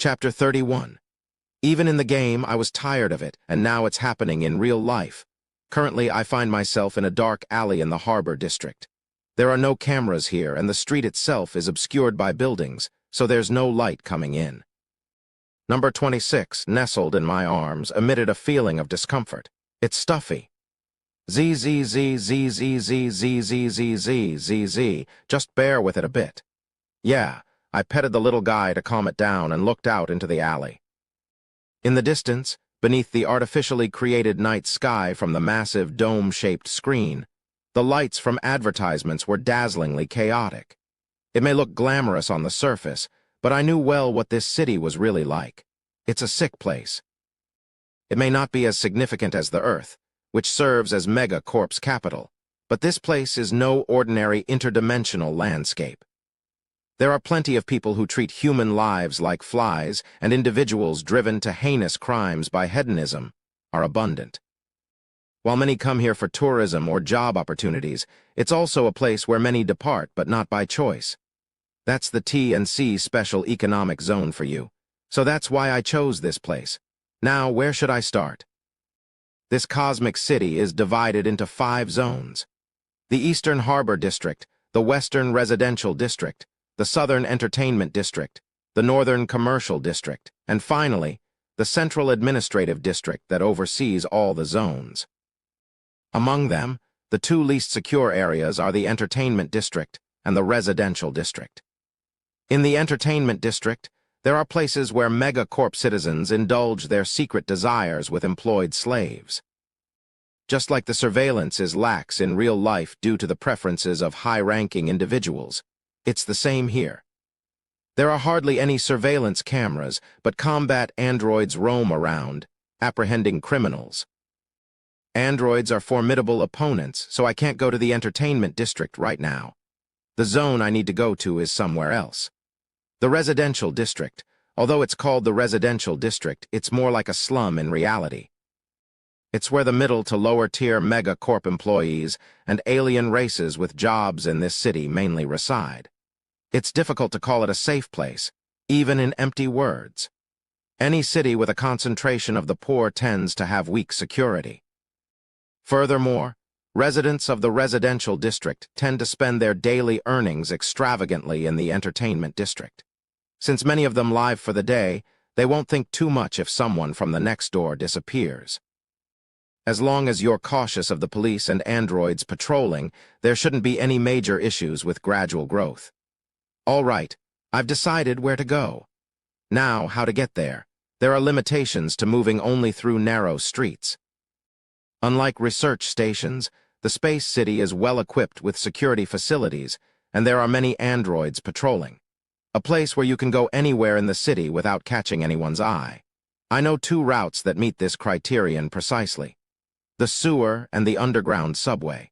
Chapter 31. Even in the game, I was tired of it, and now it's happening in real life. Currently, I find myself in a dark alley in the harbor district. There are no cameras here, and the street itself is obscured by buildings, so there's no light coming in. Number 26, nestled in my arms, emitted a feeling of discomfort. It's stuffy. Z. Just bear with it a bit. Yeah, I petted the little guy to calm it down and looked out into the alley. In the distance, beneath the artificially created night sky from the massive dome-shaped screen, the lights from advertisements were dazzlingly chaotic. It may look glamorous on the surface, but I knew well what this city was really like. It's a sick place. It may not be as significant as the Earth, which serves as mega-corp's capital, but this place is no ordinary interdimensional landscape. There are plenty of people who treat human lives like flies, and individuals driven to heinous crimes by hedonism are abundant. While many come here for tourism or job opportunities, it's also a place where many depart, but not by choice. That's the T&C Special Economic Zone for you. So that's why I chose this place. Now, where should I start? This cosmic city is divided into 5 zones. The Eastern Harbor District, the Western Residential District, the Southern Entertainment District, the Northern Commercial District, and finally, the Central Administrative District that oversees all the zones. Among them, the 2 least secure areas are the Entertainment District and the Residential District. In the Entertainment District, there are places where megacorp citizens indulge their secret desires with employed slaves. Just like the surveillance is lax in real life due to the preferences of high-ranking individuals, it's the same here. There are hardly any surveillance cameras, but combat androids roam around, apprehending criminals. Androids are formidable opponents, so I can't go to the Entertainment District right now. The zone I need to go to is somewhere else. The Residential District. Although it's called the Residential District, it's more like a slum in reality. It's where the middle to lower-tier mega-corp employees and alien races with jobs in this city mainly reside. It's difficult to call it a safe place, even in empty words. Any city with a concentration of the poor tends to have weak security. Furthermore, residents of the Residential District tend to spend their daily earnings extravagantly in the Entertainment District. Since many of them live for the day, they won't think too much if someone from the next door disappears. As long as you're cautious of the police and androids patrolling, there shouldn't be any major issues with gradual growth. All right, I've decided where to go. Now, how to get there. There are limitations to moving only through narrow streets. Unlike research stations, the Space City is well-equipped with security facilities, and there are many androids patrolling. A place where you can go anywhere in the city without catching anyone's eye. I know 2 routes that meet this criterion precisely: the sewer and the underground subway.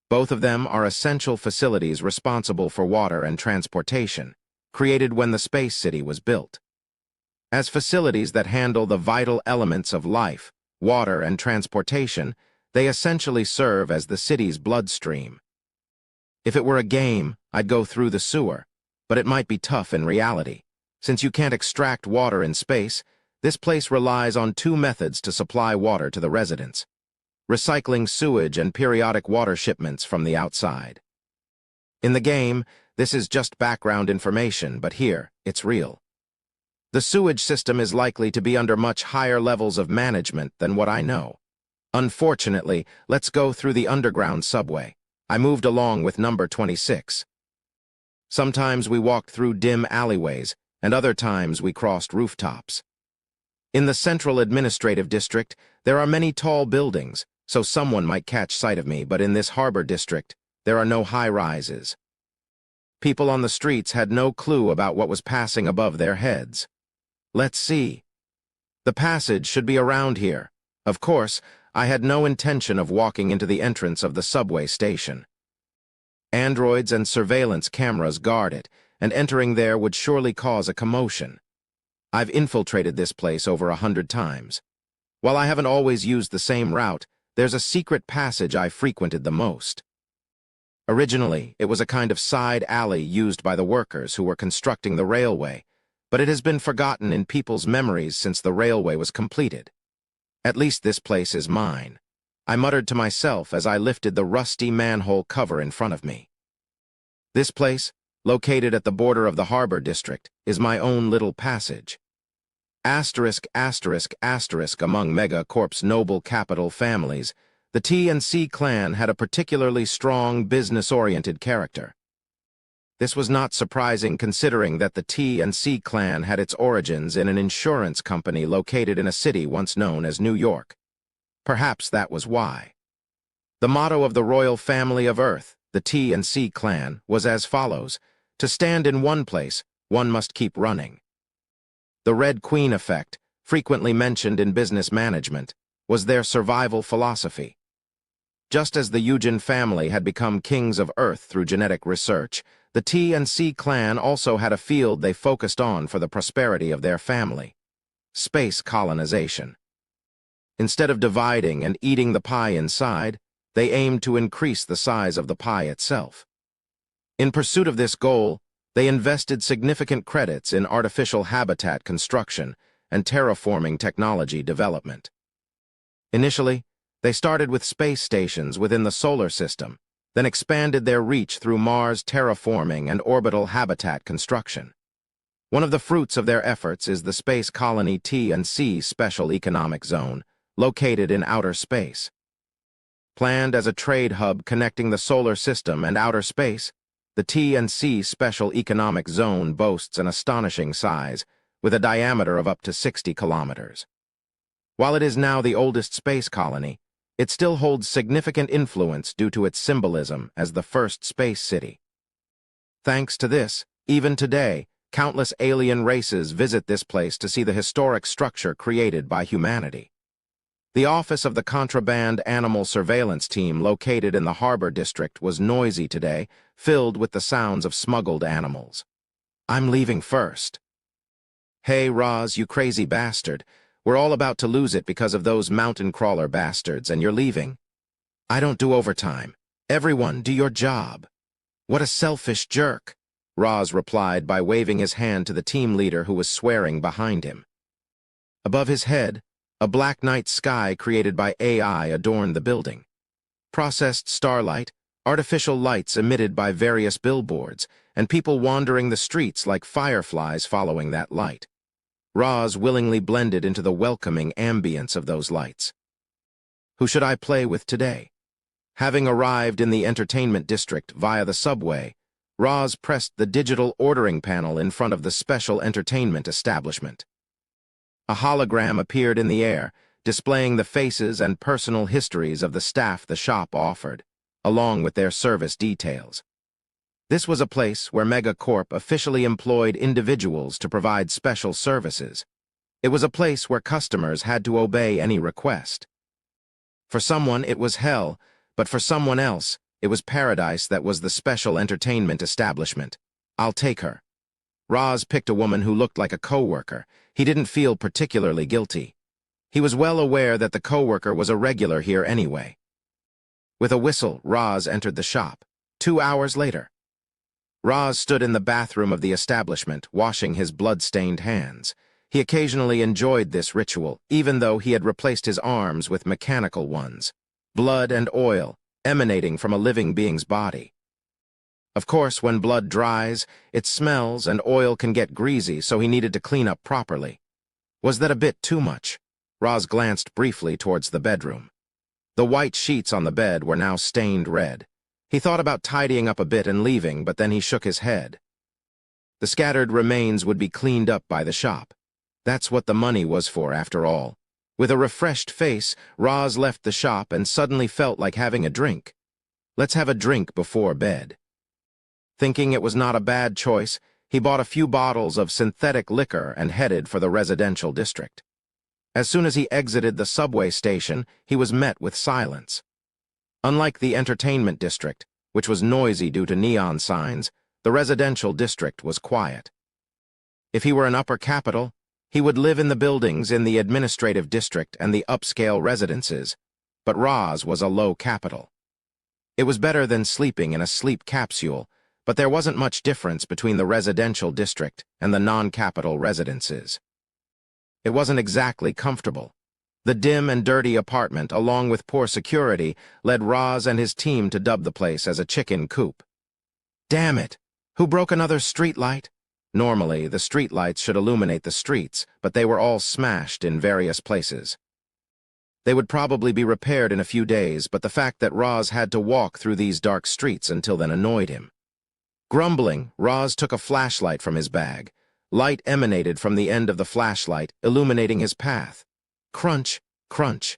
Both of them are essential facilities responsible for water and transportation, created when the Space City was built. As facilities that handle the vital elements of life, water, and transportation, they essentially serve as the city's bloodstream. If it were a game, I'd go through the sewer, but it might be tough in reality. Since you can't extract water in space, this place relies on 2 methods to supply water to the residents: recycling sewage and periodic water shipments from the outside. In the game, this is just background information, but here, it's real. The sewage system is likely to be under much higher levels of management than what I know. Unfortunately, let's go through the underground subway. I moved along with number 26. Sometimes we walked through dim alleyways, and other times we crossed rooftops. In the Central Administrative District, there are many tall buildings, so someone might catch sight of me, but in this harbor district, there are no high-rises. People on the streets had no clue about what was passing above their heads. Let's see. The passage should be around here. Of course, I had no intention of walking into the entrance of the subway station. Androids and surveillance cameras guard it, and entering there would surely cause a commotion. I've infiltrated this place over 100 times. While I haven't always used the same route, there's a secret passage I frequented the most. Originally, it was a kind of side alley used by the workers who were constructing the railway, but it has been forgotten in people's memories since the railway was completed. At least this place is mine, I muttered to myself as I lifted the rusty manhole cover in front of me. This place, located at the border of the harbor district, is my own little passage. Asterisk, asterisk, asterisk, among Megacorp's noble capital families, the T&C clan had a particularly strong business-oriented character. This was not surprising considering that the T&C clan had its origins in an insurance company located in a city once known as New York. Perhaps that was why. The motto of the royal family of Earth, the T&C clan, was as follows: to stand in one place, one must keep running. The Red Queen effect, frequently mentioned in business management, was their survival philosophy. Just as the Eugen family had become kings of Earth through genetic research, the T&C clan also had a field they focused on for the prosperity of their family: space colonization. Instead of dividing and eating the pie inside, they aimed to increase the size of the pie itself. In pursuit of this goal, they invested significant credits in artificial habitat construction and terraforming technology development. Initially, they started with space stations within the solar system, then expanded their reach through Mars terraforming and orbital habitat construction. One of the fruits of their efforts is the space colony T&C Special Economic Zone, located in outer space. Planned as a trade hub connecting the solar system and outer space, the T&C Special Economic Zone boasts an astonishing size, with a diameter of up to 60 kilometers. While it is now the oldest space colony, it still holds significant influence due to its symbolism as the first space city. Thanks to this, even today, countless alien races visit this place to see the historic structure created by humanity. The office of the Contraband Animal Surveillance Team located in the Harbor District was noisy today, filled with the sounds of smuggled animals. "I'm leaving first." "Hey, Roz, you crazy bastard. We're all about to lose it because of those mountain crawler bastards, and you're leaving?" "I don't do overtime. Everyone, do your job." "What a selfish jerk," Roz replied by waving his hand to the team leader who was swearing behind him. Above his head, a black night sky created by AI adorned the building. Processed starlight, artificial lights emitted by various billboards, and people wandering the streets like fireflies following that light. Roz willingly blended into the welcoming ambience of those lights. Who should I play with today? Having arrived in the entertainment district via the subway, Roz pressed the digital ordering panel in front of the special entertainment establishment. A hologram appeared in the air, displaying the faces and personal histories of the staff the shop offered, along with their service details. This was a place where Megacorp officially employed individuals to provide special services. It was a place where customers had to obey any request. For someone, it was hell, but for someone else, it was paradise that was the special entertainment establishment. "I'll take her." Roz picked a woman who looked like a coworker. He didn't feel particularly guilty. He was well aware that the coworker was a regular here anyway. With a whistle, Roz entered the shop. 2 hours later, Roz stood in the bathroom of the establishment, washing his blood-stained hands. He occasionally enjoyed this ritual, even though he had replaced his arms with mechanical ones. Blood and oil, emanating from a living being's body. Of course, when blood dries, it smells and oil can get greasy, so he needed to clean up properly. Was that a bit too much? Roz glanced briefly towards the bedroom. The white sheets on the bed were now stained red. He thought about tidying up a bit and leaving, but then he shook his head. The scattered remains would be cleaned up by the shop. That's what the money was for, after all. With a refreshed face, Roz left the shop and suddenly felt like having a drink. Let's have a drink before bed. Thinking it was not a bad choice, he bought a few bottles of synthetic liquor and headed for the residential district. As soon as he exited the subway station, he was met with silence. Unlike the entertainment district, which was noisy due to neon signs, the residential district was quiet. If he were an upper capital, he would live in the buildings in the administrative district and the upscale residences, but Roz was a low capital. It was better than sleeping in a sleep capsule, but there wasn't much difference between the residential district and the non-capital residences. It wasn't exactly comfortable. The dim and dirty apartment, along with poor security, led Roz and his team to dub the place as a chicken coop. Damn it! Who broke another streetlight? Normally, the streetlights should illuminate the streets, but they were all smashed in various places. They would probably be repaired in a few days, but the fact that Roz had to walk through these dark streets until then annoyed him. Grumbling, Roz took a flashlight from his bag. Light emanated from the end of the flashlight, illuminating his path. Crunch, crunch.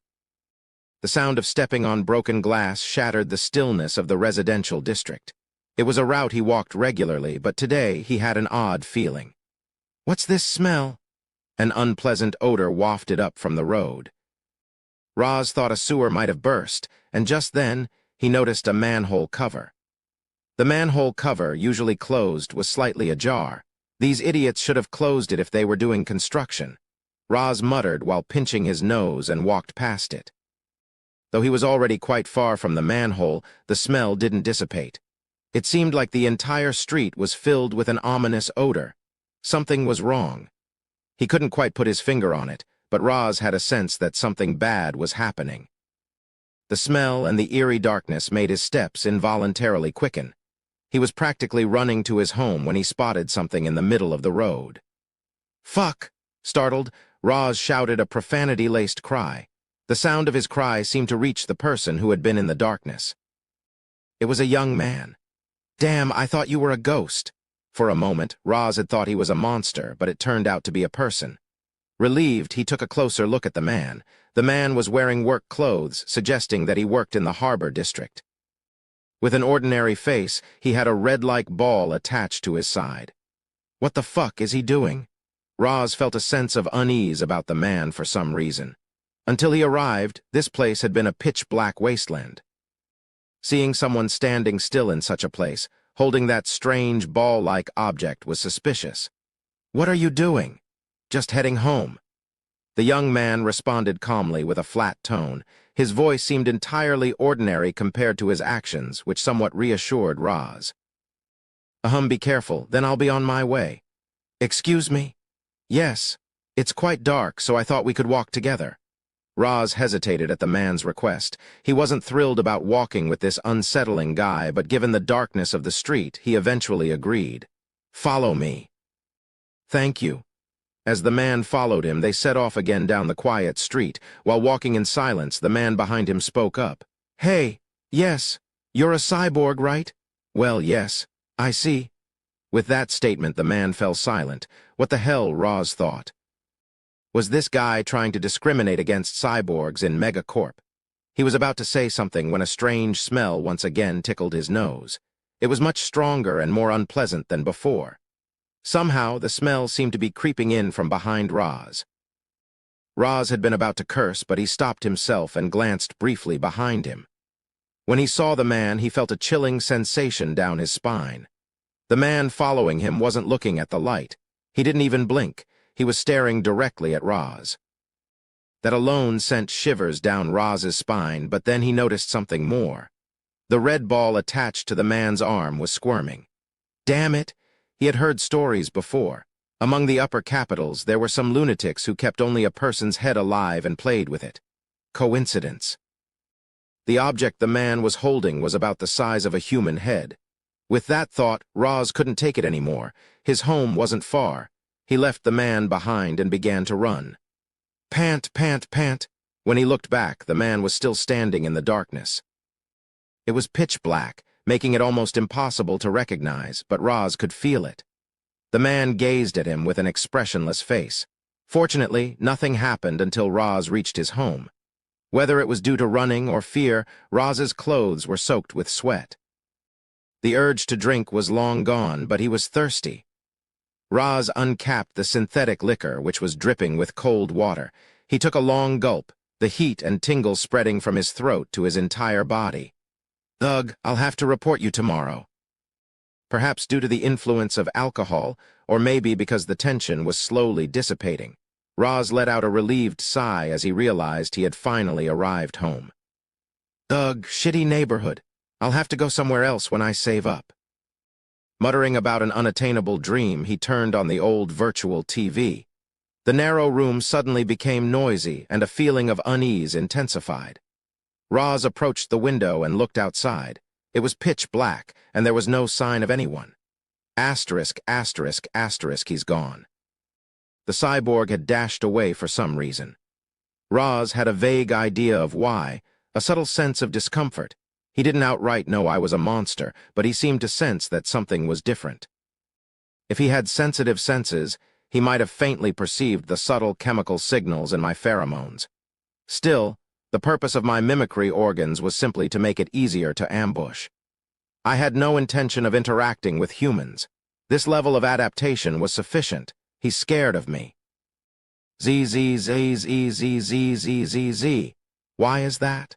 The sound of stepping on broken glass shattered the stillness of the residential district. It was a route he walked regularly, but today he had an odd feeling. What's this smell? An unpleasant odor wafted up from the road. Roz thought a sewer might have burst, and just then he noticed a manhole cover. The manhole cover, usually closed, was slightly ajar. These idiots should have closed it if they were doing construction. Roz muttered while pinching his nose and walked past it. Though he was already quite far from the manhole, the smell didn't dissipate. It seemed like the entire street was filled with an ominous odor. Something was wrong. He couldn't quite put his finger on it, but Roz had a sense that something bad was happening. The smell and the eerie darkness made his steps involuntarily quicken. He was practically running to his home when he spotted something in the middle of the road. Fuck! Startled, Roz shouted a profanity-laced cry. The sound of his cry seemed to reach the person who had been in the darkness. It was a young man. Damn, I thought you were a ghost. For a moment, Roz had thought he was a monster, but it turned out to be a person. Relieved, he took a closer look at the man. The man was wearing work clothes, suggesting that he worked in the harbor district. With an ordinary face, he had a red-like ball attached to his side. What the fuck is he doing? Roz felt a sense of unease about the man for some reason. Until he arrived, this place had been a pitch-black wasteland. Seeing someone standing still in such a place, holding that strange ball-like object, was suspicious. What are you doing? Just heading home. The young man responded calmly with a flat tone. His voice seemed entirely ordinary compared to his actions, which somewhat reassured Roz. Be careful, then I'll be on my way. Excuse me? Yes. It's quite dark, so I thought we could walk together. Roz hesitated at the man's request. He wasn't thrilled about walking with this unsettling guy, but given the darkness of the street, he eventually agreed. Follow me. Thank you. As the man followed him, they set off again down the quiet street. While walking in silence, the man behind him spoke up. Hey, yes, you're a cyborg, right? Well, yes, I see. With that statement, the man fell silent. What the hell, Roz thought. Was this guy trying to discriminate against cyborgs in Megacorp? He was about to say something when a strange smell once again tickled his nose. It was much stronger and more unpleasant than before. Somehow, the smell seemed to be creeping in from behind Roz. Roz had been about to curse, but he stopped himself and glanced briefly behind him. When he saw the man, he felt a chilling sensation down his spine. The man following him wasn't looking at the light. He didn't even blink. He was staring directly at Roz. That alone sent shivers down Roz's spine, but then he noticed something more. The red ball attached to the man's arm was squirming. Damn it! He had heard stories before. Among the upper capitals, there were some lunatics who kept only a person's head alive and played with it. Coincidence. The object the man was holding was about the size of a human head. With that thought, Roz couldn't take it anymore. His home wasn't far. He left the man behind and began to run. Pant, pant, pant. When he looked back, the man was still standing in the darkness. It was pitch black, making it almost impossible to recognize, but Roz could feel it. The man gazed at him with an expressionless face. Fortunately, nothing happened until Roz reached his home. Whether it was due to running or fear, Roz's clothes were soaked with sweat. The urge to drink was long gone, but he was thirsty. Roz uncapped the synthetic liquor, which was dripping with cold water. He took a long gulp, the heat and tingle spreading from his throat to his entire body. Ugh, I'll have to report you tomorrow. Perhaps due to the influence of alcohol, or maybe because the tension was slowly dissipating, Roz let out a relieved sigh as he realized he had finally arrived home. Ugh, shitty neighborhood. I'll have to go somewhere else when I save up. Muttering about an unattainable dream, he turned on the old virtual TV. The narrow room suddenly became noisy, and a feeling of unease intensified. Roz approached the window and looked outside. It was pitch black, and there was no sign of anyone. Asterisk, asterisk, asterisk, he's gone. The cyborg had dashed away for some reason. Roz had a vague idea of why, a subtle sense of discomfort. He didn't outright know I was a monster, but he seemed to sense that something was different. If he had sensitive senses, he might have faintly perceived the subtle chemical signals in my pheromones. Still, the purpose of my mimicry organs was simply to make it easier to ambush. I had no intention of interacting with humans. This level of adaptation was sufficient. He's scared of me. Z. Why is that?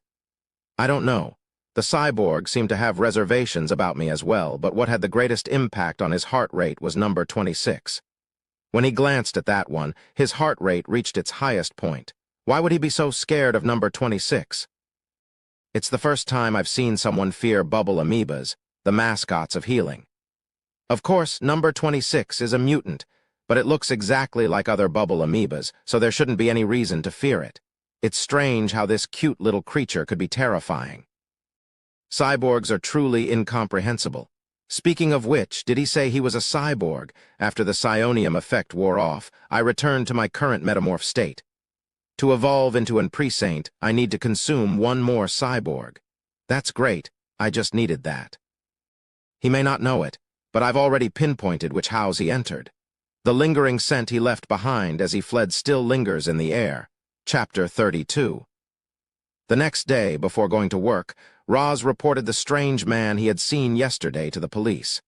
I don't know. The cyborg seemed to have reservations about me as well, but what had the greatest impact on his heart rate was number 26. When he glanced at that one, his heart rate reached its highest point. Why would he be so scared of number 26? It's the first time I've seen someone fear bubble amoebas, the mascots of healing. Of course, number 26 is a mutant, but it looks exactly like other bubble amoebas, so there shouldn't be any reason to fear it. It's strange how this cute little creature could be terrifying. Cyborgs are truly incomprehensible. Speaking of which, did he say he was a cyborg? After the psionium effect wore off, I returned to my current metamorph state. To evolve into an pre-saint, I need to consume one more cyborg. That's great, I just needed that. He may not know it, but I've already pinpointed which house he entered. The lingering scent he left behind as he fled still lingers in the air. Chapter 32. The next day, before going to work, Roz reported the strange man he had seen yesterday to the police.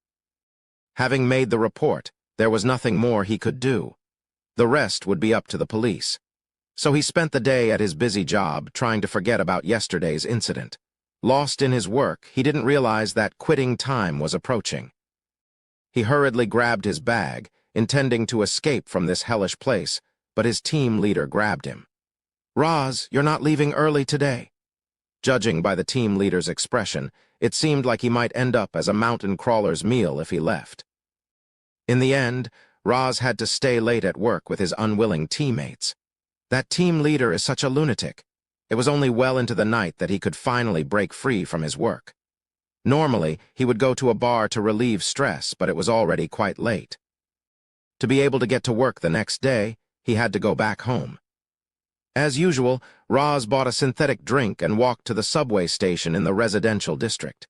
Having made the report, there was nothing more he could do. The rest would be up to the police. So he spent the day at his busy job trying to forget about yesterday's incident. Lost in his work, he didn't realize that quitting time was approaching. He hurriedly grabbed his bag, intending to escape from this hellish place, but his team leader grabbed him. "Roz, you're not leaving early today." Judging by the team leader's expression, it seemed like he might end up as a mountain crawler's meal if he left. In the end, Roz had to stay late at work with his unwilling teammates. That team leader is such a lunatic. It was only well into the night that he could finally break free from his work. Normally, he would go to a bar to relieve stress, but it was already quite late. To be able to get to work the next day, he had to go back home. As usual, Roz bought a synthetic drink and walked to the subway station in the residential district.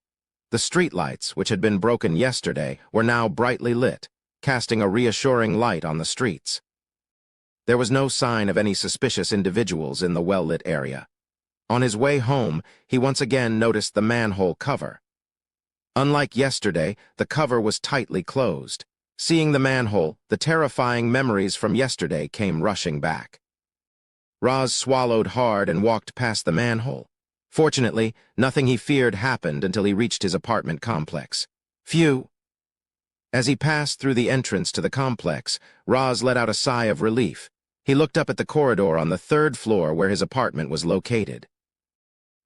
The streetlights, which had been broken yesterday, were now brightly lit, casting a reassuring light on the streets. There was no sign of any suspicious individuals in the well-lit area. On his way home, he once again noticed the manhole cover. Unlike yesterday, the cover was tightly closed. Seeing the manhole, the terrifying memories from yesterday came rushing back. Roz swallowed hard and walked past the manhole. Fortunately, nothing he feared happened until he reached his apartment complex. Phew! As he passed through the entrance to the complex, Roz let out a sigh of relief. He looked up at the corridor on the third floor where his apartment was located.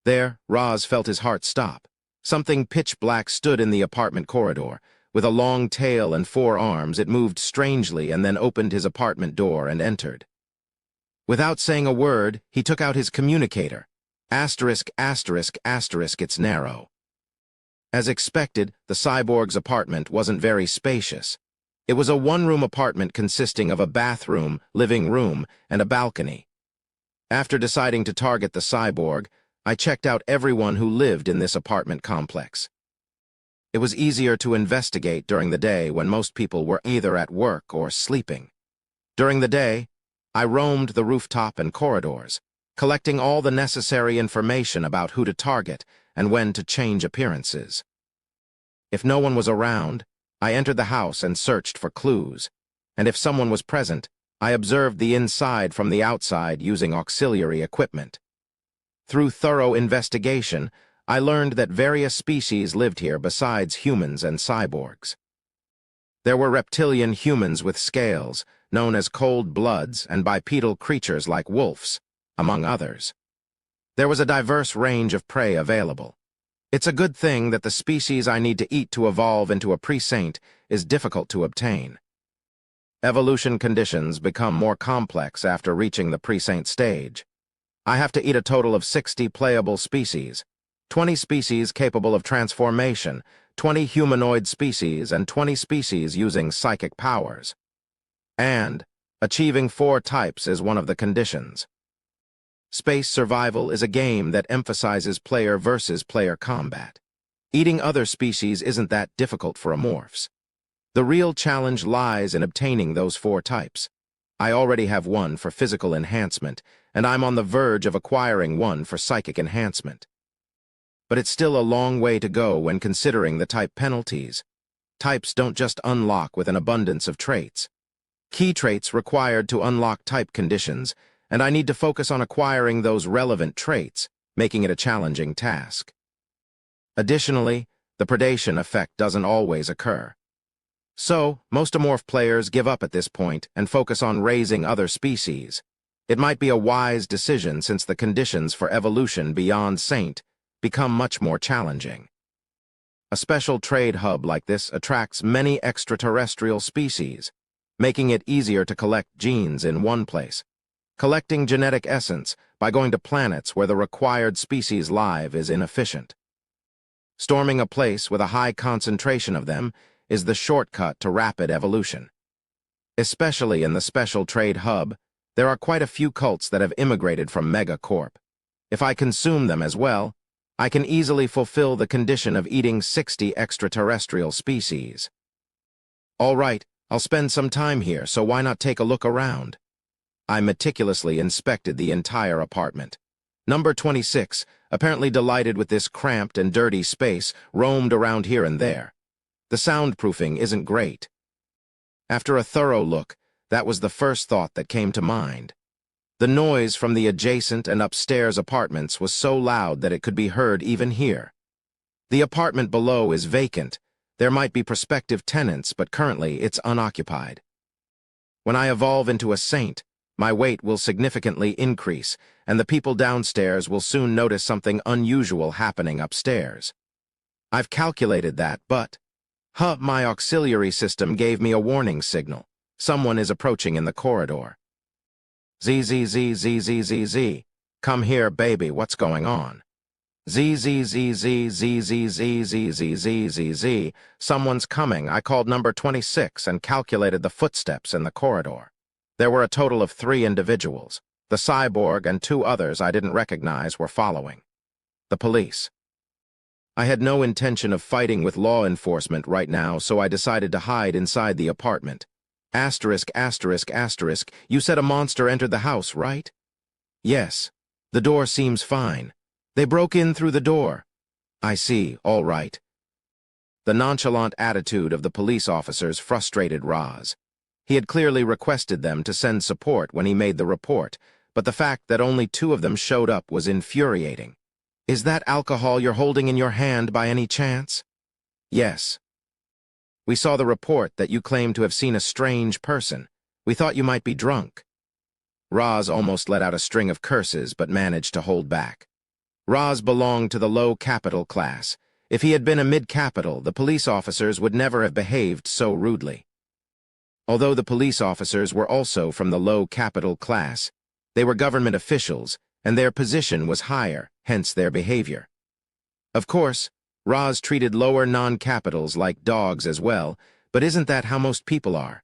There, Roz felt his heart stop. Something pitch black stood in the apartment corridor. With a long tail and 4 arms, it moved strangely and then opened his apartment door and entered. Without saying a word, he took out his communicator. Asterisk, asterisk, asterisk, it's narrow. As expected, the cyborg's apartment wasn't very spacious. It was a one-room apartment consisting of a bathroom, living room, and a balcony. After deciding to target the cyborg, I checked out everyone who lived in this apartment complex. It was easier to investigate during the day when most people were either at work or sleeping. During the day, I roamed the rooftop and corridors, collecting all the necessary information about who to target and when to change appearances. If no one was around, I entered the house and searched for clues, and if someone was present, I observed the inside from the outside using auxiliary equipment. Through thorough investigation, I learned that various species lived here besides humans and cyborgs. There were reptilian humans with scales, known as cold bloods, and bipedal creatures like wolves, among others. There was a diverse range of prey available. It's a good thing that the species I need to eat to evolve into a pre-saint is difficult to obtain. Evolution conditions become more complex after reaching the pre-saint stage. I have to eat a total of 60 playable species, 20 species capable of transformation, 20 humanoid species, and 20 species using psychic powers. And achieving 4 types is one of the conditions. Space survival is a game that emphasizes player versus player combat. Eating other species isn't that difficult for amorphs. The real challenge lies in obtaining those 4 types. I already have one for physical enhancement, and I'm on the verge of acquiring one for psychic enhancement. But it's still a long way to go when considering the type penalties. Types don't just unlock with an abundance of traits. Key traits required to unlock type conditions, and I need to focus on acquiring those relevant traits, making it a challenging task. Additionally, the predation effect doesn't always occur. So, most amorph players give up at this point and focus on raising other species. It might be a wise decision since the conditions for evolution beyond Saint become much more challenging. A special trade hub like this attracts many extraterrestrial species, making it easier to collect genes in one place. Collecting genetic essence by going to planets where the required species live is inefficient. Storming a place with a high concentration of them is the shortcut to rapid evolution. Especially in the special trade hub, there are quite a few cults that have immigrated from Megacorp. If I consume them as well, I can easily fulfill the condition of eating 60 extraterrestrial species. All right, I'll spend some time here, so why not take a look around? I meticulously inspected the entire apartment. Number 26, apparently delighted with this cramped and dirty space, roamed around here and there. The soundproofing isn't great. After a thorough look, that was the first thought that came to mind. The noise from the adjacent and upstairs apartments was so loud that it could be heard even here. The apartment below is vacant. There might be prospective tenants, but currently it's unoccupied. When I evolve into a saint, my weight will significantly increase, and the people downstairs will soon notice something unusual happening upstairs. I've calculated that, but my auxiliary system gave me a warning signal. Someone is approaching in the corridor. ZZZZZZZ. Come here, baby, what's going on? ZZZZZZZZZZZ. Someone's coming. I called number 26 and calculated the footsteps in the corridor. There were a total of 3 individuals. The cyborg and 2 others I didn't recognize were following. The police. I had no intention of fighting with law enforcement right now, so I decided to hide inside the apartment. Asterisk, asterisk, asterisk. You said a monster entered the house, right? Yes. The door seems fine. They broke in through the door. I see, all right. The nonchalant attitude of the police officers frustrated Roz. He had clearly requested them to send support when he made the report, but the fact that only 2 of them showed up was infuriating. Is that alcohol you're holding in your hand by any chance? Yes. We saw the report that you claim to have seen a strange person. We thought you might be drunk. Roz almost let out a string of curses but managed to hold back. Roz belonged to the low capital class. If he had been a mid-capital, the police officers would never have behaved so rudely. Although the police officers were also from the low capital class, they were government officials, and their position was higher, hence their behavior. Of course, Roz treated lower non-capitals like dogs as well, but isn't that how most people are?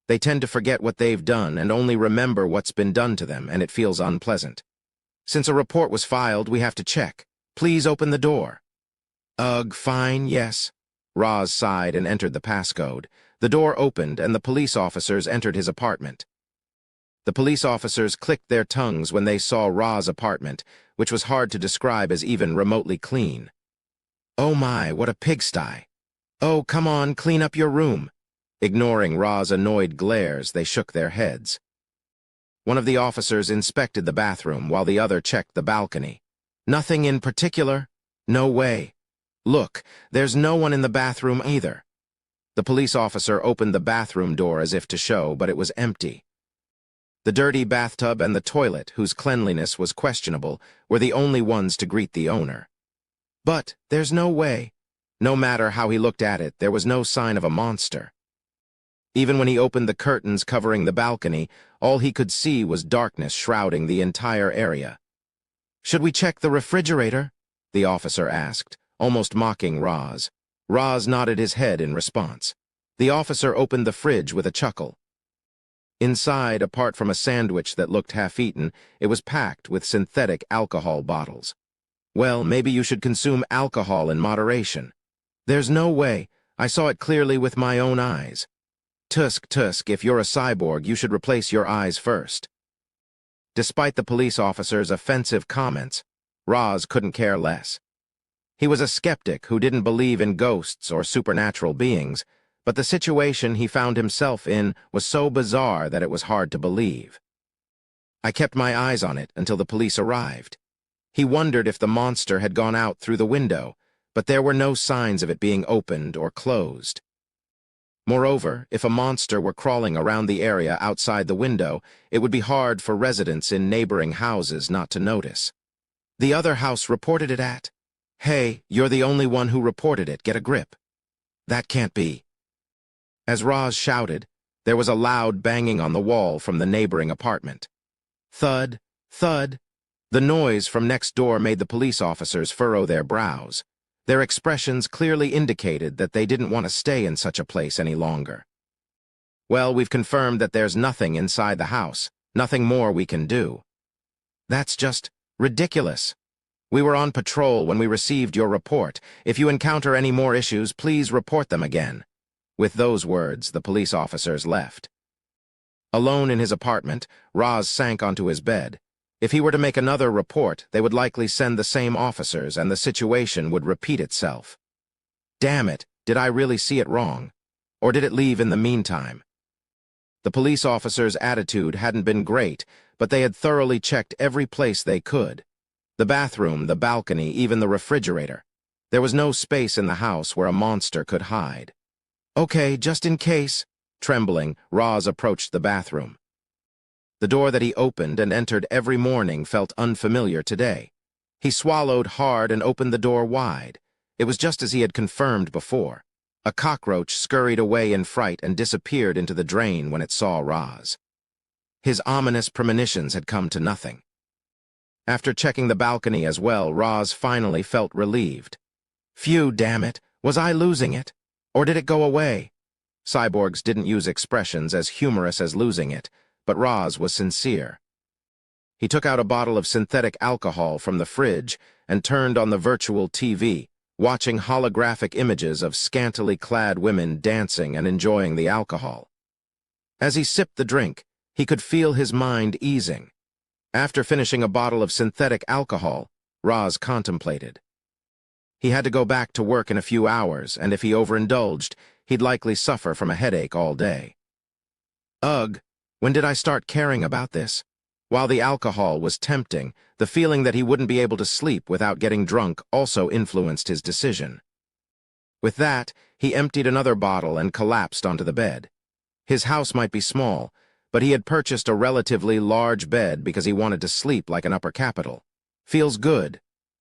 They tend to forget what they've done and only remember what's been done to them, and it feels unpleasant. Since a report was filed, we have to check. Please open the door. Ugh, fine, yes. Roz sighed and entered the passcode. The door opened and the police officers entered his apartment. The police officers clicked their tongues when they saw Roz's apartment, which was hard to describe as even remotely clean. Oh my, what a pigsty. Oh, come on, clean up your room. Ignoring Roz's annoyed glares, they shook their heads. One of the officers inspected the bathroom while the other checked the balcony. Nothing in particular? No way. Look, there's no one in the bathroom either. The police officer opened the bathroom door as if to show, but it was empty. The dirty bathtub and the toilet, whose cleanliness was questionable, were the only ones to greet the owner. But there's no way. No matter how he looked at it, there was no sign of a monster. Even when he opened the curtains covering the balcony, all he could see was darkness shrouding the entire area. "Should we check the refrigerator?" the officer asked, almost mocking Roz. Roz nodded his head in response. The officer opened the fridge with a chuckle. Inside, apart from a sandwich that looked half-eaten, it was packed with synthetic alcohol bottles. "Well, maybe you should consume alcohol in moderation." "There's no way. I saw it clearly with my own eyes." Tusk, if you're a cyborg, you should replace your eyes first." Despite the police officer's offensive comments, Roz couldn't care less. He was a skeptic who didn't believe in ghosts or supernatural beings, but the situation he found himself in was so bizarre that it was hard to believe. "I kept my eyes on it until the police arrived." He wondered if the monster had gone out through the window, but there were no signs of it being opened or closed. Moreover, if a monster were crawling around the area outside the window, it would be hard for residents in neighboring houses not to notice. "The other house reported it at?" "Hey, you're the only one who reported it. Get a grip." "That can't be." As Roz shouted, there was a loud banging on the wall from the neighboring apartment. Thud, thud. The noise from next door made the police officers furrow their brows. Their expressions clearly indicated that they didn't want to stay in such a place any longer. "Well, we've confirmed that there's nothing inside the house. Nothing more we can do." "That's just ridiculous. We were on patrol when we received your report. If you encounter any more issues, please report them again." With those words, the police officers left. Alone in his apartment, Roz sank onto his bed. If he were to make another report, they would likely send the same officers and the situation would repeat itself. Damn it, did I really see it wrong? Or did it leave in the meantime? The police officers' attitude hadn't been great, but they had thoroughly checked every place they could. The bathroom, the balcony, even the refrigerator. There was no space in the house where a monster could hide. "Okay, just in case." Trembling, Roz approached the bathroom. The door that he opened and entered every morning felt unfamiliar today. He swallowed hard and opened the door wide. It was just as he had confirmed before. A cockroach scurried away in fright and disappeared into the drain when it saw Roz. His ominous premonitions had come to nothing. After checking the balcony as well, Roz finally felt relieved. "Phew, damn it, was I losing it? Or did it go away?" Cyborgs didn't use expressions as humorous as losing it, but Roz was sincere. He took out a bottle of synthetic alcohol from the fridge and turned on the virtual TV, watching holographic images of scantily clad women dancing and enjoying the alcohol. As he sipped the drink, he could feel his mind easing. After finishing a bottle of synthetic alcohol, Roz contemplated. He had to go back to work in a few hours, and if he overindulged, he'd likely suffer from a headache all day. Ugh, when did I start caring about this? While the alcohol was tempting, the feeling that he wouldn't be able to sleep without getting drunk also influenced his decision. With that, he emptied another bottle and collapsed onto the bed. His house might be small, but he had purchased a relatively large bed because he wanted to sleep like an upper capital. Feels good.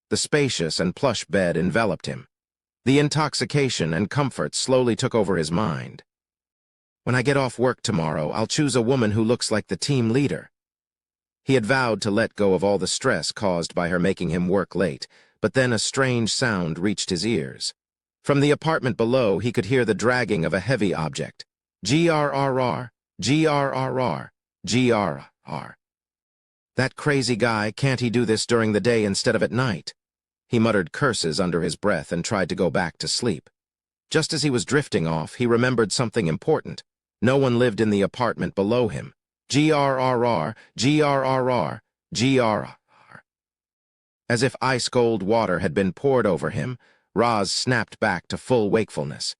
The spacious and plush bed enveloped him. The intoxication and comfort slowly took over his mind. "When I get off work tomorrow, I'll choose a woman who looks like the team leader." He had vowed to let go of all the stress caused by her making him work late, but then a strange sound reached his ears. From the apartment below, he could hear the dragging of a heavy object. Grrr, grrr, grrr. That crazy guy, can't he do this during the day instead of at night? He muttered curses under his breath and tried to go back to sleep. Just as he was drifting off, he remembered something important. No one lived in the apartment below him. Grrr, grrr, grrr. As if ice-cold water had been poured over him, Roz snapped back to full wakefulness.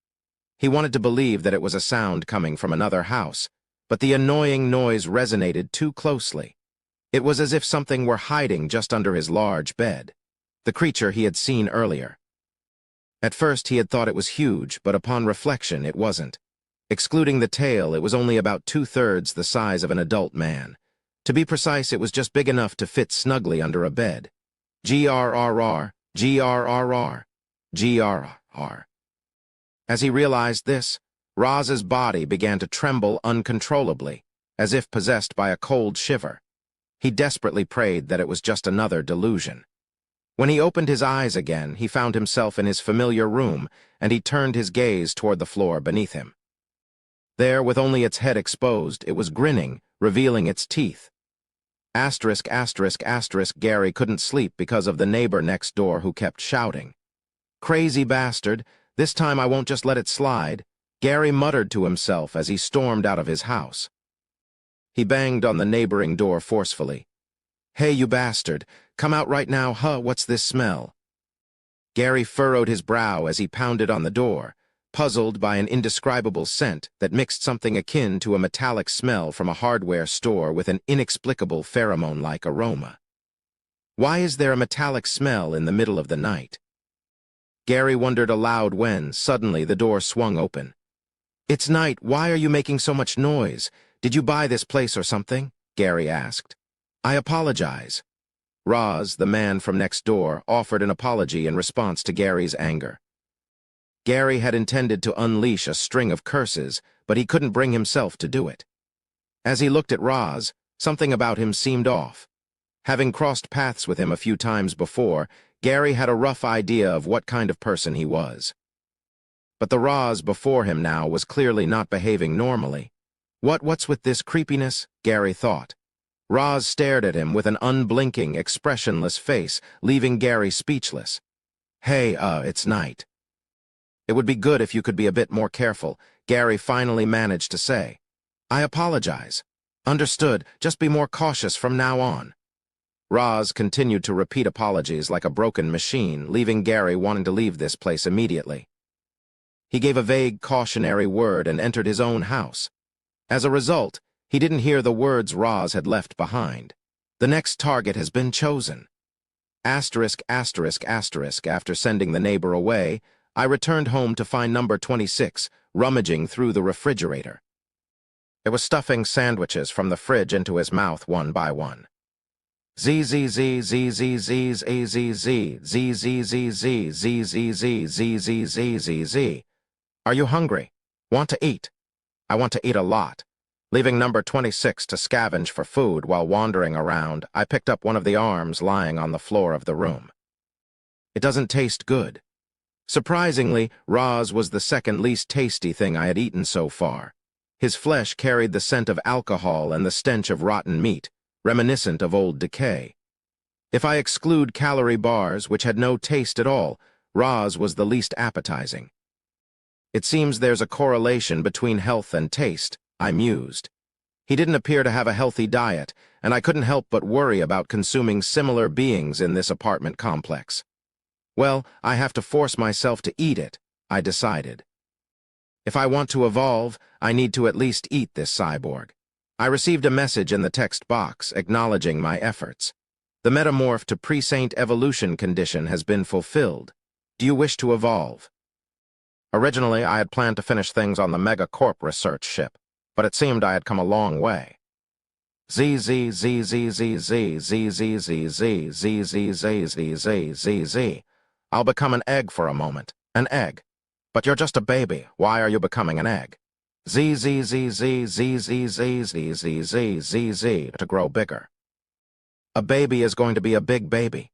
He wanted to believe that it was a sound coming from another house, but the annoying noise resonated too closely. It was as if something were hiding just under his large bed. The creature he had seen earlier. At first he had thought it was huge, but upon reflection it wasn't. Excluding the tail, it was only about 2/3 the size of an adult man. To be precise, it was just big enough to fit snugly under a bed. Grrr, Grrr. Grrr. As he realized this, Roz's body began to tremble uncontrollably, as if possessed by a cold shiver. He desperately prayed that it was just another delusion. When he opened his eyes again, he found himself in his familiar room, and he turned his gaze toward the floor beneath him. There, with only its head exposed, it was grinning, revealing its teeth. Gary couldn't sleep because of the neighbor next door who kept shouting. "Crazy bastard, this time I won't just let it slide," Gary muttered to himself as he stormed out of his house. He banged on the neighboring door forcefully. "Hey, you bastard, come out right now, what's this smell?" Gary furrowed his brow as he pounded on the door, puzzled by an indescribable scent that mixed something akin to a metallic smell from a hardware store with an inexplicable pheromone-like aroma. Why is there a metallic smell in the middle of the night? Gary wondered aloud when, suddenly, the door swung open. "It's night, why are you making so much noise? Did you buy this place or something?" Gary asked. "I apologize." Roz, the man from next door, offered an apology in response to Gary's anger. Gary had intended to unleash a string of curses, but he couldn't bring himself to do it. As he looked at Roz, something about him seemed off. Having crossed paths with him a few times before, Gary had a rough idea of what kind of person he was. But the Roz before him now was clearly not behaving normally. What's with this creepiness? Gary thought. Roz stared at him with an unblinking, expressionless face, leaving Gary speechless. "Hey, it's night." "It would be good if you could be a bit more careful," Gary finally managed to say. "I apologize." "Understood, just be more cautious from now on." Roz continued to repeat apologies like a broken machine, leaving Gary wanting to leave this place immediately. He gave a vague cautionary word and entered his own house. As a result, he didn't hear the words Roz had left behind. "The next target has been chosen." After sending the neighbor away, I returned home to find number 26 rummaging through the refrigerator. It was stuffing sandwiches from the fridge into his mouth one by one. "Zzz. Are you hungry? Want to eat?" "I want to eat a lot." Leaving number 26 to scavenge for food while wandering around, I picked up one of the arms lying on the floor of the room. "It doesn't taste good." Surprisingly, Roz was the second least tasty thing I had eaten so far. His flesh carried the scent of alcohol and the stench of rotten meat, reminiscent of old decay. If I exclude calorie bars, which had no taste at all, Roz was the least appetizing. "It seems there's a correlation between health and taste," I mused. He didn't appear to have a healthy diet, and I couldn't help but worry about consuming similar beings in this apartment complex. Well, I have to force myself to eat it, I decided. If I want to evolve, I need to at least eat this cyborg. I received a message in the text box acknowledging my efforts. The metamorph to pre-saint evolution condition has been fulfilled. Do you wish to evolve? Originally, I had planned to finish things on the Megacorp research ship, but it seemed I had come a long way. I'll become an egg for a moment. An egg. But you're just a baby. Why are you becoming an egg? To grow bigger. A baby is going to be a big baby.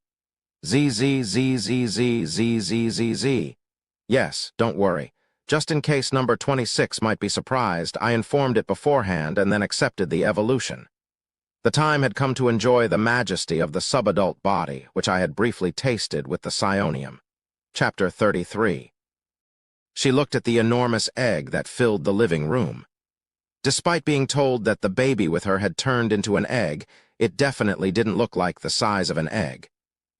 Yes, don't worry. Just in case number 26 might be surprised, I informed it beforehand and then accepted the evolution. The time had come to enjoy the majesty of the subadult body, which I had briefly tasted with the psionium. Chapter 33. She looked at the enormous egg that filled the living room. Despite being told that the baby with her had turned into an egg, it definitely didn't look like the size of an egg.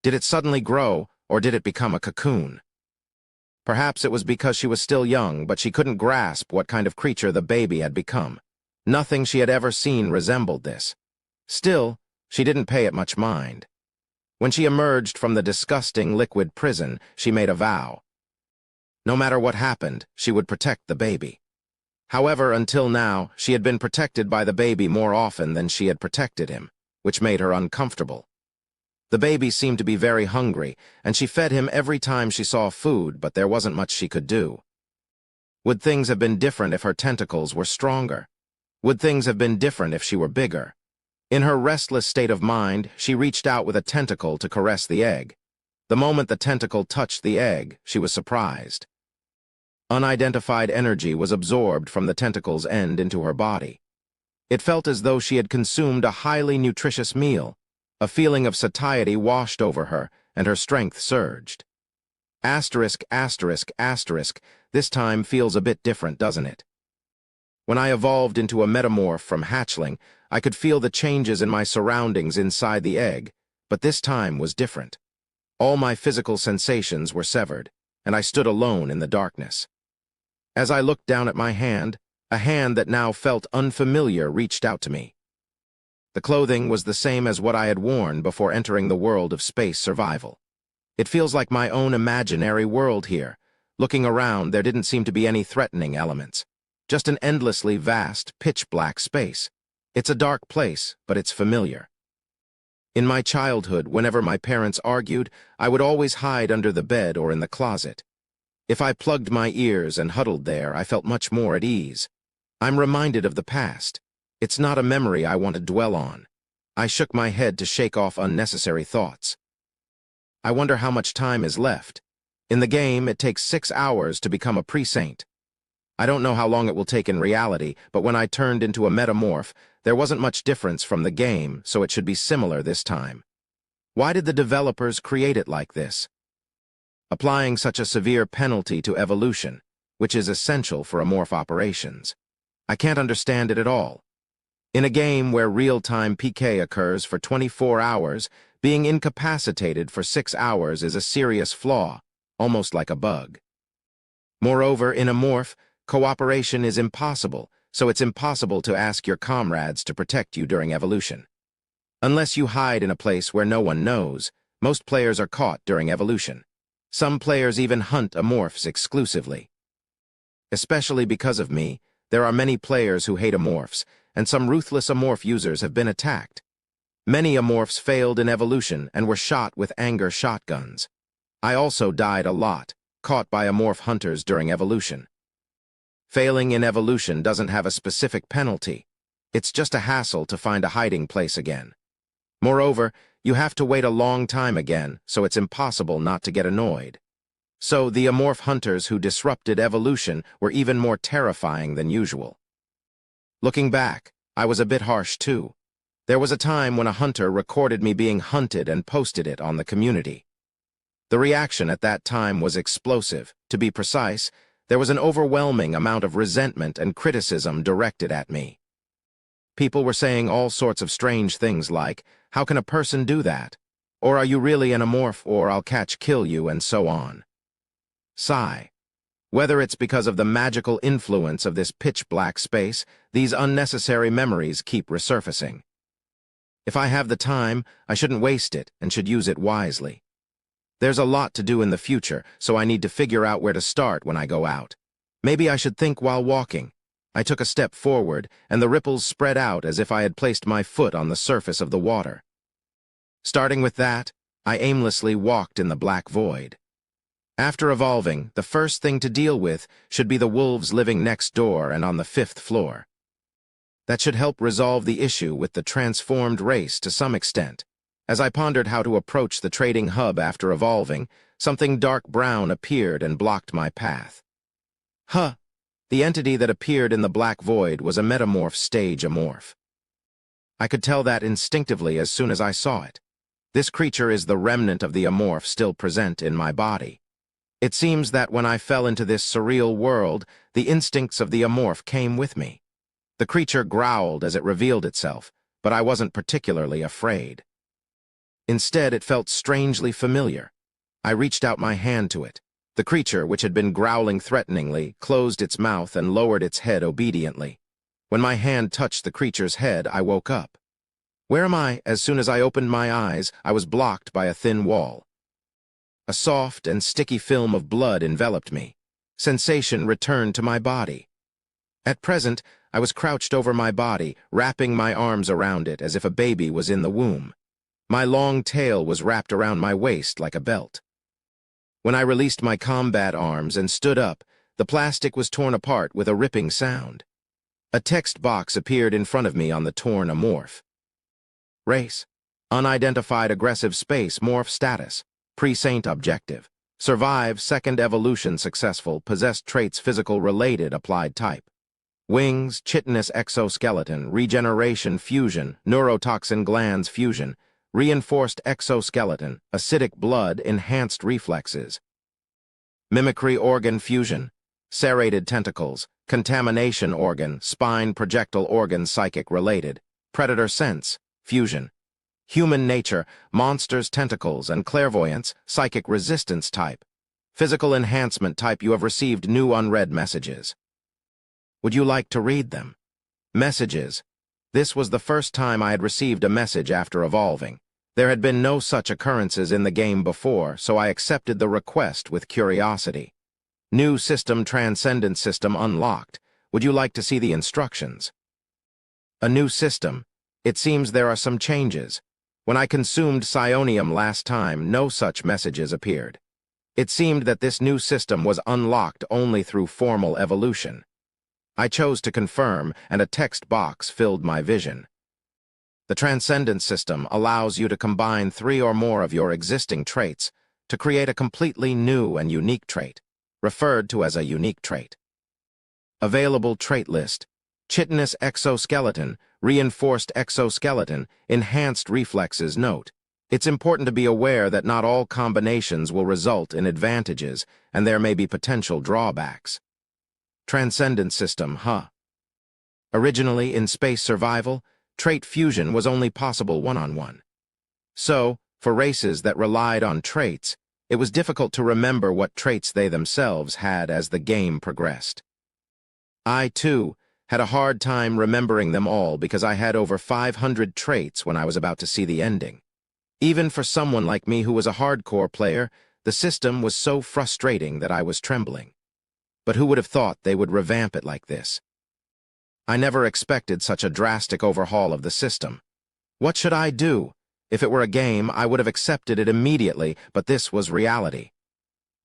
Did it suddenly grow, or did it become a cocoon? Perhaps it was because she was still young, but she couldn't grasp what kind of creature the baby had become. Nothing she had ever seen resembled this. Still, she didn't pay it much mind. When she emerged from the disgusting liquid prison, she made a vow. No matter what happened, she would protect the baby. However, until now, she had been protected by the baby more often than she had protected him, which made her uncomfortable. The baby seemed to be very hungry, and she fed him every time she saw food, but there wasn't much she could do. Would things have been different if her tentacles were stronger? Would things have been different if she were bigger? In her restless state of mind, she reached out with a tentacle to caress the egg. The moment the tentacle touched the egg, she was surprised. Unidentified energy was absorbed from the tentacle's end into her body. It felt as though she had consumed a highly nutritious meal. A feeling of satiety washed over her, and her strength surged. Asterisk, asterisk, asterisk, this time feels a bit different, doesn't it? When I evolved into a metamorph from hatchling, I could feel the changes in my surroundings inside the egg, but this time was different. All my physical sensations were severed, and I stood alone in the darkness. As I looked down at my hand, a hand that now felt unfamiliar reached out to me. The clothing was the same as what I had worn before entering the world of space survival. It feels like my own imaginary world here. Looking around, there didn't seem to be any threatening elements. Just an endlessly vast, pitch-black space. It's a dark place, but it's familiar. In my childhood, whenever my parents argued, I would always hide under the bed or in the closet. If I plugged my ears and huddled there, I felt much more at ease. I'm reminded of the past. It's not a memory I want to dwell on. I shook my head to shake off unnecessary thoughts. I wonder how much time is left. In the game, it takes 6 hours to become a pre-saint. I don't know how long it will take in reality, but when I turned into a metamorph, there wasn't much difference from the game, so it should be similar this time. Why did the developers create it like this? Applying such a severe penalty to evolution, which is essential for amorph operations. I can't understand it at all. In a game where real-time PK occurs for 24 hours, being incapacitated for 6 hours is a serious flaw, almost like a bug. Moreover, in Amorph, cooperation is impossible, so it's impossible to ask your comrades to protect you during evolution. Unless you hide in a place where no one knows, most players are caught during evolution. Some players even hunt Amorphs exclusively. Especially because of me, there are many players who hate Amorphs, and some ruthless Amorph users have been attacked. Many Amorphs failed in evolution and were shot with anger shotguns. I also died a lot, caught by Amorph hunters during evolution. Failing in evolution doesn't have a specific penalty. It's just a hassle to find a hiding place again. Moreover, you have to wait a long time again, so it's impossible not to get annoyed. So the Amorph hunters who disrupted evolution were even more terrifying than usual. Looking back, I was a bit harsh too. There was a time when a hunter recorded me being hunted and posted it on the community. The reaction at that time was explosive. To be precise, there was an overwhelming amount of resentment and criticism directed at me. People were saying all sorts of strange things like, "How can a person do that?" Or "Are you really an Amorph?" Or "I'll kill you," and so on. Sigh. Whether it's because of the magical influence of this pitch-black space, these unnecessary memories keep resurfacing. If I have the time, I shouldn't waste it and should use it wisely. There's a lot to do in the future, so I need to figure out where to start when I go out. Maybe I should think while walking. I took a step forward, and the ripples spread out as if I had placed my foot on the surface of the water. Starting with that, I aimlessly walked in the black void. After evolving, the first thing to deal with should be the wolves living next door and on the 5th floor. That should help resolve the issue with the transformed race to some extent. As I pondered how to approach the trading hub after evolving, something dark brown appeared and blocked my path. The entity that appeared in the black void was a metamorph stage Amorph. I could tell that instinctively as soon as I saw it. This creature is the remnant of the Amorph still present in my body. It seems that when I fell into this surreal world, the instincts of the Amorph came with me. The creature growled as it revealed itself, but I wasn't particularly afraid. Instead, it felt strangely familiar. I reached out my hand to it. The creature, which had been growling threateningly, closed its mouth and lowered its head obediently. When my hand touched the creature's head, I woke up. Where am I? As soon as I opened my eyes, I was blocked by a thin wall. A soft and sticky film of blood enveloped me. Sensation returned to my body. At present, I was crouched over my body, wrapping my arms around it as if a baby was in the womb. My long tail was wrapped around my waist like a belt. When I released my combat arms and stood up, the plastic was torn apart with a ripping sound. A text box appeared in front of me on the torn amorph. Race. Unidentified aggressive space morph status. Pre-Saint objective. Survive second evolution successful. Possessed traits physical related applied type. Wings, chitinous exoskeleton, regeneration fusion, neurotoxin glands fusion, reinforced exoskeleton, acidic blood, enhanced reflexes. Mimicry organ fusion, serrated tentacles, contamination organ, spine projectile organ psychic related, predator sense, fusion. Human nature, monsters tentacles, and clairvoyance, psychic resistance type. Physical enhancement type. You have received new unread messages. Would you like to read them? Messages. This was the first time I had received a message after evolving. There had been no such occurrences in the game before, so I accepted the request with curiosity. New system transcendent system unlocked. Would you like to see the instructions? A new system. It seems there are some changes. When I consumed psionium last time, no such messages appeared. It seemed that this new system was unlocked only through formal evolution. I chose to confirm, and a text box filled my vision. The Transcendent System allows you to combine 3 or more of your existing traits to create a completely new and unique trait, referred to as a unique trait. Available trait list: chitinous exoskeleton, reinforced exoskeleton, enhanced reflexes. Note: it's important to be aware that not all combinations will result in advantages, and there may be potential drawbacks. Transcendent System, Originally, in space survival, trait fusion was only possible one-on-one. So, for races that relied on traits, it was difficult to remember what traits they themselves had as the game progressed. I, too, had a hard time remembering them all because I had over 500 traits when I was about to see the ending. Even for someone like me who was a hardcore player, the system was so frustrating that I was trembling. But who would have thought they would revamp it like this? I never expected such a drastic overhaul of the system. What should I do? If it were a game, I would have accepted it immediately, but this was reality.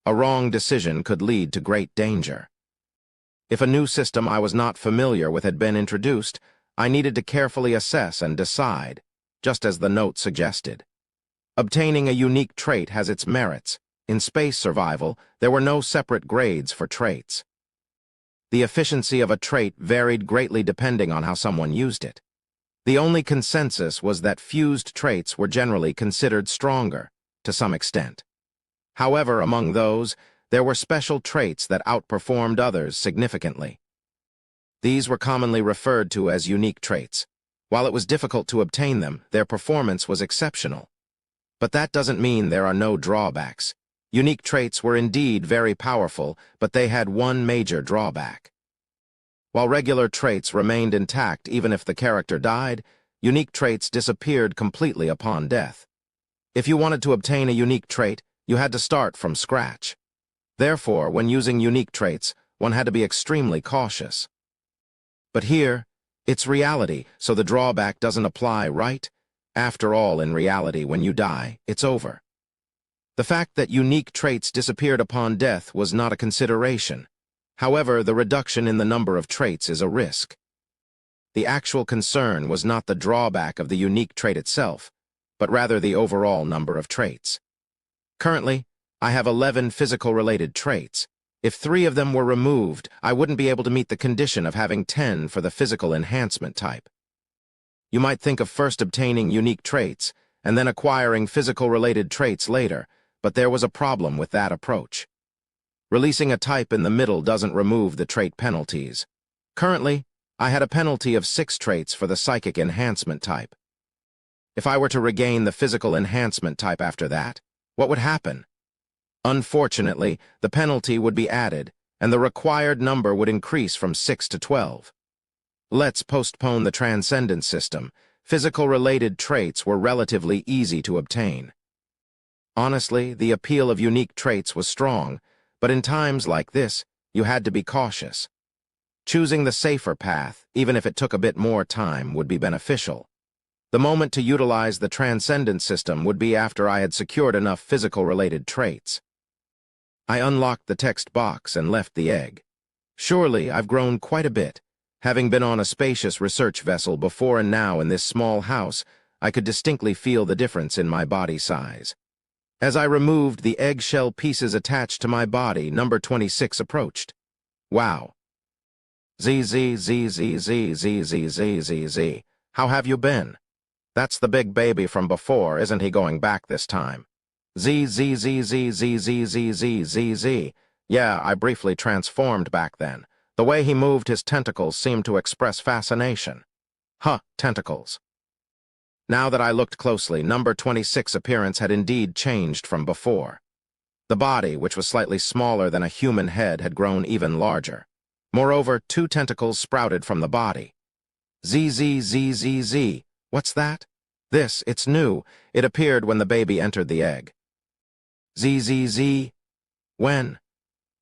A wrong decision could lead to great danger. If a new system I was not familiar with had been introduced, I needed to carefully assess and decide, just as the note suggested. Obtaining a unique trait has its merits. In space survival, there were no separate grades for traits. The efficiency of a trait varied greatly depending on how someone used it. The only consensus was that fused traits were generally considered stronger, to some extent. However, among those, there were special traits that outperformed others significantly. These were commonly referred to as unique traits. While it was difficult to obtain them, their performance was exceptional. But that doesn't mean there are no drawbacks. Unique traits were indeed very powerful, but they had one major drawback. While regular traits remained intact even if the character died, unique traits disappeared completely upon death. If you wanted to obtain a unique trait, you had to start from scratch. Therefore, when using unique traits, one had to be extremely cautious. But here, it's reality, so the drawback doesn't apply, right? After all, in reality, when you die, it's over. The fact that unique traits disappeared upon death was not a consideration. However, the reduction in the number of traits is a risk. The actual concern was not the drawback of the unique trait itself, but rather the overall number of traits. Currently, I have 11 physical-related traits. If 3 of them were removed, I wouldn't be able to meet the condition of having 10 for the physical enhancement type. You might think of first obtaining unique traits, and then acquiring physical-related traits later, but there was a problem with that approach. Releasing a type in the middle doesn't remove the trait penalties. Currently, I had a penalty of 6 traits for the psychic enhancement type. If I were to regain the physical enhancement type after that, what would happen? Unfortunately, the penalty would be added, and the required number would increase from 6 to 12. Let's postpone the transcendent system. Physical-related traits were relatively easy to obtain. Honestly, the appeal of unique traits was strong, but in times like this, you had to be cautious. Choosing the safer path, even if it took a bit more time, would be beneficial. The moment to utilize the transcendent system would be after I had secured enough physical-related traits. I unlocked the text box and left the egg. Surely I've grown quite a bit. Having been on a spacious research vessel before and now in this small house, I could distinctly feel the difference in my body size. As I removed the eggshell pieces attached to my body, number 26 approached. Wow. Z. How have you been? That's the big baby from before, isn't he going back this time? Z. Yeah, I briefly transformed back then. The way he moved his tentacles seemed to express fascination. Tentacles. Now that I looked closely, number 26's appearance had indeed changed from before. The body, which was slightly smaller than a human head, had grown even larger. Moreover, 2 tentacles sprouted from the body. Z. What's that? It's new. It appeared when the baby entered the egg. Z. When?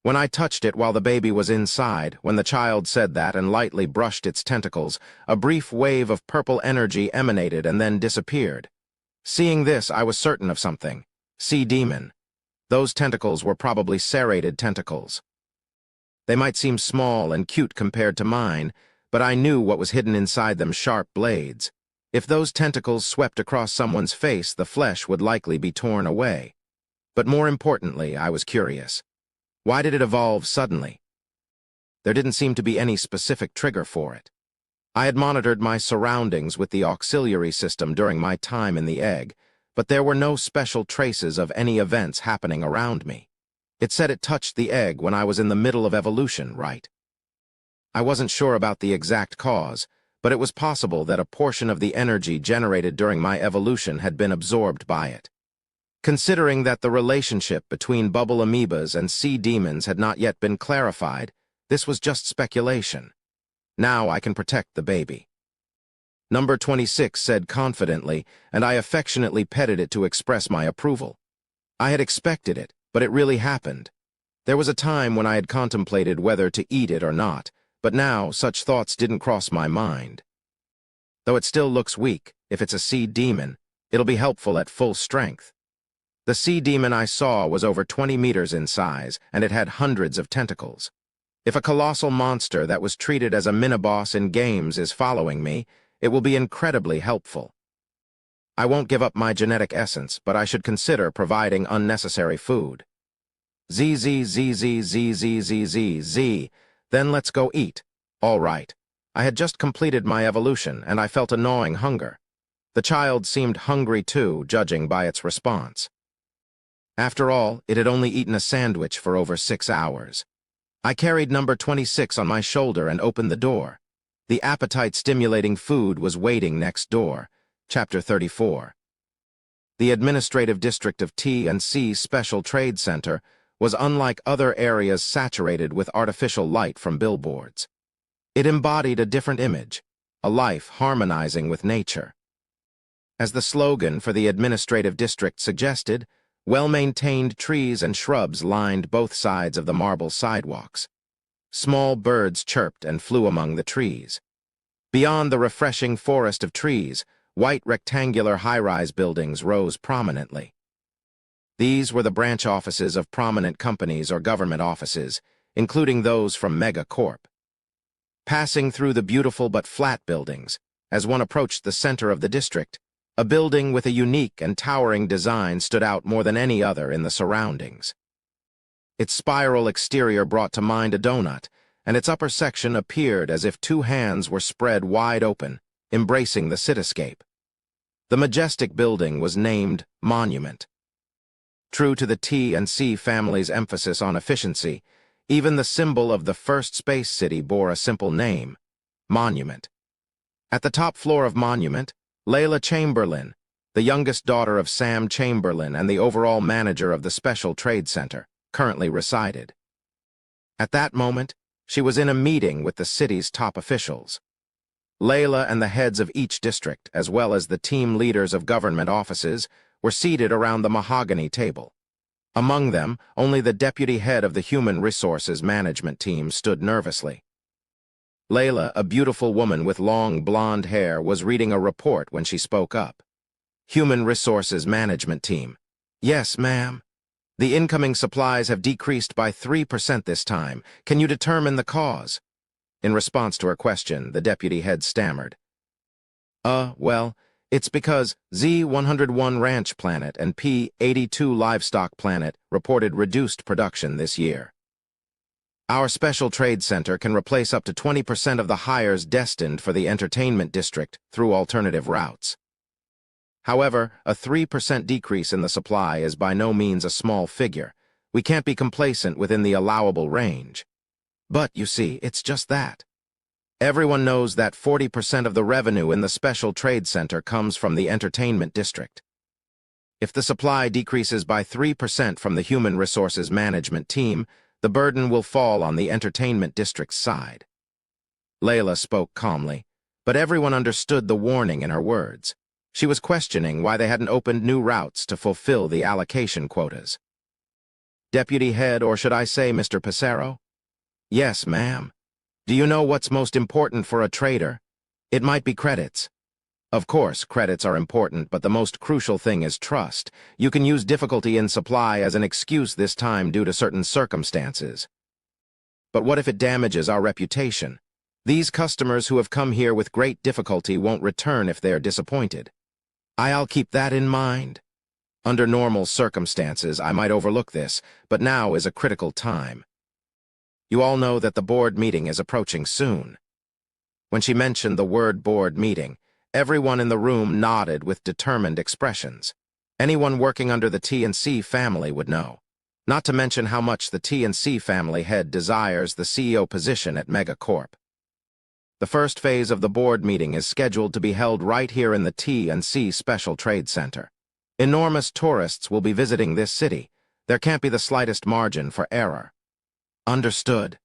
When I touched it while the baby was inside, when the child said that and lightly brushed its tentacles, a brief wave of purple energy emanated and then disappeared. Seeing this, I was certain of something. Sea demon. Those tentacles were probably serrated tentacles. They might seem small and cute compared to mine, but I knew what was hidden inside them: sharp blades. If those tentacles swept across someone's face, the flesh would likely be torn away. But more importantly, I was curious. Why did it evolve suddenly? There didn't seem to be any specific trigger for it. I had monitored my surroundings with the auxiliary system during my time in the egg, but there were no special traces of any events happening around me. It said it touched the egg when I was in the middle of evolution, right? I wasn't sure about the exact cause, but it was possible that a portion of the energy generated during my evolution had been absorbed by it. Considering that the relationship between bubble amoebas and sea demons had not yet been clarified, this was just speculation. Now I can protect the baby. Number 26 said confidently, and I affectionately petted it to express my approval. I had expected it, but it really happened. There was a time when I had contemplated whether to eat it or not, but now such thoughts didn't cross my mind. Though it still looks weak, if it's a sea demon, it'll be helpful at full strength. The sea demon I saw was over 20 meters in size, and it had hundreds of tentacles. If a colossal monster that was treated as a mini-boss in games is following me, it will be incredibly helpful. I won't give up my genetic essence, but I should consider providing unnecessary food. Z. Then let's go eat. All right. I had just completed my evolution, and I felt a gnawing hunger. The child seemed hungry too, judging by its response. After all, it had only eaten a sandwich for over 6 hours. I carried number 26 on my shoulder and opened the door. The appetite-stimulating food was waiting next door. Chapter 34. The administrative district of T&C Special Trade Center was unlike other areas saturated with artificial light from billboards. It embodied a different image, a life harmonizing with nature. As the slogan for the administrative district suggested, well-maintained trees and shrubs lined both sides of the marble sidewalks. Small birds chirped and flew among the trees. Beyond the refreshing forest of trees, white rectangular high-rise buildings rose prominently. These were the branch offices of prominent companies or government offices, including those from Mega Corp. Passing through the beautiful but flat buildings, as one approached the center of the district, a building with a unique and towering design stood out more than any other in the surroundings. Its spiral exterior brought to mind a donut, and its upper section appeared as if 2 hands were spread wide open, embracing the cityscape. The majestic building was named Monument. True to the T&C family's emphasis on efficiency, even the symbol of the first space city bore a simple name: Monument. At the top floor of Monument, Layla Chamberlain, the youngest daughter of Sam Chamberlain and the overall manager of the Special Trade Center, currently resided. At that moment, she was in a meeting with the city's top officials. Layla and the heads of each district, as well as the team leaders of government offices, were seated around the mahogany table. Among them, only the deputy head of the Human Resources Management team stood nervously. Layla, a beautiful woman with long blonde hair, was reading a report when she spoke up. Human Resources Management Team. Yes, ma'am. The incoming supplies have decreased by 3% this time. Can you determine the cause? In response to her question, the deputy head stammered. Well, it's because Z101 Ranch Planet and P82 Livestock Planet reported reduced production this year. Our special trade center can replace up to 20% of the hires destined for the entertainment district through alternative routes. However, a 3% decrease in the supply is by no means a small figure. We can't be complacent within the allowable range. But, you see, it's just that. Everyone knows that 40% of the revenue in the special trade center comes from the entertainment district. If the supply decreases by 3% from the Human Resources Management Team, the burden will fall on the entertainment district's side. Layla spoke calmly, but everyone understood the warning in her words. She was questioning why they hadn't opened new routes to fulfill the allocation quotas. Deputy Head, or should I say Mr. Pissarro? Yes, ma'am. Do you know what's most important for a trader? It might be credits. Of course, credits are important, but the most crucial thing is trust. You can use difficulty in supply as an excuse this time due to certain circumstances. But what if it damages our reputation? These customers who have come here with great difficulty won't return if they're disappointed. I'll keep that in mind. Under normal circumstances, I might overlook this, but now is a critical time. You all know that the board meeting is approaching soon. When she mentioned the word board meeting, everyone in the room nodded with determined expressions. Anyone working under the T&C family would know. Not to mention how much the T&C family head desires the CEO position at Megacorp. The first phase of the board meeting is scheduled to be held right here in the T&C Special Trade Center. Enormous tourists will be visiting this city. There can't be the slightest margin for error. Understood.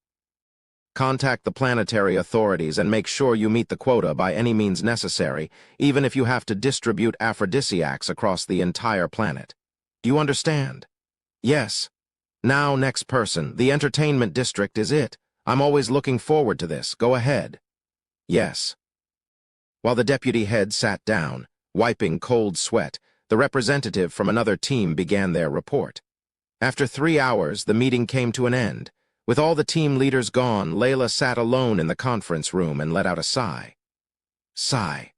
Contact the planetary authorities and make sure you meet the quota by any means necessary, even if you have to distribute aphrodisiacs across the entire planet. Do you understand? Yes. Now, next person. The entertainment district is it. I'm always looking forward to this. Go ahead. Yes. While the deputy head sat down, wiping cold sweat, the representative from another team began their report. After 3 hours, the meeting came to an end. With all the team leaders gone, Layla sat alone in the conference room and let out a sigh. Sigh.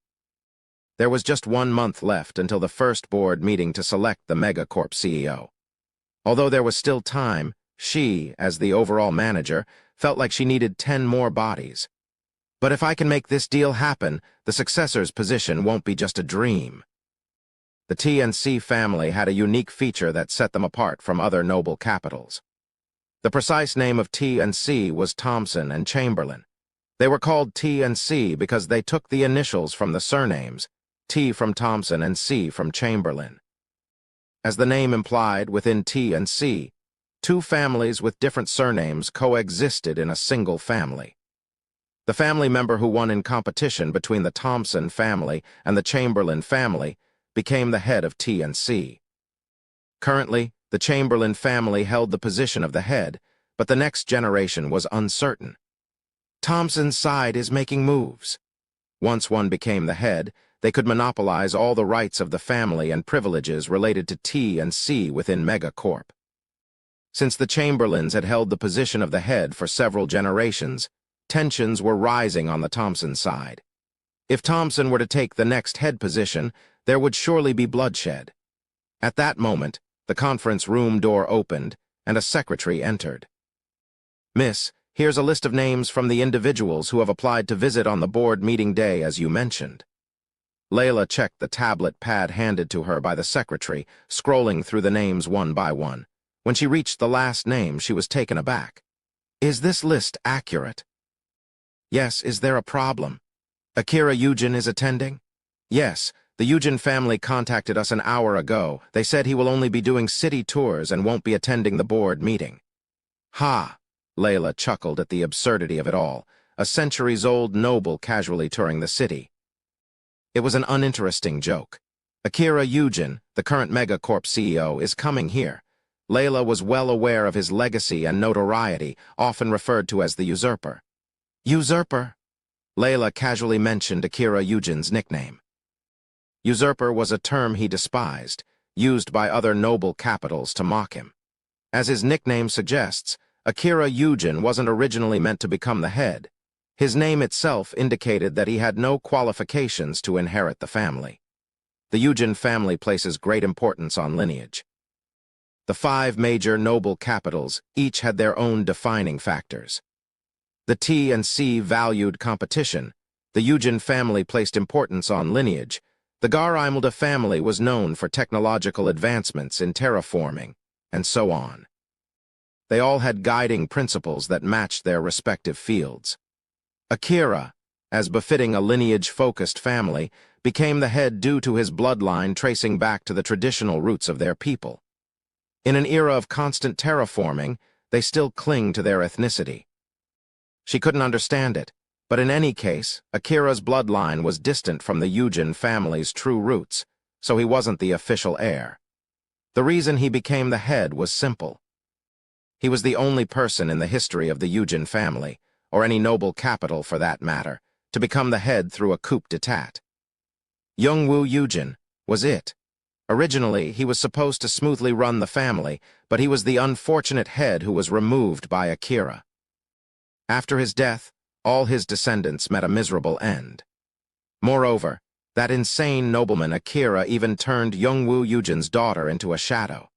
There was just 1 month left until the first board meeting to select the Megacorp CEO. Although there was still time, she, as the overall manager, felt like she needed 10 more bodies. But if I can make this deal happen, the successor's position won't be just a dream. The T&C family had a unique feature that set them apart from other noble capitals. The precise name of T&C was Thompson and Chamberlain. They were called T&C because they took the initials from the surnames, T from Thompson and C from Chamberlain. As the name implied, within T&C, two families with different surnames coexisted in a single family. The family member who won in competition between the Thompson family and the Chamberlain family became the head of T&C. Currently, the Chamberlain family held the position of the head, but the next generation was uncertain. Thompson's side is making moves. Once one became the head, they could monopolize all the rights of the family and privileges related to T&C within Megacorp. Since the Chamberlains had held the position of the head for several generations, tensions were rising on the Thompson side. If Thompson were to take the next head position, there would surely be bloodshed. At that moment, the conference room door opened, and a secretary entered. Miss, here's a list of names from the individuals who have applied to visit on the board meeting day as you mentioned. Layla checked the tablet pad handed to her by the secretary, scrolling through the names one by one. When she reached the last name, she was taken aback. Is this list accurate? Yes, is there a problem? Akira Eugen is attending? Yes. The Eugen family contacted us an hour ago. They said he will only be doing city tours and won't be attending the board meeting. Ha! Layla chuckled at the absurdity of it all. A centuries-old noble casually touring the city. It was an uninteresting joke. Akira Eugen, the current Megacorp CEO, is coming here. Layla was well aware of his legacy and notoriety, often referred to as the usurper. Usurper. Layla casually mentioned Akira Yujin's nickname. Usurper was a term he despised, used by other noble capitals to mock him. As his nickname suggests, Akira Yujin wasn't originally meant to become the head. His name itself indicated that he had no qualifications to inherit the family. The Yujin family places great importance on lineage. The 5 major noble capitals each had their own defining factors. The T and C valued competition. The Yujin family placed importance on lineage. The Gar-Imlda family was known for technological advancements in terraforming, and so on. They all had guiding principles that matched their respective fields. Akira, as befitting a lineage-focused family, became the head due to his bloodline tracing back to the traditional roots of their people. In an era of constant terraforming, they still cling to their ethnicity. She couldn't understand it, but in any case, Akira's bloodline was distant from the Yujin family's true roots, so he wasn't the official heir. The reason he became the head was simple. He was the only person in the history of the Yujin family, or any noble capital for that matter, to become the head through a coup d'etat. Youngwoo Yujin was it. Originally, he was supposed to smoothly run the family, but he was the unfortunate head who was removed by Akira. After his death, all his descendants met a miserable end. Moreover, that insane nobleman Akira even turned Youngwoo Yujin's daughter into a shadow.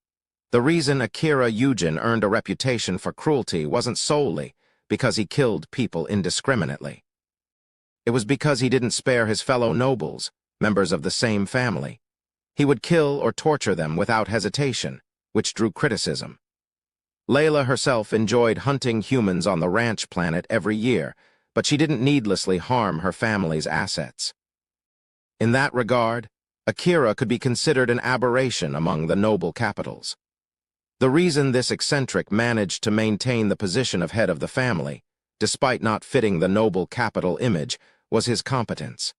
The reason Akira Yujin earned a reputation for cruelty wasn't solely because he killed people indiscriminately. It was because he didn't spare his fellow nobles, members of the same family. He would kill or torture them without hesitation, which drew criticism. Layla herself enjoyed hunting humans on the ranch planet every year, but she didn't needlessly harm her family's assets. In that regard, Akira could be considered an aberration among the noble capitals. The reason this eccentric managed to maintain the position of head of the family, despite not fitting the noble capital image, was his competence.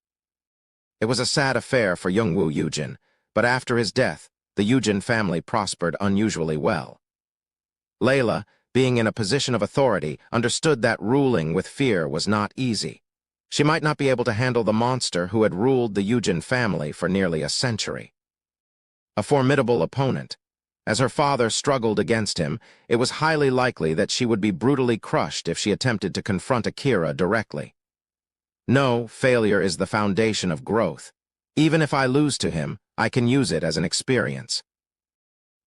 It was a sad affair for Youngwoo Yujin, but after his death, the Yujin family prospered unusually well. Layla, being in a position of authority, understood that ruling with fear was not easy. She might not be able to handle the monster who had ruled the Yujin family for nearly a century. A formidable opponent. As her father struggled against him, it was highly likely that she would be brutally crushed if she attempted to confront Akira directly. No, failure is the foundation of growth. Even if I lose to him, I can use it as an experience.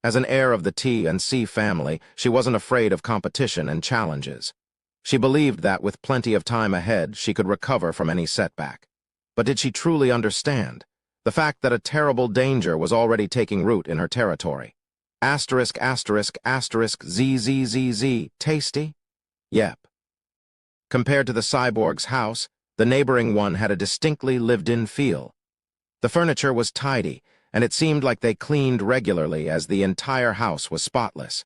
As an heir of the T and C family, she wasn't afraid of competition and challenges. She believed that with plenty of time ahead, she could recover from any setback. But did she truly understand the fact that a terrible danger was already taking root in her territory? Asterisk, asterisk, asterisk, ZZZZ, tasty? Yep. Compared to the cyborg's house, the neighboring one had a distinctly lived-in feel. The furniture was tidy, and it seemed like they cleaned regularly as the entire house was spotless.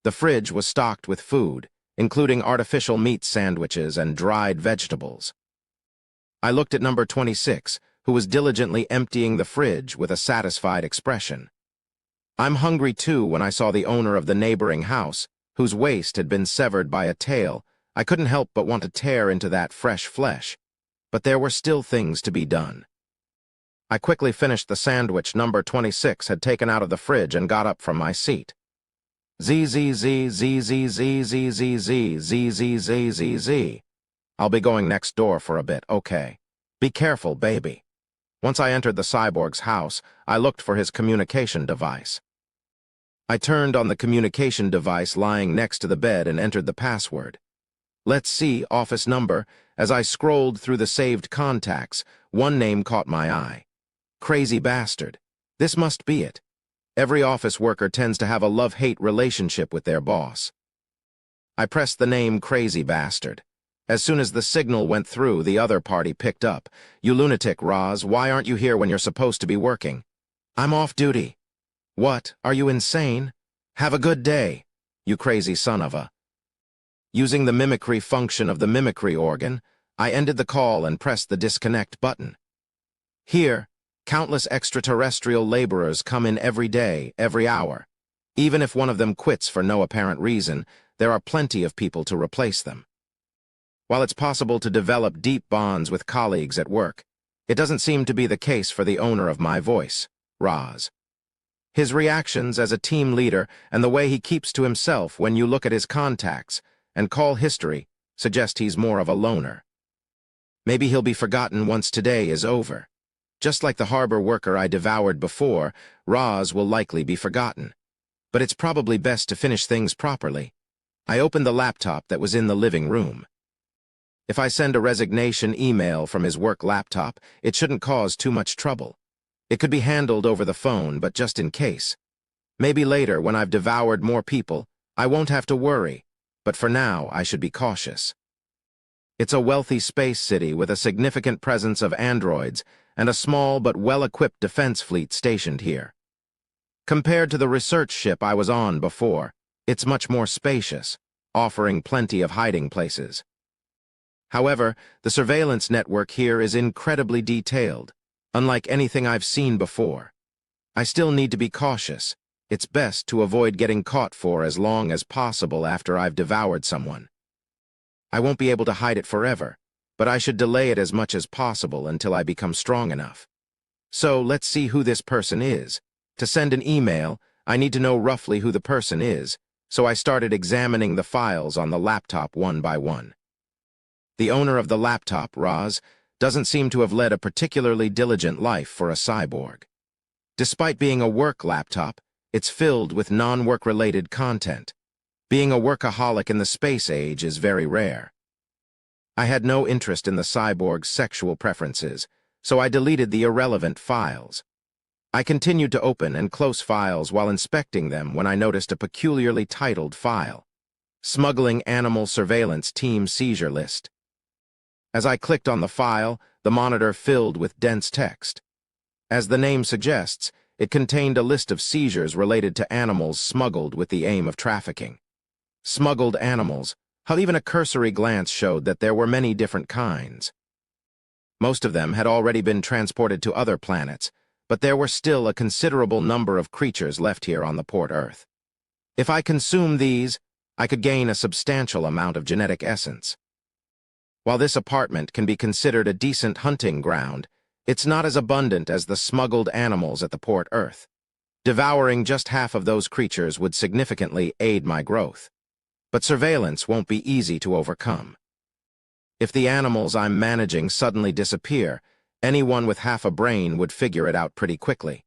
The fridge was stocked with food, including artificial meat sandwiches and dried vegetables. I looked at number 26, who was diligently emptying the fridge with a satisfied expression. I'm hungry too when I saw the owner of the neighboring house, whose waist had been severed by a tail. I couldn't help but want to tear into that fresh flesh. But there were still things to be done. I quickly finished the sandwich number 26 had taken out of the fridge and got up from my seat. ZZZZZZZZZZZZZZ. I'll be going next door for a bit, okay. Be careful, baby. Once I entered the cyborg's house, I looked for his communication device. I turned on the communication device lying next to the bed and entered the password. Let's see, office number. As I scrolled through the saved contacts, one name caught my eye. Crazy bastard. This must be it. Every office worker tends to have a love-hate relationship with their boss. I pressed the name Crazy Bastard. As soon as the signal went through, the other party picked up. You lunatic, Roz, why aren't you here when you're supposed to be working? I'm off duty. What, are you insane? Have a good day, you crazy son of a... Using the mimicry function of the mimicry organ, I ended the call and pressed the disconnect button. Here, countless extraterrestrial laborers come in every day, every hour. Even if one of them quits for no apparent reason, there are plenty of people to replace them. While it's possible to develop deep bonds with colleagues at work, it doesn't seem to be the case for the owner of my voice, Roz. His reactions as a team leader and the way he keeps to himself when you look at his contacts and call history suggest he's more of a loner. Maybe he'll be forgotten once today is over. Just like the harbor worker I devoured before, Roz will likely be forgotten. But it's probably best to finish things properly. I opened the laptop that was in the living room. If I send a resignation email from his work laptop, it shouldn't cause too much trouble. It could be handled over the phone, but just in case. Maybe later, when I've devoured more people, I won't have to worry, but for now, I should be cautious. It's a wealthy space city with a significant presence of androids and a small but well-equipped defense fleet stationed here. Compared to the research ship I was on before, it's much more spacious, offering plenty of hiding places. However, the surveillance network here is incredibly detailed, unlike anything I've seen before. I still need to be cautious. It's best to avoid getting caught for as long as possible after I've devoured someone. I won't be able to hide it forever, but I should delay it as much as possible until I become strong enough. So let's see who this person is. To send an email, I need to know roughly who the person is, so I started examining the files on the laptop one by one. The owner of the laptop, Roz, doesn't seem to have led a particularly diligent life for a cyborg. Despite being a work laptop, it's filled with non-work-related content. Being a workaholic in the space age is very rare. I had no interest in the cyborg's sexual preferences, so I deleted the irrelevant files. I continued to open and close files while inspecting them when I noticed a peculiarly titled file, Smuggling Animal Surveillance Team Seizure List. As I clicked on the file, the monitor filled with dense text. As the name suggests, it contained a list of seizures related to animals smuggled with the aim of trafficking. Smuggled animals, how even a cursory glance showed that there were many different kinds. Most of them had already been transported to other planets, but there were still a considerable number of creatures left here on the Port Earth. If I consume these, I could gain a substantial amount of genetic essence. While this apartment can be considered a decent hunting ground, it's not as abundant as the smuggled animals at the Port Earth. Devouring just half of those creatures would significantly aid my growth. But surveillance won't be easy to overcome. If the animals I'm managing suddenly disappear, anyone with half a brain would figure it out pretty quickly.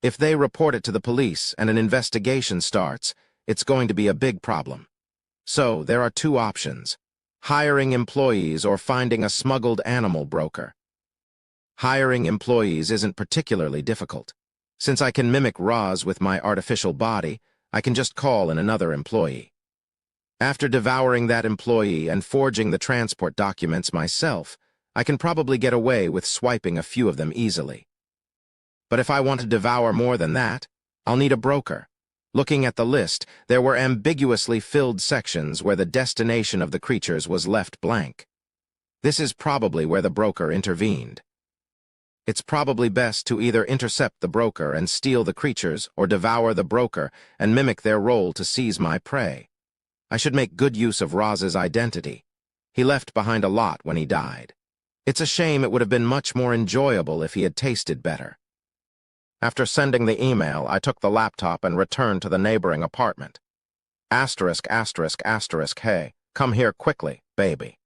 If they report it to the police and an investigation starts, it's going to be a big problem. So there are two options: hiring employees or finding a smuggled animal broker. Hiring employees isn't particularly difficult. Since I can mimic Roz with my artificial body, I can just call in another employee. After devouring that employee and forging the transport documents myself, I can probably get away with swiping a few of them easily. But if I want to devour more than that, I'll need a broker. Looking at the list, there were ambiguously filled sections where the destination of the creatures was left blank. This is probably where the broker intervened. It's probably best to either intercept the broker and steal the creatures or devour the broker and mimic their role to seize my prey. I should make good use of Roz's identity. He left behind a lot when he died. It's a shame. It would have been much more enjoyable if he had tasted better. After sending the email, I took the laptop and returned to the neighboring apartment. Asterisk, asterisk, asterisk, hey, come here quickly, baby.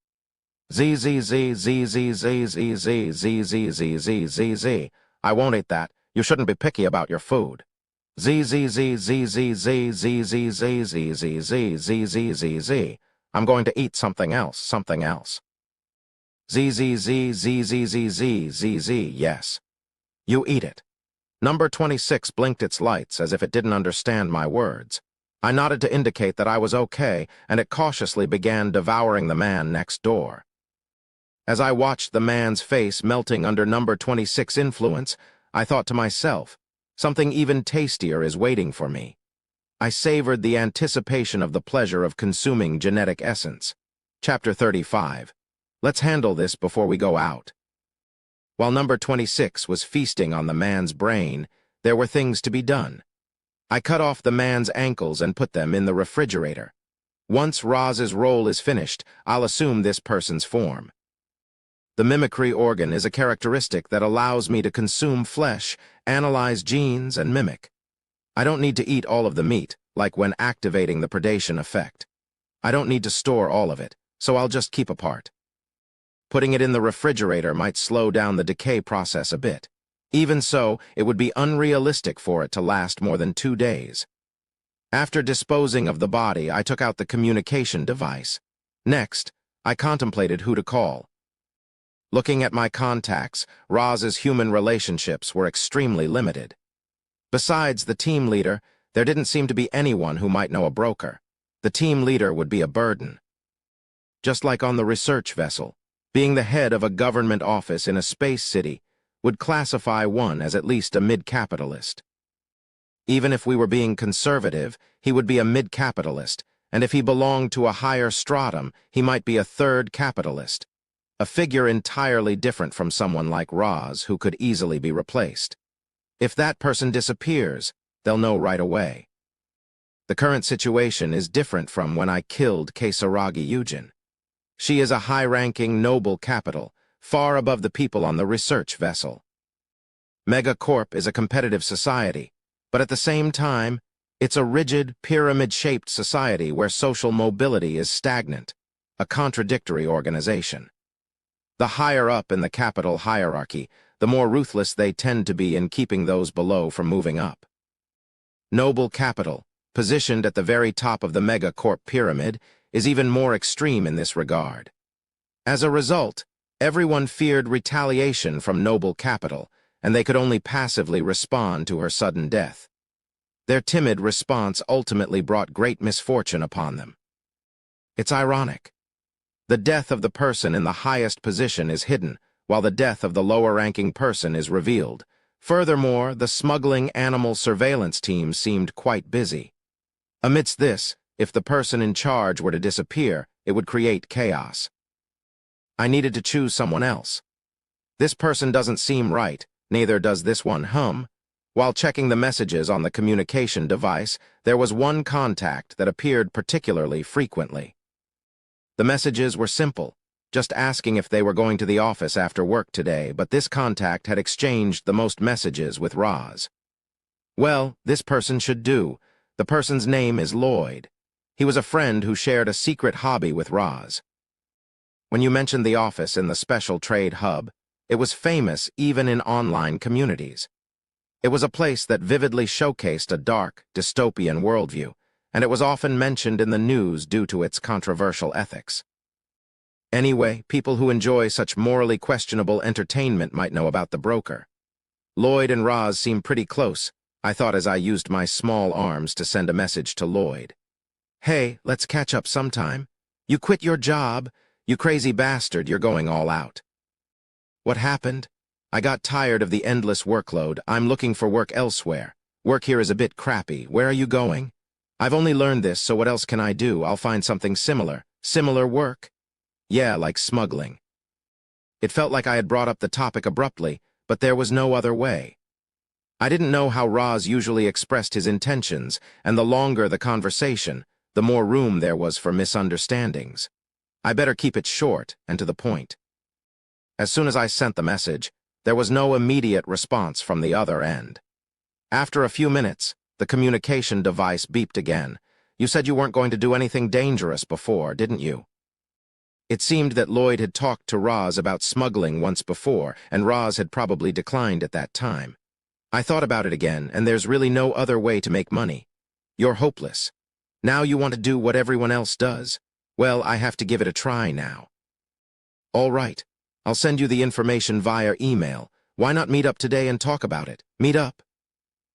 ZZZZZZZZZZZZZZ. I won't eat that. You shouldn't be picky about your food. ZZZZZZZZZZZZZZZ. I'm going to eat something else, something else. ZZZZZZZZZ. Yes. You eat it. Number 26 blinked its lights as if it didn't understand my words. I nodded to indicate that I was okay, and it cautiously began devouring the man next door. As I watched the man's face melting under number 26 influence, I thought to myself, something even tastier is waiting for me. I savored the anticipation of the pleasure of consuming genetic essence. Chapter 35. Let's handle this before we go out. While number 26 was feasting on the man's brain, there were things to be done. I cut off the man's ankles and put them in the refrigerator. Once Roz's role is finished, I'll assume this person's form. The mimicry organ is a characteristic that allows me to consume flesh, analyze genes, and mimic. I don't need to eat all of the meat, like when activating the predation effect. I don't need to store all of it, so I'll just keep a part. Putting it in the refrigerator might slow down the decay process a bit. Even so, it would be unrealistic for it to last more than 2 days. After disposing of the body, I took out the communication device. Next, I contemplated who to call. Looking at my contacts, Roz's human relationships were extremely limited. Besides the team leader, there didn't seem to be anyone who might know a broker. The team leader would be a burden. Just like on the research vessel, being the head of a government office in a space city would classify one as at least a mid-capitalist. Even if we were being conservative, he would be a mid-capitalist, and if he belonged to a higher stratum, he might be a third capitalist. A figure entirely different from someone like Roz, who could easily be replaced. If that person disappears, they'll know right away. The current situation is different from when I killed Keisaragi Yujin. She is a high-ranking noble capital, far above the people on the research vessel. Megacorp is a competitive society, but at the same time, it's a rigid, pyramid-shaped society where social mobility is stagnant, a contradictory organization. The higher up in the capital hierarchy, the more ruthless they tend to be in keeping those below from moving up. Noble capital, positioned at the very top of the megacorp pyramid, is even more extreme in this regard. As a result, everyone feared retaliation from noble capital, and they could only passively respond to her sudden death. Their timid response ultimately brought great misfortune upon them. It's ironic. The death of the person in the highest position is hidden, while the death of the lower-ranking person is revealed. Furthermore, the smuggling animal surveillance team seemed quite busy. Amidst this, if the person in charge were to disappear, it would create chaos. I needed to choose someone else. This person doesn't seem right, neither does this one hum. While checking the messages on the communication device, there was one contact that appeared particularly frequently. The messages were simple, just asking if they were going to the office after work today, but this contact had exchanged the most messages with Roz. Well, this person should do. The person's name is Lloyd. He was a friend who shared a secret hobby with Roz. When you mentioned the office in the Special Trade Hub, it was famous even in online communities. It was a place that vividly showcased a dark, dystopian worldview, and it was often mentioned in the news due to its controversial ethics. Anyway, people who enjoy such morally questionable entertainment might know about the broker. Lloyd and Roz seem pretty close, I thought as I used my small arms to send a message to Lloyd. Hey, let's catch up sometime. You quit your job. You crazy bastard, you're going all out. What happened? I got tired of the endless workload. I'm looking for work elsewhere. Work here is a bit crappy. Where are you going? I've only learned this, so what else can I do? I'll find something similar. Similar work? Yeah, like smuggling. It felt like I had brought up the topic abruptly, but there was no other way. I didn't know how Roz usually expressed his intentions, and the longer the conversation, the more room there was for misunderstandings. I better keep it short and to the point. As soon as I sent the message, there was no immediate response from the other end. After a few minutes, the communication device beeped again. You said you weren't going to do anything dangerous before, didn't you? It seemed that Lloyd had talked to Roz about smuggling once before, and Roz had probably declined at that time. I thought about it again, and there's really no other way to make money. You're hopeless. Now you want to do what everyone else does. Well, I have to give it a try now. All right. I'll send you the information via email. Why not meet up today and talk about it? Meet up?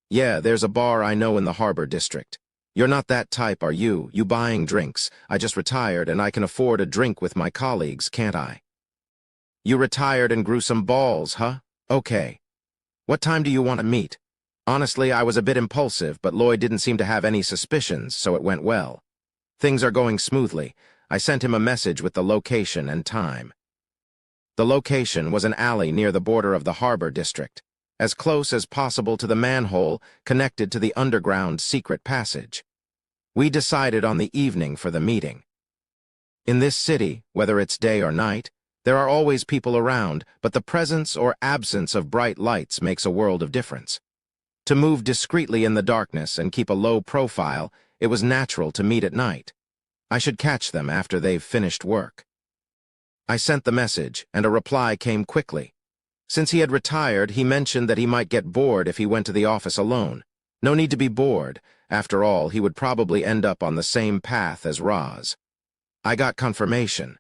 Yeah, there's a bar I know in the Harbor District. You're not that type, are you? You buying drinks. I just retired and I can afford a drink with my colleagues, can't I? You retired and grew some balls, huh? Okay. What time do you want to meet? Honestly, I was a bit impulsive, but Lloyd didn't seem to have any suspicions, so it went well. Things are going smoothly. I sent him a message with the location and time. The location was an alley near the border of the Harbor District, as close as possible to the manhole connected to the underground secret passage. We decided on the evening for the meeting. In this city, whether it's day or night, there are always people around, but the presence or absence of bright lights makes a world of difference. To move discreetly in the darkness and keep a low profile, it was natural to meet at night. I should catch them after they've finished work. I sent the message, and a reply came quickly. Since he had retired, he mentioned that he might get bored if he went to the office alone. No need to be bored. After all, he would probably end up on the same path as Roz. I got confirmation.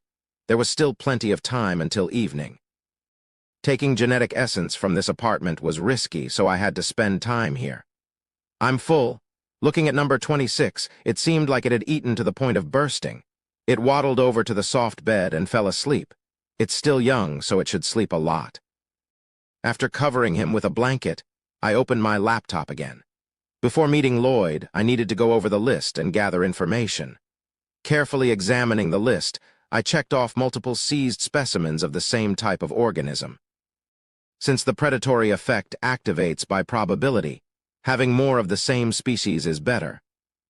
There was still plenty of time until evening. Taking genetic essence from this apartment was risky, so I had to spend time here. I'm full. Looking at number 26, it seemed like it had eaten to the point of bursting. It waddled over to the soft bed and fell asleep. It's still young, so it should sleep a lot. After covering him with a blanket, I opened my laptop again. Before meeting Lloyd, I needed to go over the list and gather information. Carefully examining the list, I checked off multiple seized specimens of the same type of organism. Since the predatory effect activates by probability, having more of the same species is better.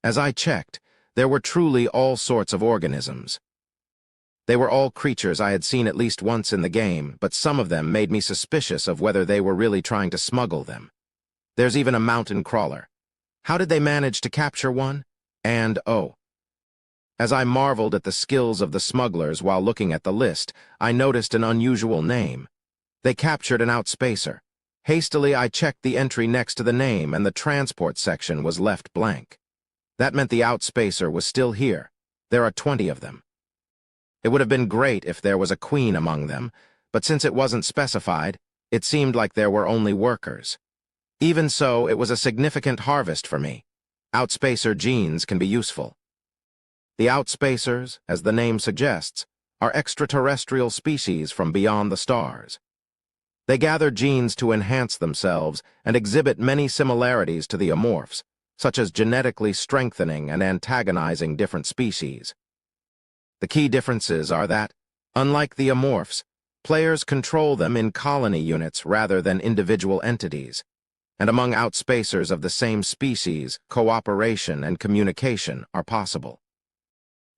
As I checked, there were truly all sorts of organisms. They were all creatures I had seen at least once in the game, but some of them made me suspicious of whether they were really trying to smuggle them. There's even a mountain crawler. How did they manage to capture one? And, oh. As I marveled at the skills of the smugglers while looking at the list, I noticed an unusual name. They captured an outspacer. Hastily, I checked the entry next to the name, and the transport section was left blank. That meant the outspacer was still here. There are 20 of them. It would have been great if there was a queen among them, but since it wasn't specified, it seemed like there were only workers. Even so, it was a significant harvest for me. Outspacer genes can be useful. The outspacers, as the name suggests, are extraterrestrial species from beyond the stars. They gather genes to enhance themselves and exhibit many similarities to the amorphs, such as genetically strengthening and antagonizing different species. The key differences are that, unlike the amorphs, players control them in colony units rather than individual entities, and among outspacers of the same species, cooperation and communication are possible.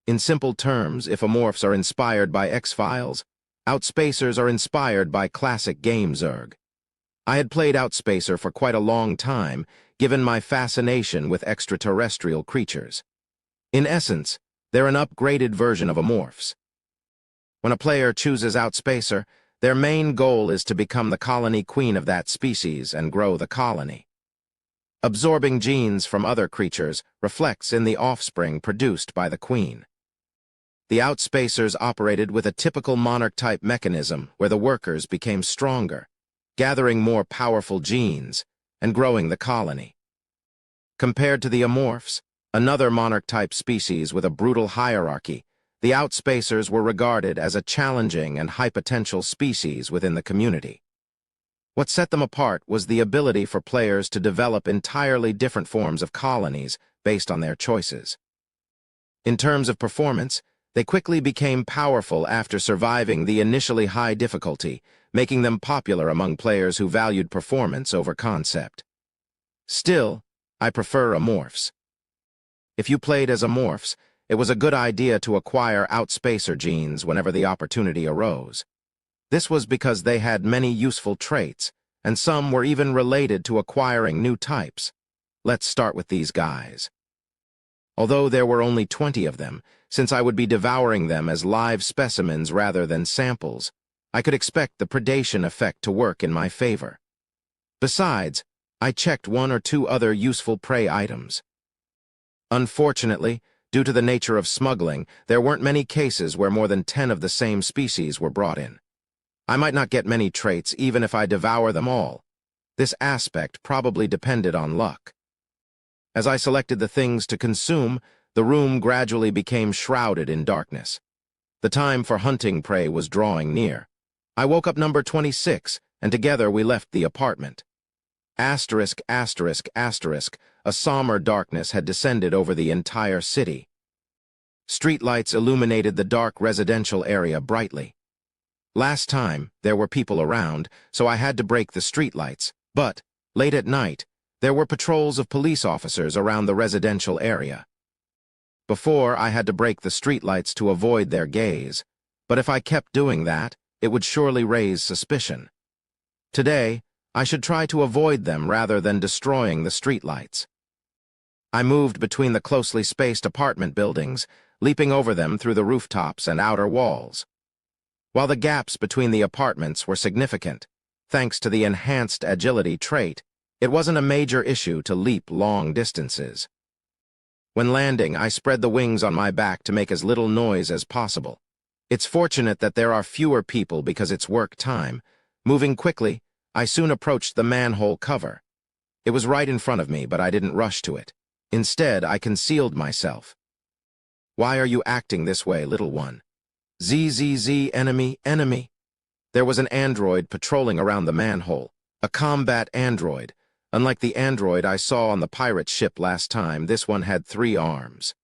In simple terms, if amorphs are inspired by X-Files, outspacers are inspired by classic game Zerg. I had played Outspacer for quite a long time, given my fascination with extraterrestrial creatures. In essence, they're an upgraded version of amorphs. When a player chooses Outspacer, their main goal is to become the colony queen of that species and grow the colony. Absorbing genes from other creatures reflects in the offspring produced by the queen. The outspacers operated with a typical monarch-type mechanism where the workers became stronger, gathering more powerful genes, and growing the colony. Compared to the amorphs, another monarch-type species with a brutal hierarchy, the outspacers were regarded as a challenging and high-potential species within the community. What set them apart was the ability for players to develop entirely different forms of colonies based on their choices. In terms of performance, they quickly became powerful after surviving the initially high difficulty, making them popular among players who valued performance over concept. Still, I prefer amorphs. If you played as amorphs, it was a good idea to acquire outspacer genes whenever the opportunity arose. This was because they had many useful traits, and some were even related to acquiring new types. Let's start with these guys. Although there were only 20 of them, since I would be devouring them as live specimens rather than samples, I could expect the predation effect to work in my favor. Besides, I checked one or two other useful prey items. Unfortunately, due to the nature of smuggling, there weren't many cases where more than 10 of the same species were brought in. I might not get many traits even if I devour them all. This aspect probably depended on luck. As I selected the things to consume, the room gradually became shrouded in darkness. The time for hunting prey was drawing near. I woke up number 26, and together we left the apartment. Asterisk, asterisk, asterisk, a somber darkness had descended over the entire city. Streetlights illuminated the dark residential area brightly. Last time, there were people around, so I had to break the streetlights, but, late at night, there were patrols of police officers around the residential area. Before, I had to break the streetlights to avoid their gaze, but if I kept doing that, it would surely raise suspicion. Today, I should try to avoid them rather than destroying the streetlights. I moved between the closely spaced apartment buildings, leaping over them through the rooftops and outer walls. While the gaps between the apartments were significant, thanks to the enhanced agility trait, it wasn't a major issue to leap long distances. When landing, I spread the wings on my back to make as little noise as possible. It's fortunate that there are fewer people because it's work time. Moving quickly, I soon approached the manhole cover. It was right in front of me, but I didn't rush to it. Instead, I concealed myself. "Why are you acting this way, little one?" "ZZZ, enemy, enemy." There was an android patrolling around the manhole. A combat android. Unlike the android I saw on the pirate ship last time, this one had 3 arms.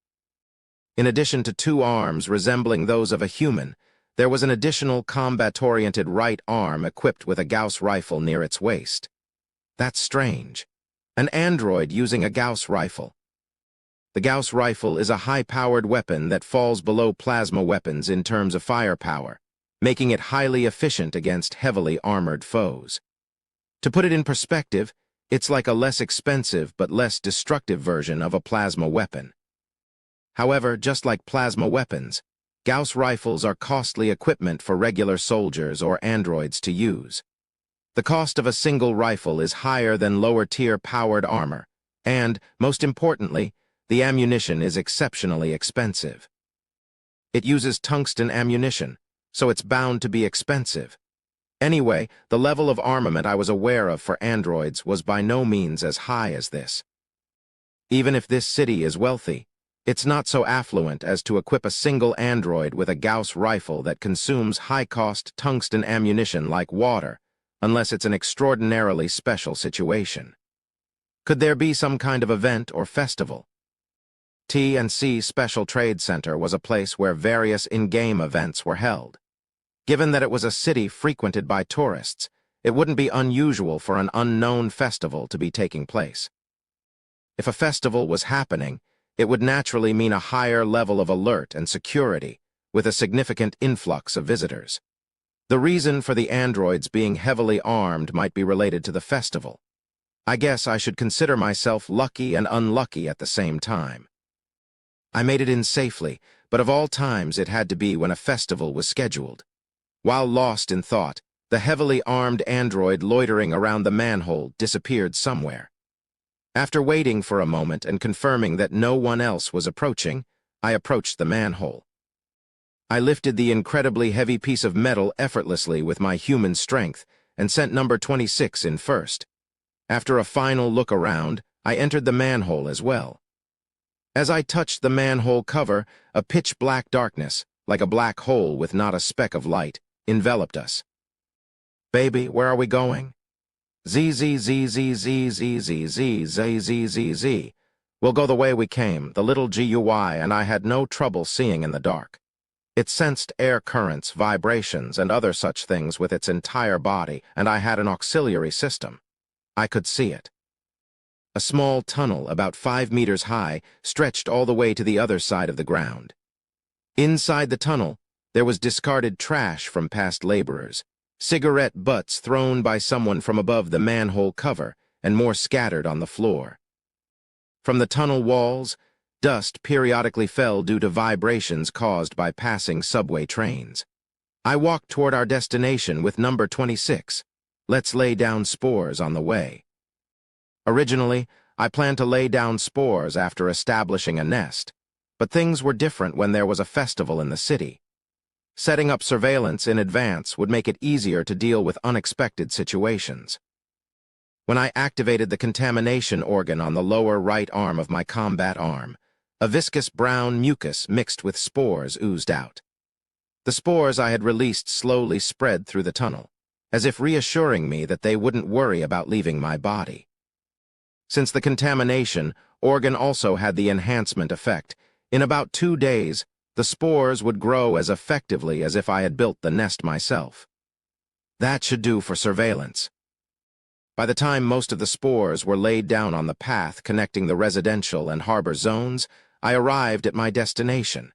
In addition to 2 arms resembling those of a human, there was an additional combat-oriented right arm equipped with a Gauss rifle near its waist. That's strange. An android using a Gauss rifle. The Gauss rifle is a high-powered weapon that falls below plasma weapons in terms of firepower, making it highly efficient against heavily armored foes. To put it in perspective, it's like a less expensive but less destructive version of a plasma weapon. However, just like plasma weapons, Gauss rifles are costly equipment for regular soldiers or androids to use. The cost of a single rifle is higher than lower-tier powered armor, and, most importantly, the ammunition is exceptionally expensive. It uses tungsten ammunition, so it's bound to be expensive. Anyway, the level of armament I was aware of for androids was by no means as high as this. Even if this city is wealthy, it's not so affluent as to equip a single android with a Gauss rifle that consumes high-cost tungsten ammunition like water, unless it's an extraordinarily special situation. Could there be some kind of event or festival? T&C Special Trade Center was a place where various in-game events were held. Given that it was a city frequented by tourists, it wouldn't be unusual for an unknown festival to be taking place. If a festival was happening, it would naturally mean a higher level of alert and security, with a significant influx of visitors. The reason for the androids being heavily armed might be related to the festival. I guess I should consider myself lucky and unlucky at the same time. I made it in safely, but of all times it had to be when a festival was scheduled. While lost in thought, the heavily armed android loitering around the manhole disappeared somewhere. After waiting for a moment and confirming that no one else was approaching, I approached the manhole. I lifted the incredibly heavy piece of metal effortlessly with my human strength and sent number 26 in first. After a final look around, I entered the manhole as well. As I touched the manhole cover, a pitch-black darkness, like a black hole with not a speck of light, enveloped us. "Baby, where are we going?" "ZZZZZZZZZZZZ. We'll go the way we came, the little GUI, and I had no trouble seeing in the dark. It sensed air currents, vibrations, and other such things with its entire body, and I had an auxiliary system. I could see it. A small tunnel, about 5 meters high, stretched all the way to the other side of the ground. Inside the tunnel, there was discarded trash from past laborers, cigarette butts thrown by someone from above the manhole cover, and more scattered on the floor. From the tunnel walls, dust periodically fell due to vibrations caused by passing subway trains. I walked toward our destination with number 26. Let's lay down spores on the way. Originally, I planned to lay down spores after establishing a nest, but things were different when there was a festival in the city. Setting up surveillance in advance would make it easier to deal with unexpected situations. When I activated the contamination organ on the lower right arm of my combat arm, a viscous brown mucus mixed with spores oozed out. The spores I had released slowly spread through the tunnel, as if reassuring me that they wouldn't worry about leaving my body. Since the contamination organ also had the enhancement effect, in about 2 days, the spores would grow as effectively as if I had built the nest myself. That should do for surveillance. By the time most of the spores were laid down on the path connecting the residential and harbor zones, I arrived at my destination.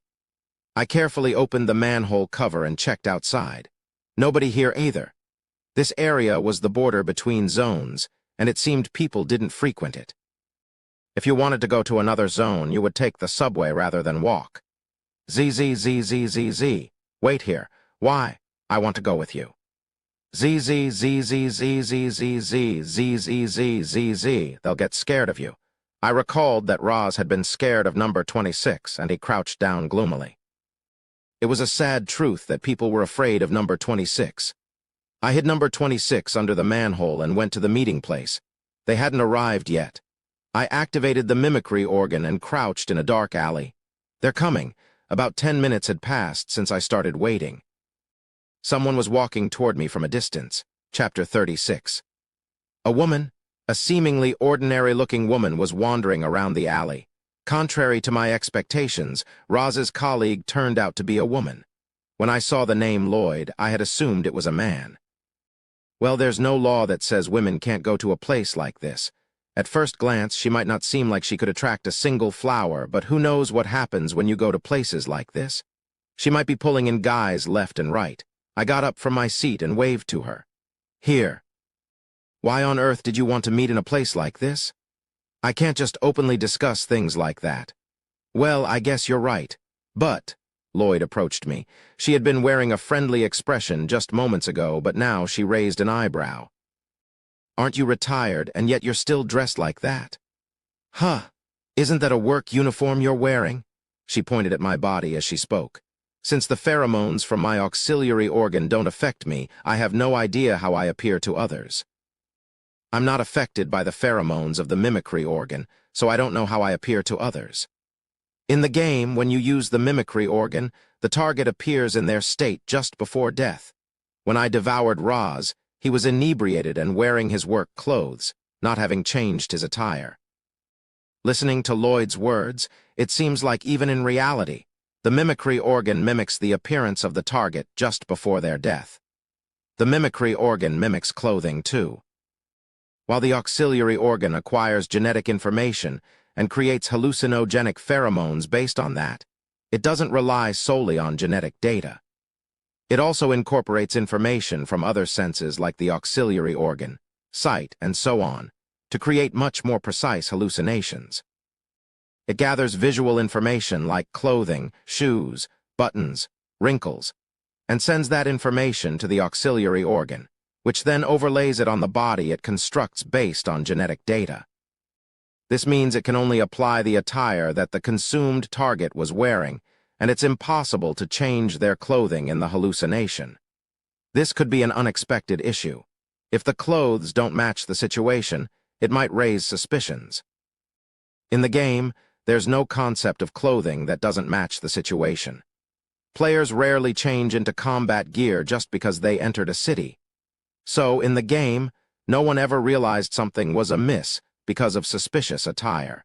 I carefully opened the manhole cover and checked outside. Nobody here either. This area was the border between zones, and it seemed people didn't frequent it. If you wanted to go to another zone, you would take the subway rather than walk. ZZZZZZ. Wait here. Why? I want to go with you. ZZZZZZZZZZZZZ. They'll get scared of you. I recalled that Roz had been scared of number 26, and he crouched down gloomily. It was a sad truth that people were afraid of number 26. I hid number 26 under the manhole and went to the meeting place. They hadn't arrived yet. I activated the mimicry organ and crouched in a dark alley. They're coming. About 10 minutes had passed since I started waiting. Someone was walking toward me from a distance. Chapter 36. A woman, a seemingly ordinary-looking woman, was wandering around the alley. Contrary to my expectations, Roz's colleague turned out to be a woman. When I saw the name Lloyd, I had assumed it was a man. Well, there's no law that says women can't go to a place like this. At first glance, she might not seem like she could attract a single flower, but who knows what happens when you go to places like this? She might be pulling in guys left and right. I got up from my seat and waved to her. Here. Why on earth did you want to meet in a place like this? I can't just openly discuss things like that. Well, I guess you're right. But, Lloyd approached me. She had been wearing a friendly expression just moments ago, but now she raised an eyebrow. Aren't you retired, and yet you're still dressed like that? Huh, isn't that a work uniform you're wearing? She pointed at my body as she spoke. Since the pheromones from my auxiliary organ don't affect me, I have no idea how I appear to others. I'm not affected by the pheromones of the mimicry organ, so I don't know how I appear to others. In the game, when you use the mimicry organ, the target appears in their state just before death. When I devoured Roz, he was inebriated and wearing his work clothes, not having changed his attire. Listening to Lloyd's words, it seems like even in reality, the mimicry organ mimics the appearance of the target just before their death. The mimicry organ mimics clothing too. While the auxiliary organ acquires genetic information and creates hallucinogenic pheromones based on that, it doesn't rely solely on genetic data. It also incorporates information from other senses like the auxiliary organ, sight, and so on, to create much more precise hallucinations. It gathers visual information like clothing, shoes, buttons, wrinkles, and sends that information to the auxiliary organ, which then overlays it on the body it constructs based on genetic data. This means it can only apply the attire that the consumed target was wearing, and it's impossible to change their clothing in the hallucination. This could be an unexpected issue. If the clothes don't match the situation, it might raise suspicions. In the game, there's no concept of clothing that doesn't match the situation. Players rarely change into combat gear just because they entered a city. So, in the game, no one ever realized something was amiss because of suspicious attire.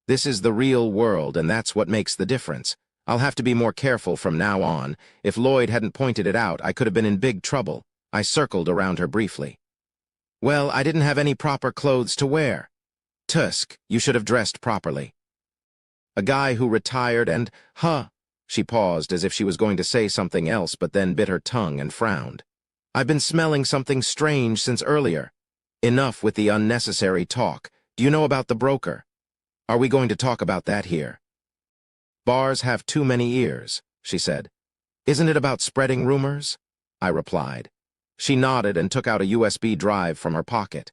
This is the real world, and that's what makes the difference. I'll have to be more careful from now on. If Lloyd hadn't pointed it out, I could have been in big trouble. I circled around her briefly. Well, I didn't have any proper clothes to wear. Tusk, you should have dressed properly. A guy who retired and, she paused as if she was going to say something else, but then bit her tongue and frowned. I've been smelling something strange since earlier. Enough with the unnecessary talk. Do you know about the broker? Are we going to talk about that here? Bars have too many ears, she said. Isn't it about spreading rumors? I replied. She nodded and took out a USB drive from her pocket.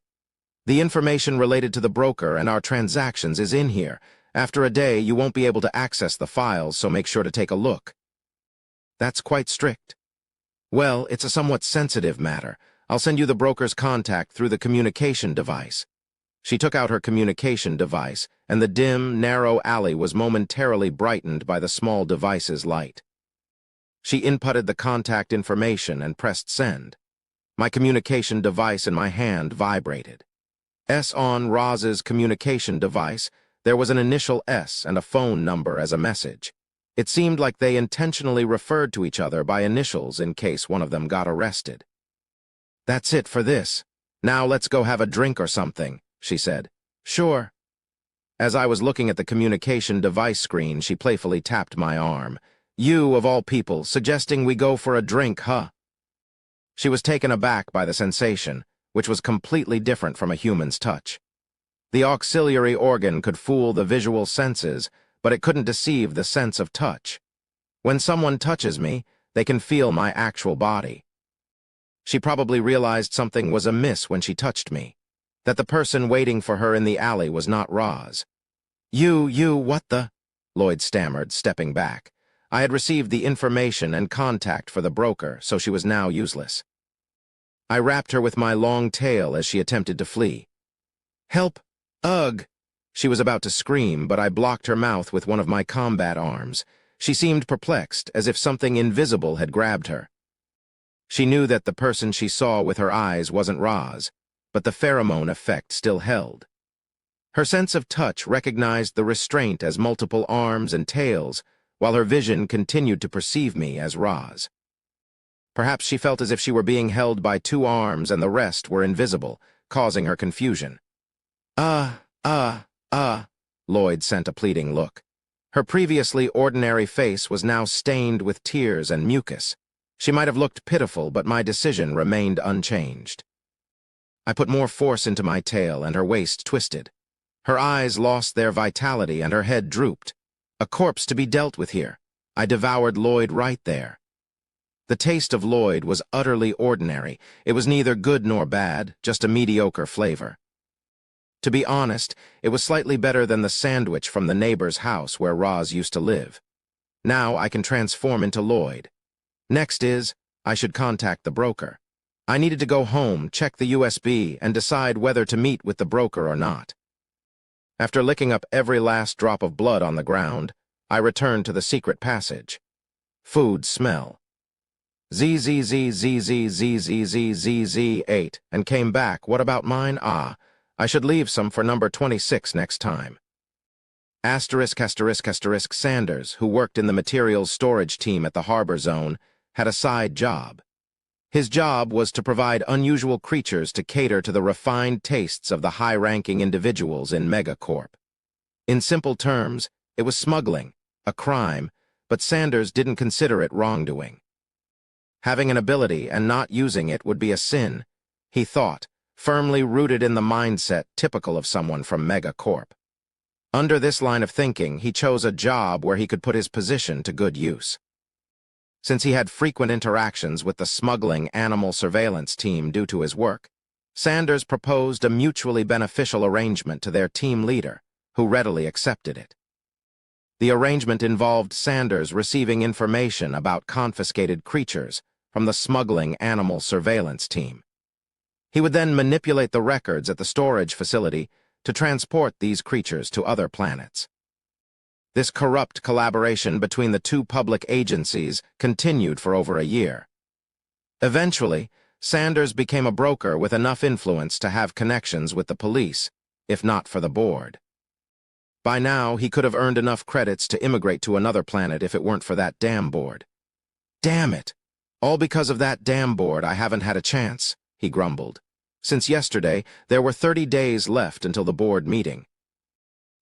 The information related to the broker and our transactions is in here. After a day, you won't be able to access the files, so make sure to take a look. That's quite strict. Well, it's a somewhat sensitive matter. I'll send you the broker's contact through the communication device. She took out her communication device, and the dim, narrow alley was momentarily brightened by the small device's light. She inputted the contact information and pressed send. My communication device in my hand vibrated. On Roz's communication device, there was an initial S and a phone number as a message. It seemed like they intentionally referred to each other by initials in case one of them got arrested. That's it for this. Now let's go have a drink or something, she said. Sure. As I was looking at the communication device screen, she playfully tapped my arm. "You, of all people, suggesting we go for a drink, huh?" She was taken aback by the sensation, which was completely different from a human's touch. The auxiliary organ could fool the visual senses, but it couldn't deceive the sense of touch. When someone touches me, they can feel my actual body. She probably realized something was amiss when she touched me, that the person waiting for her in the alley was not Roz. What the?" Lloyd stammered, stepping back. I had received the information and contact for the broker, so she was now useless. I rapped her with my long tail as she attempted to flee. "Help! Ugh!" She was about to scream, but I blocked her mouth with one of my combat arms. She seemed perplexed, as if something invisible had grabbed her. She knew that the person she saw with her eyes wasn't Roz, but the pheromone effect still held. Her sense of touch recognized the restraint as multiple arms and tails, while her vision continued to perceive me as Roz. Perhaps she felt as if she were being held by two arms and the rest were invisible, causing her confusion. Lloyd sent a pleading look. Her previously ordinary face was now stained with tears and mucus. She might have looked pitiful, but my decision remained unchanged. I put more force into my tail, and her waist twisted. Her eyes lost their vitality, and her head drooped. A corpse to be dealt with here. I devoured Lloyd right there. The taste of Lloyd was utterly ordinary. It was neither good nor bad, just a mediocre flavor. To be honest, it was slightly better than the sandwich from the neighbor's house where Roz used to live. Now I can transform into Lloyd. Next I should contact the broker. I needed to go home, check the USB, and decide whether to meet with the broker or not. After licking up every last drop of blood on the ground, I returned to the secret passage. Food smell. ZZZZZZZZZZ8, and came back. What about mine? I should leave some for number 26 next time. Sanders, who worked in the materials storage team at the harbor zone, had a side job. His job was to provide unusual creatures to cater to the refined tastes of the high-ranking individuals in Megacorp. In simple terms, it was smuggling, a crime, but Sanders didn't consider it wrongdoing. Having an ability and not using it would be a sin, he thought, firmly rooted in the mindset typical of someone from Megacorp. Under this line of thinking, he chose a job where he could put his position to good use. Since he had frequent interactions with the smuggling animal surveillance team due to his work, Sanders proposed a mutually beneficial arrangement to their team leader, who readily accepted it. The arrangement involved Sanders receiving information about confiscated creatures from the smuggling animal surveillance team. He would then manipulate the records at the storage facility to transport these creatures to other planets. This corrupt collaboration between the two public agencies continued for over a year. Eventually, Sanders became a broker with enough influence to have connections with the police, if not for the board. By now, he could have earned enough credits to immigrate to another planet if it weren't for that damn board. "Damn it! All because of that damn board, I haven't had a chance," he grumbled. Since yesterday, there were 30 days left until the board meeting.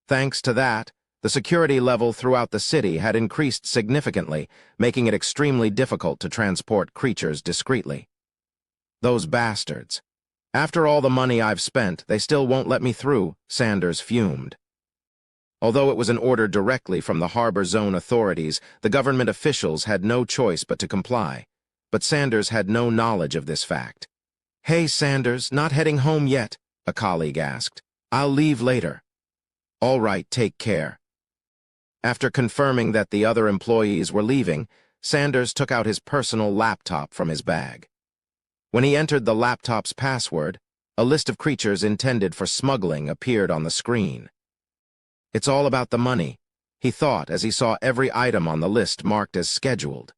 Thanks to that, the security level throughout the city had increased significantly, making it extremely difficult to transport creatures discreetly. Those bastards. After all the money I've spent, they still won't let me through, Sanders fumed. Although it was an order directly from the harbor zone authorities, the government officials had no choice but to comply. But Sanders had no knowledge of this fact. "Hey, Sanders, not heading home yet?" a colleague asked. "I'll leave later." "All right, take care." After confirming that the other employees were leaving, Sanders took out his personal laptop from his bag. When he entered the laptop's password, a list of creatures intended for smuggling appeared on the screen. It's all about the money, he thought as he saw every item on the list marked as scheduled.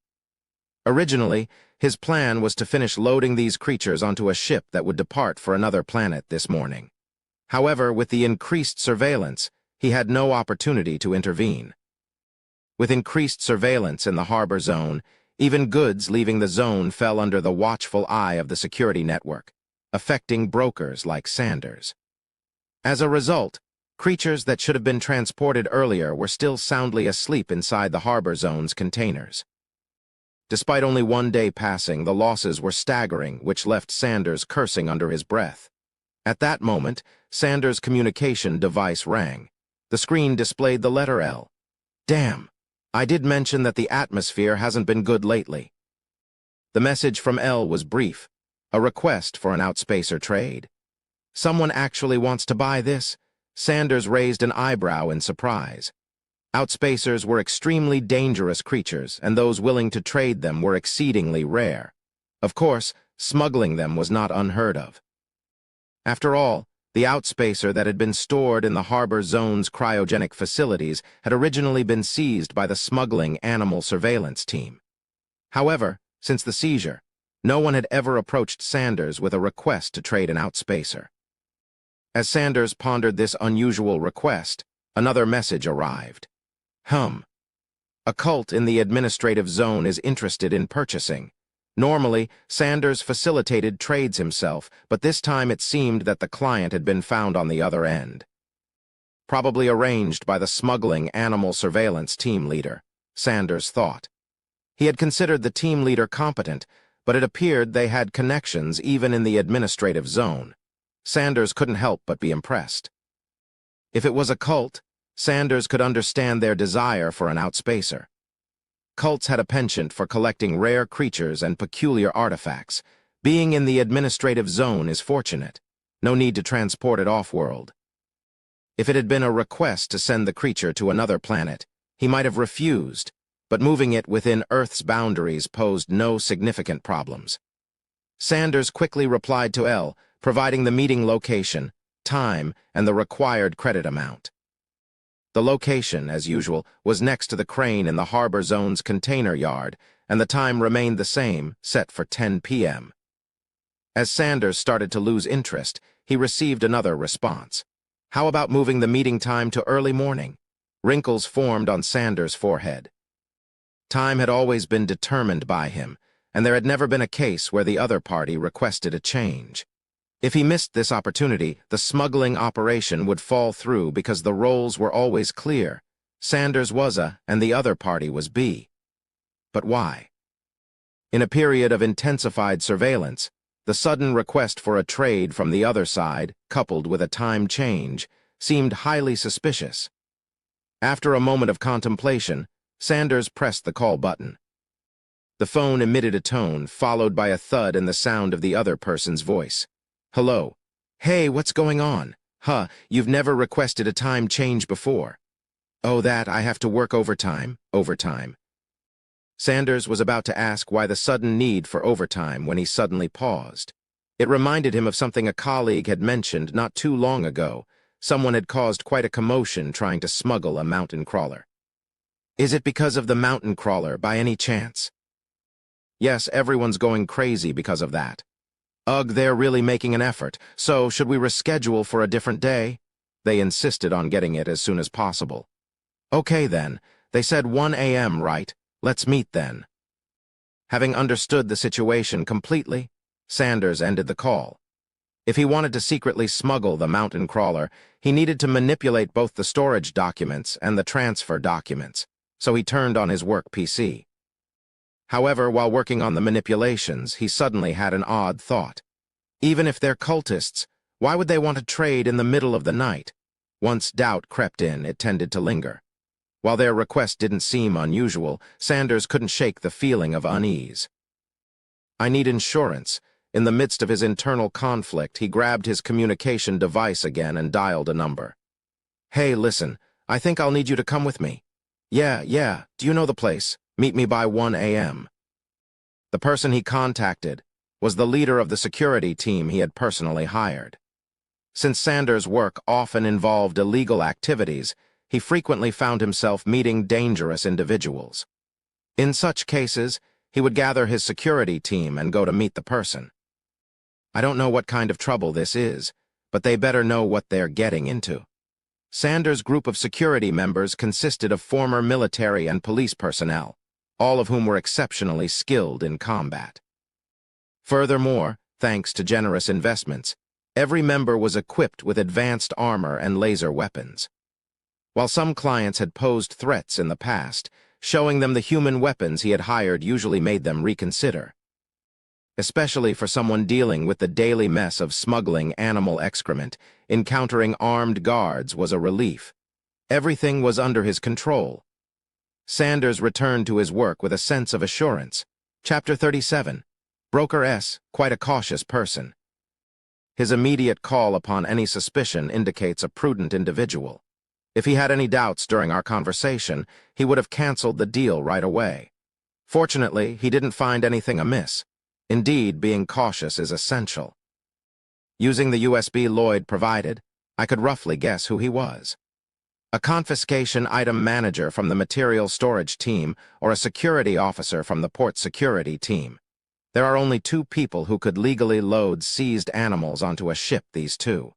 Originally, his plan was to finish loading these creatures onto a ship that would depart for another planet this morning. However, with the increased surveillance, he had no opportunity to intervene. With increased surveillance in the harbor zone, even goods leaving the zone fell under the watchful eye of the security network, affecting brokers like Sanders. As a result, Creatures that should have been transported earlier were still soundly asleep inside the harbor zone's containers. Despite only one day passing, the losses were staggering, which left Sanders cursing under his breath. At that moment, Sanders' communication device rang. The screen displayed the letter L. Damn, I did mention that the atmosphere hasn't been good lately. The message from L was brief, a request for an outspacer trade. Someone actually wants to buy this? Sanders raised an eyebrow in surprise. Outspacers were extremely dangerous creatures, and those willing to trade them were exceedingly rare. Of course, smuggling them was not unheard of. After all, the outspacer that had been stored in the harbor zone's cryogenic facilities had originally been seized by the smuggling animal surveillance team. However, since the seizure, no one had ever approached Sanders with a request to trade an outspacer. As Sanders pondered this unusual request, another message arrived. A cult in the administrative zone is interested in purchasing. Normally, Sanders facilitated trades himself, but this time it seemed that the client had been found on the other end. Probably arranged by the smuggling animal surveillance team leader, Sanders thought. He had considered the team leader competent, but it appeared they had connections even in the administrative zone. Sanders couldn't help but be impressed. If it was a cult, Sanders could understand their desire for an outspacer. Cults had a penchant for collecting rare creatures and peculiar artifacts. Being in the administrative zone is fortunate. No need to transport it off-world. If it had been a request to send the creature to another planet, he might have refused, but moving it within Earth's boundaries posed no significant problems. Sanders quickly replied to L, providing the meeting location, time, and the required credit amount. The location, as usual, was next to the crane in the harbor zone's container yard, and the time remained the same, set for 10 p.m. As Sanders started to lose interest, he received another response. How about moving the meeting time to early morning? Wrinkles formed on Sanders' forehead. Time had always been determined by him, and there had never been a case where the other party requested a change. If he missed this opportunity, the smuggling operation would fall through because the roles were always clear. Sanders was A and the other party was B. But why? In a period of intensified surveillance, the sudden request for a trade from the other side, coupled with a time change, seemed highly suspicious. After a moment of contemplation, Sanders pressed the call button. The phone emitted a tone, followed by a thud and the sound of the other person's voice. Hello. Hey, what's going on? You've never requested a time change before. Oh, that I have to work overtime. Sanders was about to ask why the sudden need for overtime when he suddenly paused. It reminded him of something a colleague had mentioned not too long ago. Someone had caused quite a commotion trying to smuggle a mountain crawler. Is it because of the mountain crawler, by any chance? Yes, everyone's going crazy because of that. Ugh, they're really making an effort, so should we reschedule for a different day? They insisted on getting it as soon as possible. Okay then, they said 1 a.m., right? Let's meet then. Having understood the situation completely, Sanders ended the call. If he wanted to secretly smuggle the mountain crawler, he needed to manipulate both the storage documents and the transfer documents, so he turned on his work PC. However, while working on the manipulations, he suddenly had an odd thought. Even if they're cultists, why would they want to trade in the middle of the night? Once doubt crept in, it tended to linger. While their request didn't seem unusual, Sanders couldn't shake the feeling of unease. I need insurance. In the midst of his internal conflict, he grabbed his communication device again and dialed a number. Hey, listen, I think I'll need you to come with me. Yeah, do you know the place? Meet me by 1 a.m. The person he contacted was the leader of the security team he had personally hired. Since Sanders' work often involved illegal activities, he frequently found himself meeting dangerous individuals. In such cases, he would gather his security team and go to meet the person. I don't know what kind of trouble this is, but they better know what they're getting into. Sanders' group of security members consisted of former military and police personnel, all of whom were exceptionally skilled in combat. Furthermore, thanks to generous investments, Every member was equipped with advanced armor and laser weapons. While some clients had posed threats in the past, showing them the human weapons he had hired usually made them reconsider. Especially for someone dealing with the daily mess of smuggling animal excrement, encountering armed guards was a relief. Everything was under his control. Sanders returned to his work with a sense of assurance. Chapter 37. Broker S, quite a cautious person. His immediate call upon any suspicion indicates a prudent individual. If he had any doubts during our conversation, he would have canceled the deal right away. Fortunately, he didn't find anything amiss. Indeed, being cautious is essential. Using the USB Lloyd provided, I could roughly guess who he was. A confiscation item manager from the material storage team or a security officer from the port security team. There are only two people who could legally load seized animals onto a ship, these two.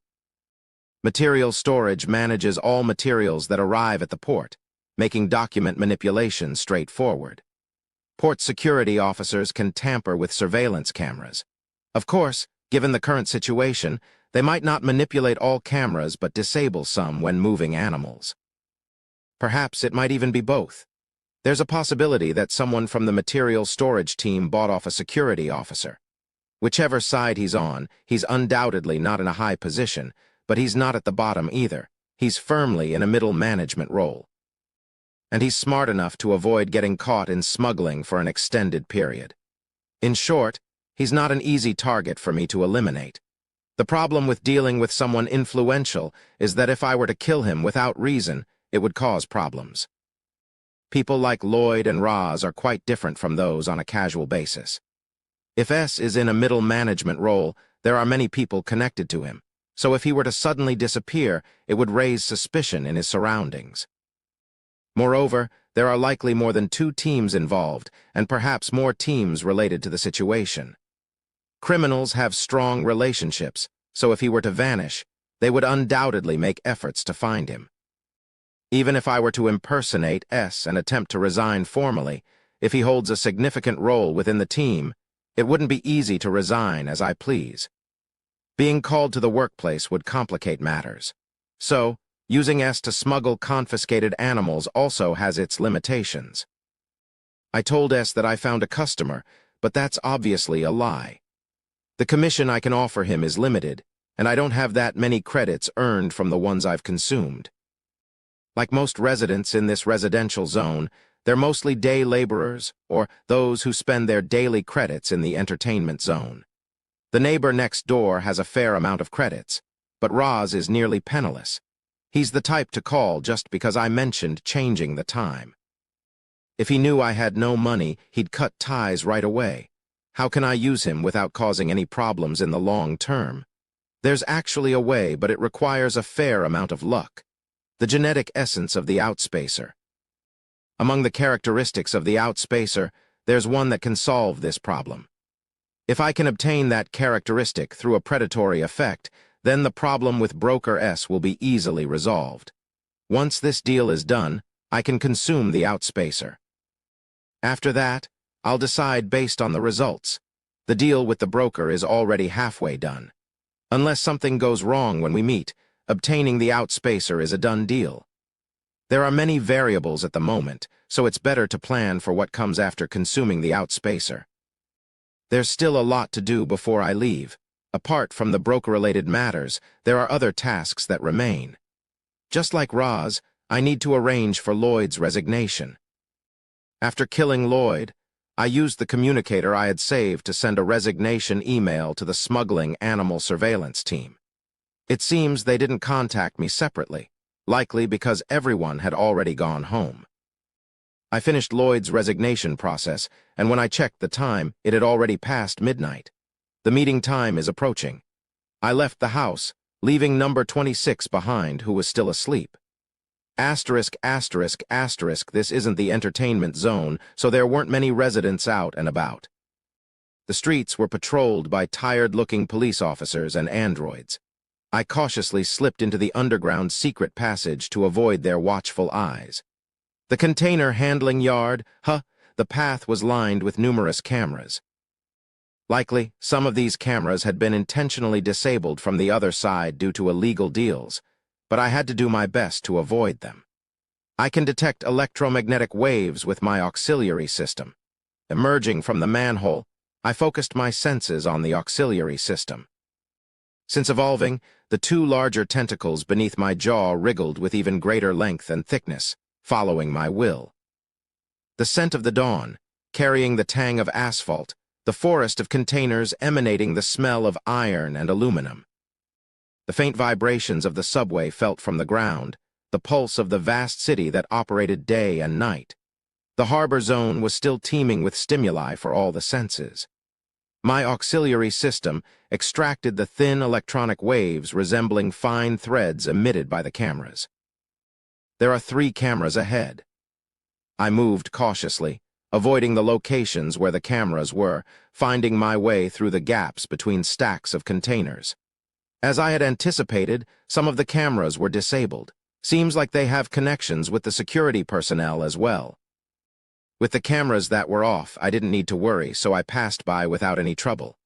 Material storage manages all materials that arrive at the port, making document manipulation straightforward. Port security officers can tamper with surveillance cameras. Of course, given the current situation, they might not manipulate all cameras but disable some when moving animals. Perhaps it might even be both. There's a possibility that someone from the material storage team bought off a security officer. Whichever side he's on, he's undoubtedly not in a high position, but he's not at the bottom either. He's firmly in a middle management role. And he's smart enough to avoid getting caught in smuggling for an extended period. In short, he's not an easy target for me to eliminate. The problem with dealing with someone influential is that if I were to kill him without reason, it would cause problems. People like Lloyd and Roz are quite different from those on a casual basis. If S is in a middle management role, there are many people connected to him, so if he were to suddenly disappear, it would raise suspicion in his surroundings. Moreover, there are likely more than two teams involved, and perhaps more teams related to the situation. Criminals have strong relationships, so if he were to vanish, they would undoubtedly make efforts to find him. Even if I were to impersonate S and attempt to resign formally, if he holds a significant role within the team, it wouldn't be easy to resign as I please. Being called to the workplace would complicate matters. So, using S to smuggle confiscated animals also has its limitations. I told S that I found a customer, but that's obviously a lie. The commission I can offer him is limited, and I don't have that many credits earned from the ones I've consumed. Like most residents in this residential zone, they're mostly day laborers or those who spend their daily credits in the entertainment zone. The neighbor next door has a fair amount of credits, but Roz is nearly penniless. He's the type to call just because I mentioned changing the time. If he knew I had no money, he'd cut ties right away. How can I use him without causing any problems in the long term? There's actually a way, but it requires a fair amount of luck. The genetic essence of the outspacer. Among the characteristics of the outspacer, there's one that can solve this problem. If I can obtain that characteristic through a predatory effect, then the problem with Broker S will be easily resolved. Once this deal is done, I can consume the outspacer. After that, I'll decide based on the results. The deal with the broker is already halfway done. Unless something goes wrong when we meet, obtaining the outspacer is a done deal. There are many variables at the moment, so it's better to plan for what comes after consuming the outspacer. There's still a lot to do before I leave. Apart from the broker-related matters, there are other tasks that remain. Just like Roz, I need to arrange for Lloyd's resignation. After killing Lloyd, I used the communicator I had saved to send a resignation email to the smuggling animal surveillance team. It seems they didn't contact me separately, likely because everyone had already gone home. I finished Lloyd's resignation process, and when I checked the time, it had already passed midnight. The meeting time is approaching. I left the house, leaving number 26 behind, who was still asleep. Asterisk, asterisk, asterisk, this isn't the entertainment zone, so there weren't many residents out and about. The streets were patrolled by tired-looking police officers and androids. I cautiously slipped into the underground secret passage to avoid their watchful eyes. The container handling yard, the path was lined with numerous cameras. Likely, some of these cameras had been intentionally disabled from the other side due to illegal deals, but I had to do my best to avoid them. I can detect electromagnetic waves with my auxiliary system. Emerging from the manhole, I focused my senses on the auxiliary system. Since evolving, the two larger tentacles beneath my jaw wriggled with even greater length and thickness, following my will. The scent of the dawn, carrying the tang of asphalt, the forest of containers emanating the smell of iron and aluminum. The faint vibrations of the subway felt from the ground, the pulse of the vast city that operated day and night. The harbor zone was still teeming with stimuli for all the senses. My auxiliary system extracted the thin electronic waves resembling fine threads emitted by the cameras. There are 3 cameras ahead. I moved cautiously, avoiding the locations where the cameras were, finding my way through the gaps between stacks of containers. As I had anticipated, some of the cameras were disabled. Seems like they have connections with the security personnel as well. With the cameras that were off, I didn't need to worry, so I passed by without any trouble.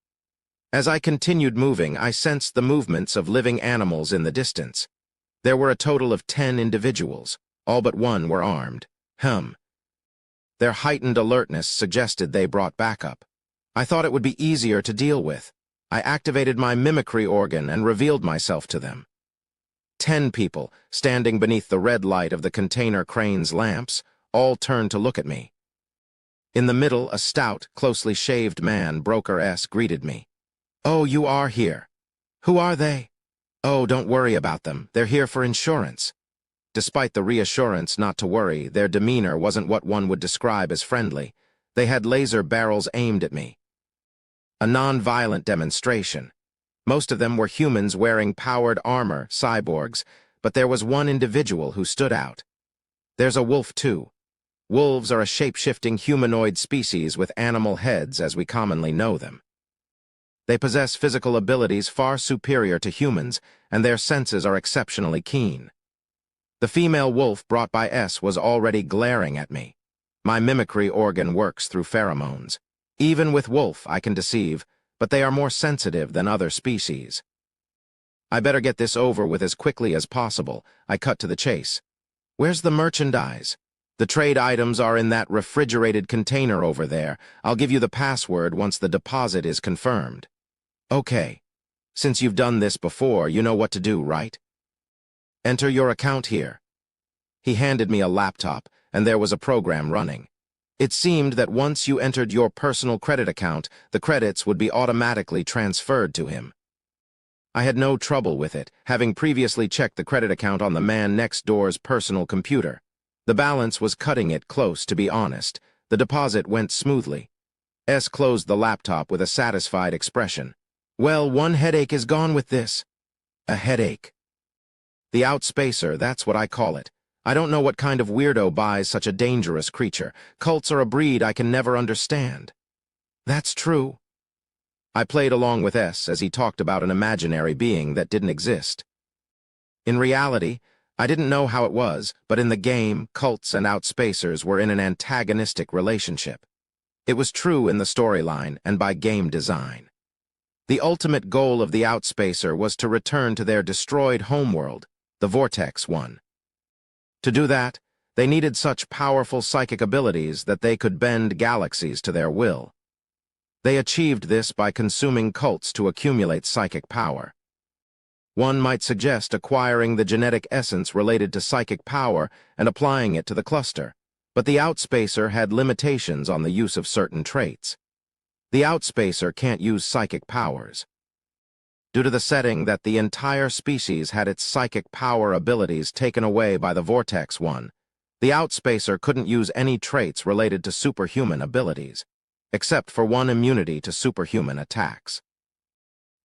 As I continued moving, I sensed the movements of living animals in the distance. There were a total of 10 individuals. All but one were armed. Their heightened alertness suggested they brought backup. I thought it would be easier to deal with. I activated my mimicry organ and revealed myself to them. 10 people, standing beneath the red light of the container crane's lamps, all turned to look at me. In the middle, a stout, closely shaved man, Broker S., greeted me. "Oh, you are here. Who are they?" "Oh, don't worry about them. They're here for insurance." Despite the reassurance not to worry, their demeanor wasn't what one would describe as friendly. They had laser barrels aimed at me. A non-violent demonstration. Most of them were humans wearing powered armor, cyborgs, but there was one individual who stood out. There's a wolf, too. Wolves are a shape-shifting humanoid species with animal heads as we commonly know them. They possess physical abilities far superior to humans, and their senses are exceptionally keen. The female wolf brought by S was already glaring at me. My mimicry organ works through pheromones. Even with wolf, I can deceive, but they are more sensitive than other species. I better get this over with as quickly as possible. I cut to the chase. Where's the merchandise? The trade items are in that refrigerated container over there. I'll give you the password once the deposit is confirmed. Okay. Since you've done this before, you know what to do, right? Enter your account here. He handed me a laptop, and there was a program running. It seemed that once you entered your personal credit account, the credits would be automatically transferred to him. I had no trouble with it, having previously checked the credit account on the man next door's personal computer. The balance was cutting it close, to be honest. The deposit went smoothly. S closed the laptop with a satisfied expression. Well, one headache is gone with this. A headache. The outspacer, that's what I call it. I don't know what kind of weirdo buys such a dangerous creature. Cults are a breed I can never understand. That's true. I played along with S as he talked about an imaginary being that didn't exist. In reality, I didn't know how it was, but in the game, cults and outspacers were in an antagonistic relationship. It was true in the storyline and by game design. The ultimate goal of the outspacer was to return to their destroyed homeworld, the Vortex One. To do that, they needed such powerful psychic abilities that they could bend galaxies to their will. They achieved this by consuming cults to accumulate psychic power. One might suggest acquiring the genetic essence related to psychic power and applying it to the cluster, but the outspacer had limitations on the use of certain traits. The outspacer can't use psychic powers. Due to the setting that the entire species had its psychic power abilities taken away by the Vortex One, the outspacer couldn't use any traits related to superhuman abilities, except for one immunity to superhuman attacks.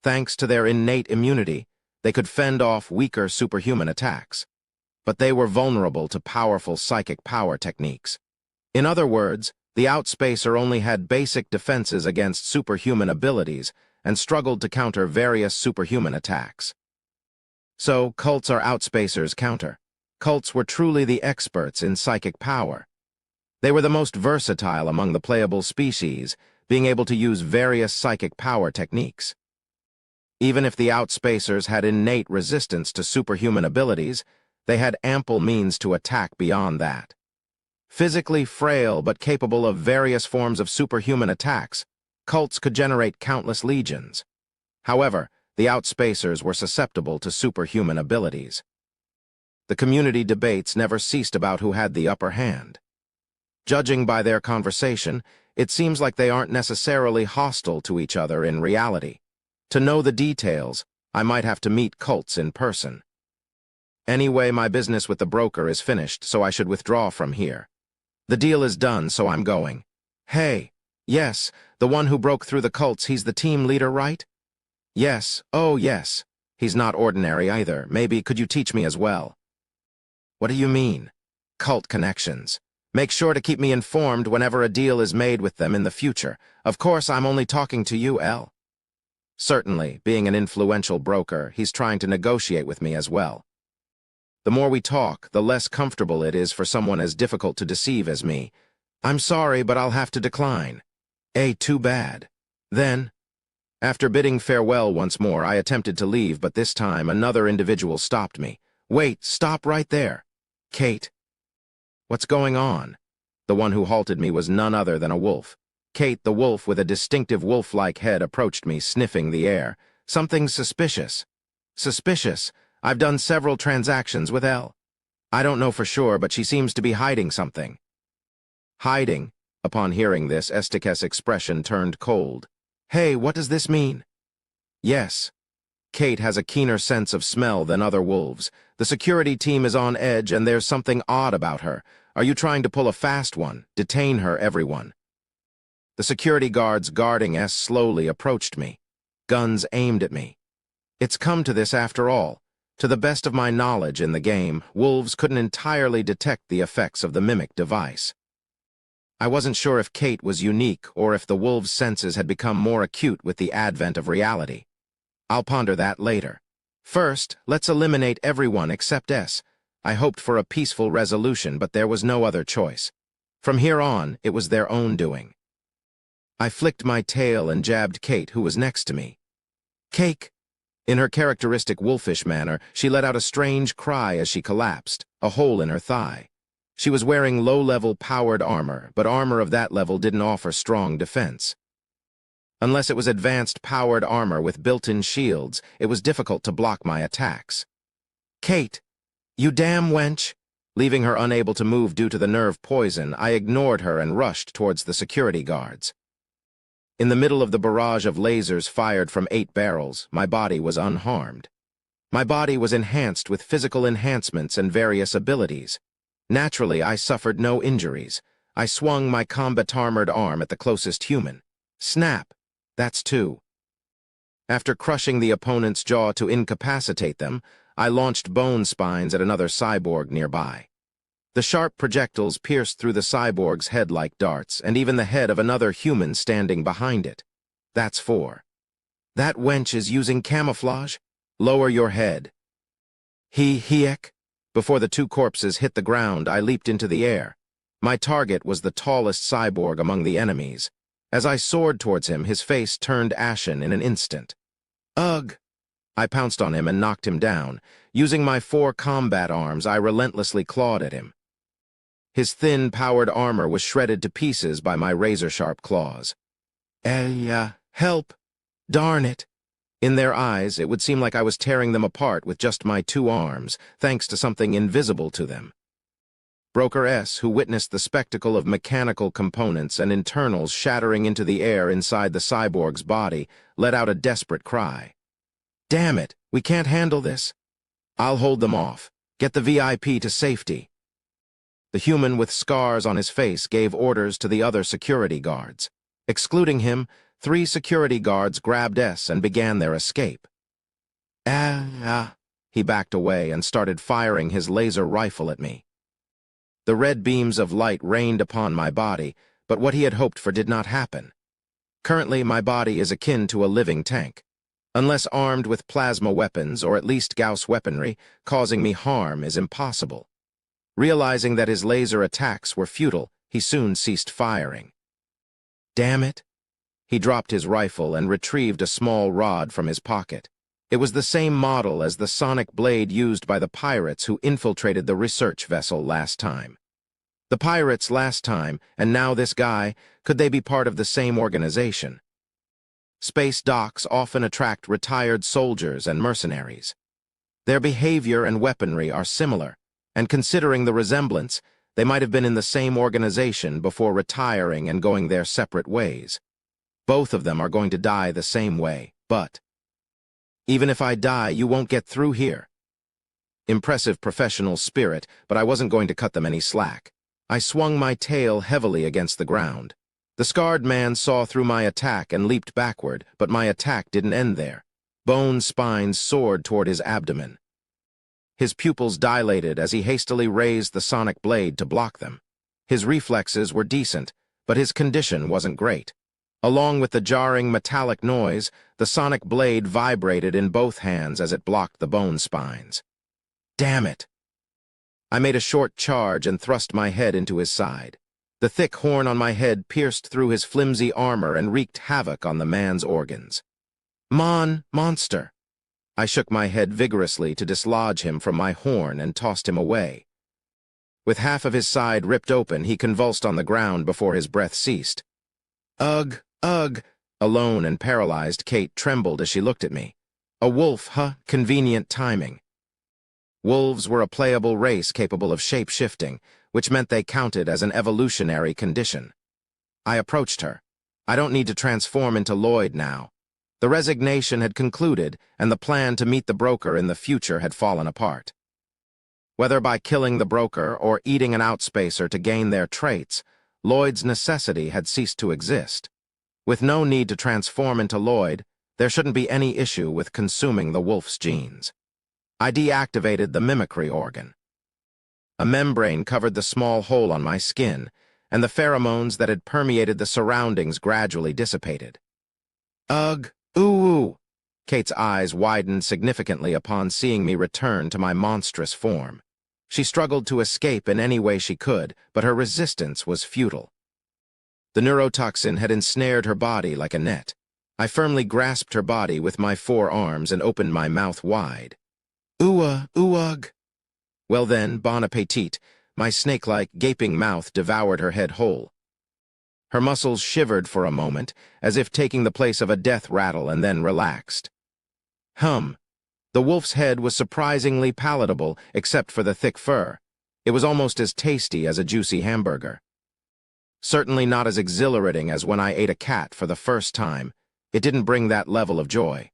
Thanks to their innate immunity, they could fend off weaker superhuman attacks, but they were vulnerable to powerful psychic power techniques. In other words, the outspacer only had basic defenses against superhuman abilities and struggled to counter various superhuman attacks. So, cults are outspacers' counter. Cults were truly the experts in psychic power. They were the most versatile among the playable species, being able to use various psychic power techniques. Even if the outspacers had innate resistance to superhuman abilities, they had ample means to attack beyond that. Physically frail but capable of various forms of superhuman attacks, cults could generate countless legions. However, the outspacers were susceptible to superhuman abilities. The community debates never ceased about who had the upper hand. Judging by their conversation, it seems like they aren't necessarily hostile to each other in reality. To know the details, I might have to meet cults in person. Anyway, my business with the broker is finished, so I should withdraw from here. The deal is done, so I'm going. Hey, yes, the one who broke through the cults, he's the team leader, right? Yes, oh yes. He's not ordinary either. Maybe could you teach me as well? What do you mean? Cult connections. Make sure to keep me informed whenever a deal is made with them in the future. Of course, I'm only talking to you, L. Certainly, being an influential broker, he's trying to negotiate with me as well. The more we talk, the less comfortable it is for someone as difficult to deceive as me. I'm sorry, but I'll have to decline. Too bad. Then, after bidding farewell once more, I attempted to leave, but this time another individual stopped me. Wait, stop right there. Kate. What's going on? The one who halted me was none other than a wolf. Kate, the wolf with a distinctive wolf-like head, approached me, sniffing the air. Something suspicious. Suspicious? I've done several transactions with L. I don't know for sure, but she seems to be hiding something. Hiding? Upon hearing this, Estique's expression turned cold. Hey, what does this mean? Yes. Kate has a keener sense of smell than other wolves. The security team is on edge, and there's something odd about her. Are you trying to pull a fast one? Detain her, everyone. The security guards guarding S slowly approached me, guns aimed at me. It's come to this after all. To the best of my knowledge in the game, wolves couldn't entirely detect the effects of the mimic device. I wasn't sure if Kate was unique or if the wolves' senses had become more acute with the advent of reality. I'll ponder that later. First, let's eliminate everyone except S. I hoped for a peaceful resolution, but there was no other choice. From here on, it was their own doing. I flicked my tail and jabbed Kate, who was next to me. Cake! In her characteristic wolfish manner, she let out a strange cry as she collapsed, a hole in her thigh. She was wearing low-level powered armor, but armor of that level didn't offer strong defense. Unless it was advanced powered armor with built-in shields, it was difficult to block my attacks. Kate! You damn wench! Leaving her unable to move due to the nerve poison, I ignored her and rushed towards the security guards. In the middle of the barrage of lasers fired from 8 barrels, my body was unharmed. My body was enhanced with physical enhancements and various abilities. Naturally, I suffered no injuries. I swung my combat-armored arm at the closest human. Snap! That's 2. After crushing the opponent's jaw to incapacitate them, I launched bone spines at another cyborg nearby. The sharp projectiles pierced through the cyborg's head like darts, and even the head of another human standing behind it. That's 4. That wench is using camouflage? Lower your head. Hiek. Before the 2 corpses hit the ground, I leaped into the air. My target was the tallest cyborg among the enemies. As I soared towards him, his face turned ashen in an instant. Ugh! I pounced on him and knocked him down. Using my 4 combat arms, I relentlessly clawed at him. His thin, powered armor was shredded to pieces by my razor-sharp claws. Help! Darn it! In their eyes, it would seem like I was tearing them apart with just my 2 arms, thanks to something invisible to them. Broker S, who witnessed the spectacle of mechanical components and internals shattering into the air inside the cyborg's body, let out a desperate cry. Damn it, we can't handle this. I'll hold them off. Get the VIP to safety. The human with scars on his face gave orders to the other security guards. Excluding him, 3 security guards grabbed S and began their escape. He backed away and started firing his laser rifle at me. The red beams of light rained upon my body, but what he had hoped for did not happen. Currently, my body is akin to a living tank. Unless armed with plasma weapons, or at least Gauss weaponry, causing me harm is impossible. Realizing that his laser attacks were futile, he soon ceased firing. Damn it! He dropped his rifle and retrieved a small rod from his pocket. It was the same model as the sonic blade used by the pirates who infiltrated the research vessel last time. The pirates last time, and now this guy, could they be part of the same organization? Space docks often attract retired soldiers and mercenaries. Their behavior and weaponry are similar, and considering the resemblance, they might have been in the same organization before retiring and going their separate ways. Both of them are going to die the same way, but even if I die, you won't get through here. Impressive professional spirit, but I wasn't going to cut them any slack. I swung my tail heavily against the ground. The scarred man saw through my attack and leaped backward, but my attack didn't end there. Bone spines soared toward his abdomen. His pupils dilated as he hastily raised the sonic blade to block them. His reflexes were decent, but his condition wasn't great. Along with the jarring metallic noise, the sonic blade vibrated in both hands as it blocked the bone spines. Damn it! I made a short charge and thrust my head into his side. The thick horn on my head pierced through his flimsy armor and wreaked havoc on the man's organs. Monster! I shook my head vigorously to dislodge him from my horn and tossed him away. With half of his side ripped open, he convulsed on the ground before his breath ceased. Ugh! Alone and paralyzed, Kate trembled as she looked at me. A wolf, huh? Convenient timing. Wolves were a playable race capable of shape-shifting, which meant they counted as an evolutionary condition. I approached her. I don't need to transform into Lloyd now. The resignation had concluded, and the plan to meet the broker in the future had fallen apart. Whether by killing the broker or eating an outspacer to gain their traits, Lloyd's necessity had ceased to exist. With no need to transform into Lloyd, there shouldn't be any issue with consuming the wolf's genes. I deactivated the mimicry organ. A membrane covered the small hole on my skin, and the pheromones that had permeated the surroundings gradually dissipated. Ugh! Ooh! Kate's eyes widened significantly upon seeing me return to my monstrous form. She struggled to escape in any way she could, but her resistance was futile. The neurotoxin had ensnared her body like a net. I firmly grasped her body with my forearms and opened my mouth wide. Ooh-ugh! Well then, bon appetit. My snake-like, gaping mouth devoured her head whole. Her muscles shivered for a moment, as if taking the place of a death rattle, and then relaxed. The wolf's head was surprisingly palatable, except for the thick fur. It was almost as tasty as a juicy hamburger. Certainly not as exhilarating as when I ate a cat for the first time. It didn't bring that level of joy.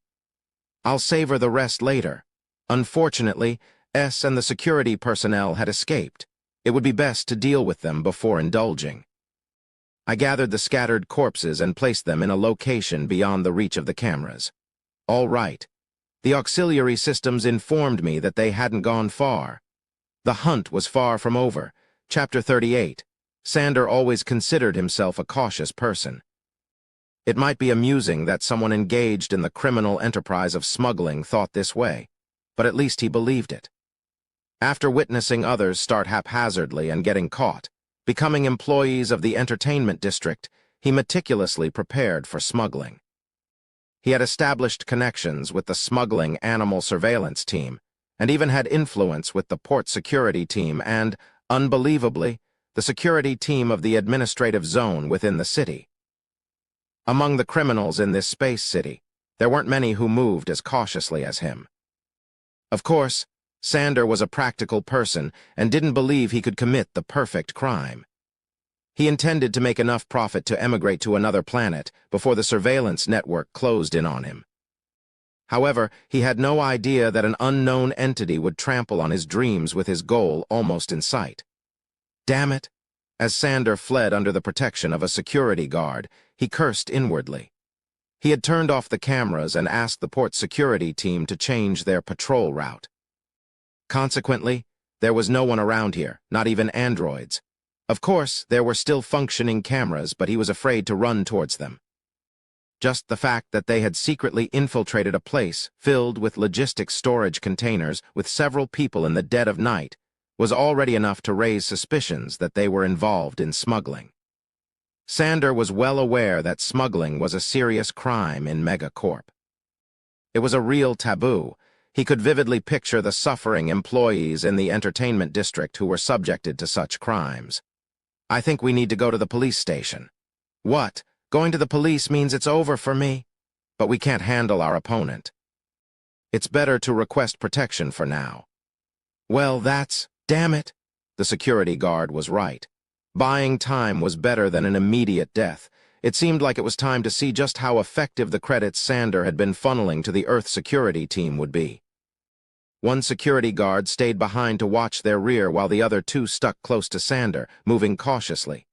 I'll savor the rest later. Unfortunately, S and the security personnel had escaped. It would be best to deal with them before indulging. I gathered the scattered corpses and placed them in a location beyond the reach of the cameras. All right. The auxiliary systems informed me that they hadn't gone far. The hunt was far from over. Chapter 38. Sander always considered himself a cautious person. It might be amusing that someone engaged in the criminal enterprise of smuggling thought this way, but at least he believed it. After witnessing others start haphazardly and getting caught, becoming employees of the entertainment district, he meticulously prepared for smuggling. He had established connections with the smuggling animal surveillance team, and even had influence with the port security team and, unbelievably, the security team of the administrative zone within the city. Among the criminals in this space city, there weren't many who moved as cautiously as him. Of course, Sander was a practical person and didn't believe he could commit the perfect crime. He intended to make enough profit to emigrate to another planet before the surveillance network closed in on him. However, he had no idea that an unknown entity would trample on his dreams with his goal almost in sight. Damn it! As Sander fled under the protection of a security guard, he cursed inwardly. He had turned off the cameras and asked the port security team to change their patrol route. Consequently, there was no one around here, not even androids. Of course, there were still functioning cameras, but he was afraid to run towards them. Just the fact that they had secretly infiltrated a place filled with logistics storage containers with several people in the dead of night was already enough to raise suspicions that they were involved in smuggling. Sander was well aware that smuggling was a serious crime in Megacorp. It was a real taboo. He could vividly picture the suffering employees in the entertainment district who were subjected to such crimes. I think we need to go to the police station. What? Going to the police means it's over for me? But we can't handle our opponent. It's better to request protection for now. Well, damn it. The security guard was right. Buying time was better than an immediate death. It seemed like it was time to see just how effective the credits Sander had been funneling to the Earth security team would be. One security guard stayed behind to watch their rear while the other two stuck close to Sander, moving cautiously.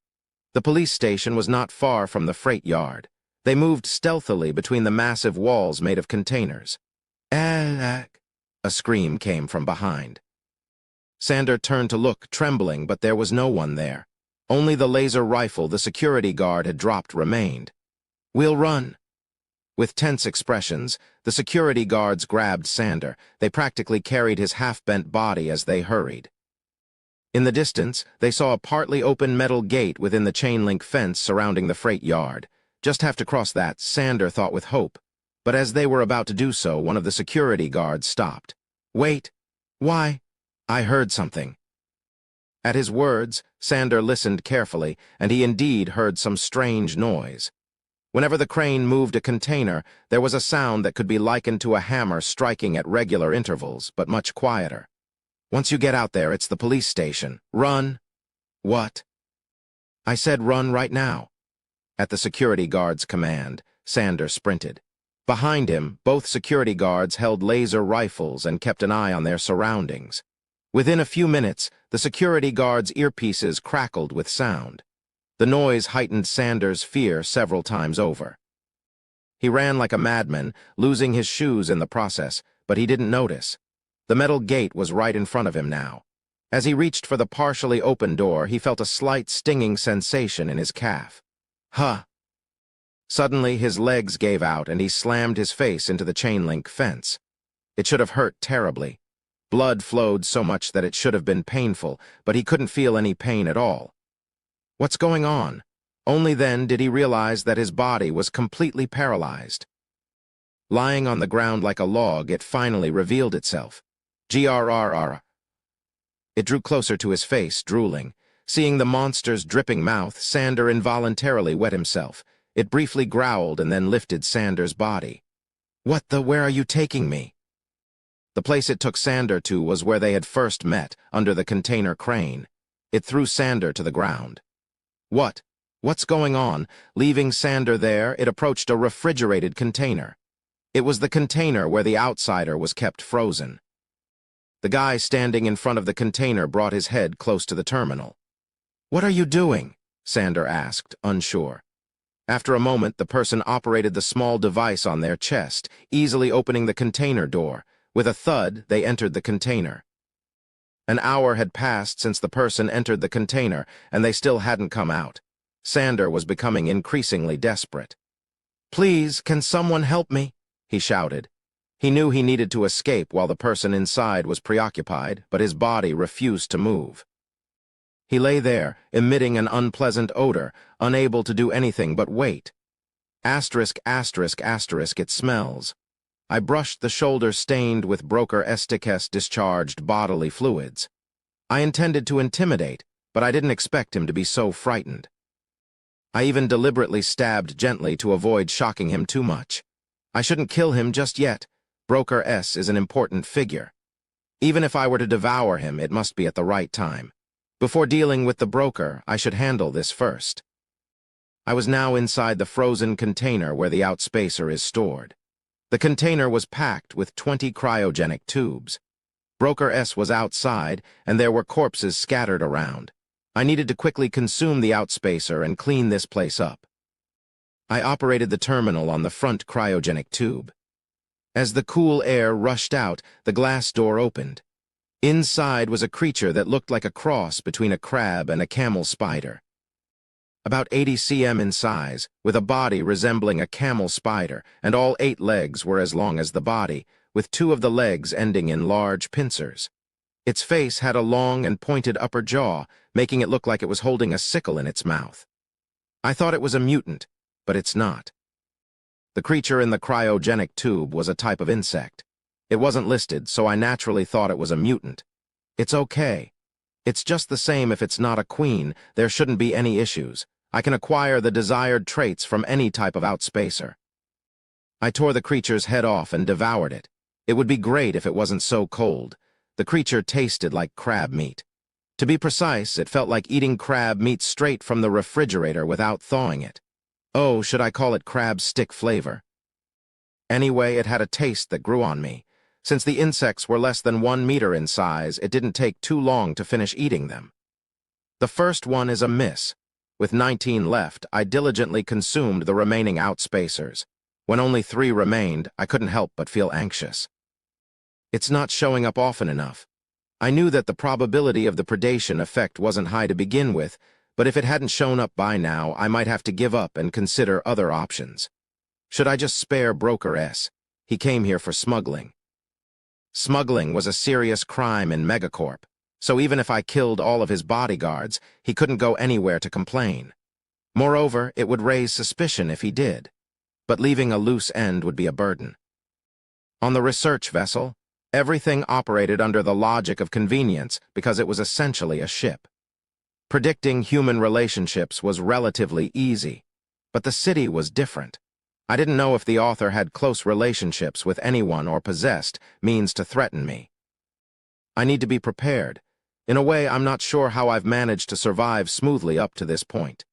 The police station was not far from the freight yard. They moved stealthily between the massive walls made of containers. A scream came from behind. Sander turned to look, trembling, but there was no one there. Only the laser rifle the security guard had dropped remained. We'll run. With tense expressions, the security guards grabbed Sander. They practically carried his half-bent body as they hurried. In the distance, they saw a partly open metal gate within the chain-link fence surrounding the freight yard. Just have to cross that, Sander thought with hope. But as they were about to do so, one of the security guards stopped. Wait. Why? I heard something. At his words, Sander listened carefully, and he indeed heard some strange noise. Whenever the crane moved a container, there was a sound that could be likened to a hammer striking at regular intervals, but much quieter. Once you get out there, it's the police station. Run. What? I said run right now. At the security guard's command, Sander sprinted. Behind him, both security guards held laser rifles and kept an eye on their surroundings. Within a few minutes, the security guards' earpieces crackled with sound. The noise heightened Sander's fear several times over. He ran like a madman, losing his shoes in the process, but he didn't notice. The metal gate was right in front of him now. As he reached for the partially open door, he felt a slight stinging sensation in his calf. Huh! Suddenly, his legs gave out and he slammed his face into the chain-link fence. It should have hurt terribly. Blood flowed so much that it should have been painful, but he couldn't feel any pain at all. What's going on? Only then did he realize that his body was completely paralyzed. Lying on the ground like a log, it finally revealed itself. Grrr. It drew closer to his face, drooling. Seeing the monster's dripping mouth, Sander involuntarily wet himself. It briefly growled and then lifted Sander's body. Where are you taking me? The place it took Sander to was where they had first met, under the container crane. It threw Sander to the ground. What's going on? Leaving Sander there, it approached a refrigerated container. It was the container where the outsider was kept frozen. The guy standing in front of the container brought his head close to the terminal. What are you doing? Sander asked, unsure. After a moment, the person operated the small device on their chest, easily opening the container door. With a thud, they entered the container. An hour had passed since the person entered the container, and they still hadn't come out. Sander was becoming increasingly desperate. Please, can someone help me? He shouted. He knew he needed to escape while the person inside was preoccupied, but his body refused to move. He lay there, emitting an unpleasant odor, unable to do anything but wait. It smells. I brushed the shoulder stained with Broker Estique's discharged bodily fluids. I intended to intimidate, but I didn't expect him to be so frightened. I even deliberately stabbed gently to avoid shocking him too much. I shouldn't kill him just yet. Broker S is an important figure. Even if I were to devour him, it must be at the right time. Before dealing with the broker, I should handle this first. I was now inside the frozen container where the outspacer is stored. The container was packed with 20 cryogenic tubes. Broker S was outside, and there were corpses scattered around. I needed to quickly consume the outspacer and clean this place up. I operated the terminal on the front cryogenic tube. As the cool air rushed out, the glass door opened. Inside was a creature that looked like a cross between a crab and a camel spider. About 80 cm in size, with a body resembling a camel spider, and all 8 legs were as long as the body, with 2 of the legs ending in large pincers. Its face had a long and pointed upper jaw, making it look like it was holding a sickle in its mouth. I thought it was a mutant, but it's not. The creature in the cryogenic tube was a type of insect. It wasn't listed, so I naturally thought it was a mutant. It's okay. It's just the same if it's not a queen, there shouldn't be any issues. I can acquire the desired traits from any type of outspacer. I tore the creature's head off and devoured it. It would be great if it wasn't so cold. The creature tasted like crab meat. To be precise, it felt like eating crab meat straight from the refrigerator without thawing it. Oh, should I call it crab stick flavor? Anyway, it had a taste that grew on me. Since the insects were less than 1 meter in size, it didn't take too long to finish eating them. The first one is a miss. With 19 left, I diligently consumed the remaining outspacers. When only 3 remained, I couldn't help but feel anxious. It's not showing up often enough. I knew that the probability of the predation effect wasn't high to begin with, but if it hadn't shown up by now, I might have to give up and consider other options. Should I just spare Broker S? He came here for smuggling. Smuggling was a serious crime in Megacorp, so even if I killed all of his bodyguards, he couldn't go anywhere to complain. Moreover, it would raise suspicion if he did, but leaving a loose end would be a burden. On the research vessel, everything operated under the logic of convenience because it was essentially a ship. Predicting human relationships was relatively easy, but the city was different. I didn't know if the author had close relationships with anyone or possessed means to threaten me. I need to be prepared. In a way, I'm not sure how I've managed to survive smoothly up to this point.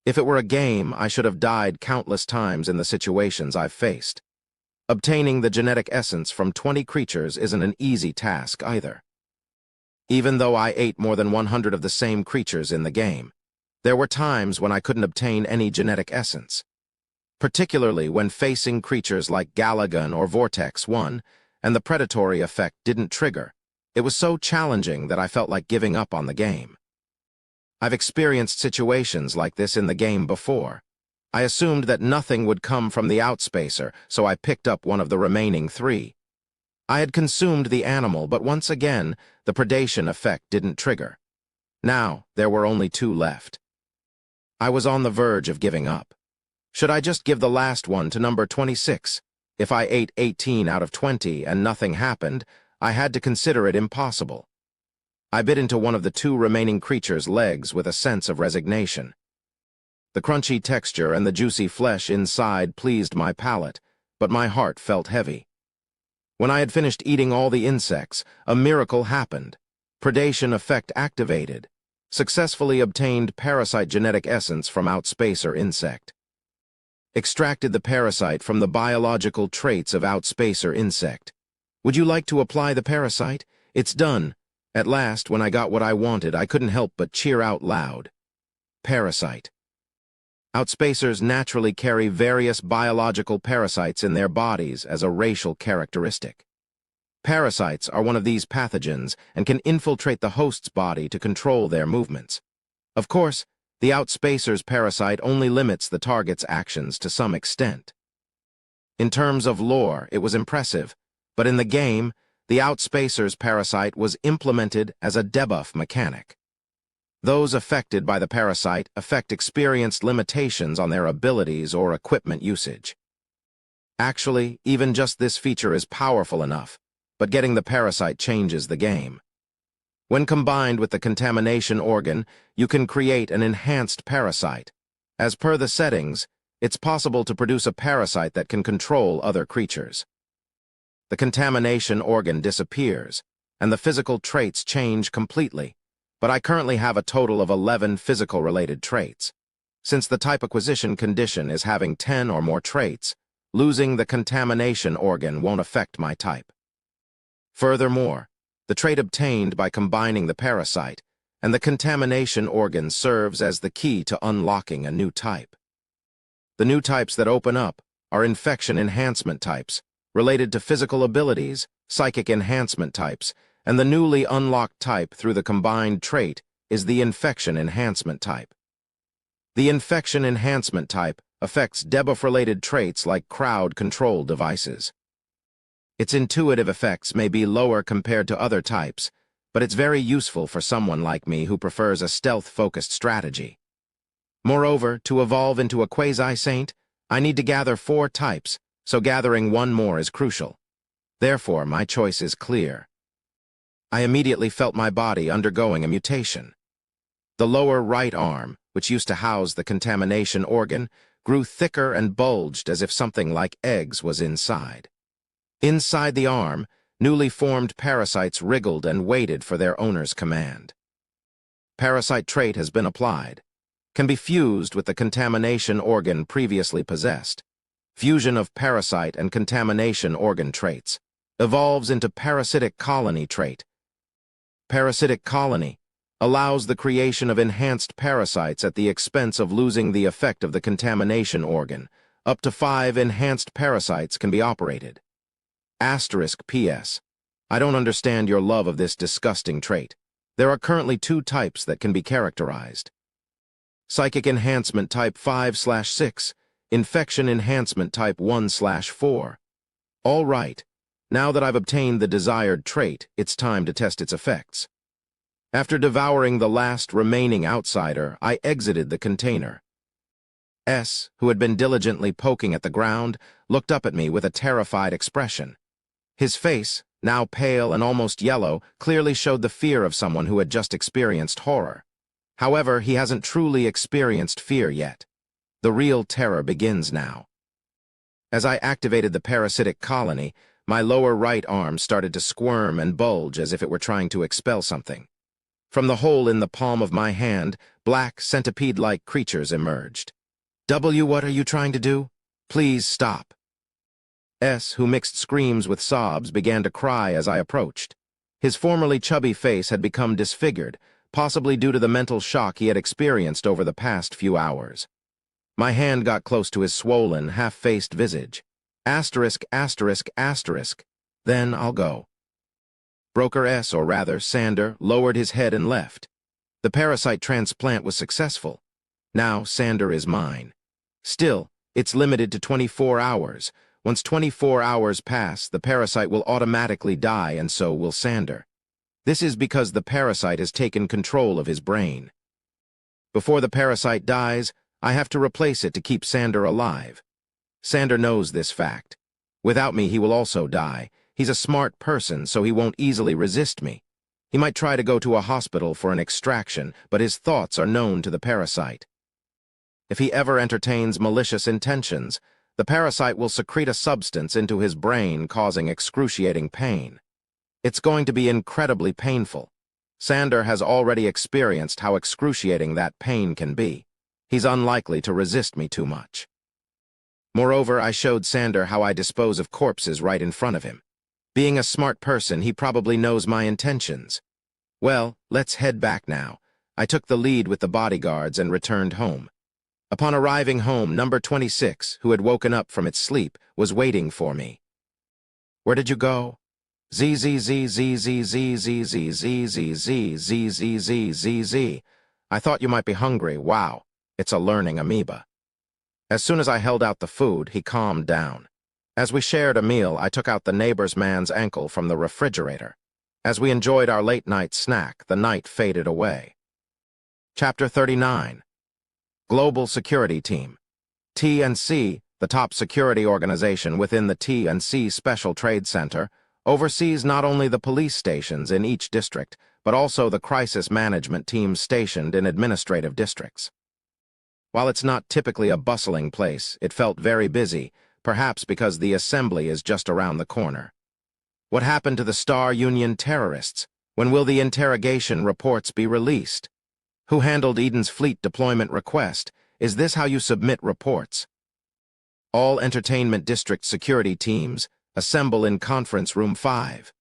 If it were a game, I should have died countless times in the situations I've faced. Obtaining the genetic essence from 20 creatures isn't an easy task either. Even though I ate more than 100 of the same creatures in the game, there were times when I couldn't obtain any genetic essence. Particularly when facing creatures like Galagan or Vortex 1, and the predatory effect didn't trigger. It was so challenging that I felt like giving up on the game. I've experienced situations like this in the game before. I assumed that nothing would come from the outspacer, so I picked up one of the remaining 3. I had consumed the animal, but once again, the predation effect didn't trigger. Now, there were only 2 left. I was on the verge of giving up. Should I just give the last one to number 26? If I ate 18 out of 20 and nothing happened, I had to consider it impossible. I bit into one of the 2 remaining creatures' legs with a sense of resignation. The crunchy texture and the juicy flesh inside pleased my palate, but my heart felt heavy. When I had finished eating all the insects, a miracle happened. Predation effect activated. Successfully obtained parasite genetic essence from outspacer insect. Extracted the parasite from the biological traits of outspacer insect. Would you like to apply the parasite? It's done. At last, when I got what I wanted, I couldn't help but cheer out loud. Parasite. Outspacers naturally carry various biological parasites in their bodies as a racial characteristic. Parasites are one of these pathogens and can infiltrate the host's body to control their movements. Of course, the outspacer's parasite only limits the target's actions to some extent. In terms of lore, it was impressive, but in the game, the outspacer's parasite was implemented as a debuff mechanic. Those affected by the parasite experienced limitations on their abilities or equipment usage. Actually, even just this feature is powerful enough, but getting the parasite changes the game. When combined with the contamination organ, you can create an enhanced parasite. As per the settings, it's possible to produce a parasite that can control other creatures. The contamination organ disappears, and the physical traits change completely, but I currently have a total of 11 physical-related traits. Since the type acquisition condition is having 10 or more traits, losing the contamination organ won't affect my type. Furthermore, the trait obtained by combining the parasite and the contamination organ serves as the key to unlocking a new type. The new types that open up are infection enhancement types, related to physical abilities, psychic enhancement types, and the newly unlocked type through the combined trait is the infection enhancement type. The infection enhancement type affects debuff-related traits like crowd control devices. Its intuitive effects may be lower compared to other types, but it's very useful for someone like me who prefers a stealth-focused strategy. Moreover, to evolve into a quasi-saint, I need to gather 4 types, so gathering one more is crucial. Therefore, my choice is clear. I immediately felt my body undergoing a mutation. The lower right arm, which used to house the contamination organ, grew thicker and bulged as if something like eggs was inside. Inside the arm, newly formed parasites wriggled and waited for their owner's command. Parasite trait has been applied. Can be fused with the contamination organ previously possessed. Fusion of parasite and contamination organ traits. Evolves into parasitic colony trait. Parasitic colony allows the creation of enhanced parasites at the expense of losing the effect of the contamination organ. Up to 5 enhanced parasites can be operated. *PS. I don't understand your love of this disgusting trait. There are currently 2 types that can be characterized. Psychic Enhancement Type 5/6, Infection Enhancement Type 1/4. All right, now that I've obtained the desired trait, it's time to test its effects. After devouring the last remaining outsider, I exited the container. S, who had been diligently poking at the ground, looked up at me with a terrified expression. His face, now pale and almost yellow, clearly showed the fear of someone who had just experienced horror. However, he hasn't truly experienced fear yet. The real terror begins now. As I activated the parasitic colony, my lower right arm started to squirm and bulge as if it were trying to expel something. From the hole in the palm of my hand, black, centipede-like creatures emerged. What are you trying to do? Please stop. S, who mixed screams with sobs, began to cry as I approached. His formerly chubby face had become disfigured, possibly due to the mental shock he had experienced over the past few hours. My hand got close to his swollen, half-faced visage. *****. Then I'll go. Broker S, or rather, Sander, lowered his head and left. The parasite transplant was successful. Now Sander is mine. Still, it's limited to 24 hours. Once 24 hours pass, the parasite will automatically die, and so will Sander. This is because the parasite has taken control of his brain. Before the parasite dies, I have to replace it to keep Sander alive. Sander knows this fact. Without me, he will also die. He's a smart person, so he won't easily resist me. He might try to go to a hospital for an extraction, but his thoughts are known to the parasite. If he ever entertains malicious intentions, the parasite will secrete a substance into his brain, causing excruciating pain. It's going to be incredibly painful. Sander has already experienced how excruciating that pain can be. He's unlikely to resist me too much. Moreover, I showed Sander how I dispose of corpses right in front of him. Being a smart person, he probably knows my intentions. Well, let's head back now. I took the lead with the bodyguards and returned home. Upon arriving home, number 26, who had woken up from its sleep, was waiting for me. Where did you go? Z. I thought you might be hungry. Wow, it's a learning amoeba. As soon as I held out the food, he calmed down. As we shared a meal, I took out the neighbor's man's ankle from the refrigerator. As we enjoyed our late-night snack, the night faded away. Chapter 39. Global Security Team. T&C, the top security organization within the T&C Special Trade Center, oversees not only the police stations in each district, but also the crisis management teams stationed in administrative districts. While it's not typically a bustling place, it felt very busy, perhaps because the assembly is just around the corner. What happened to the Star Union terrorists? When will the interrogation reports be released? Who handled Eden's fleet deployment request? Is this how you submit reports? All entertainment district security teams assemble in conference room 5.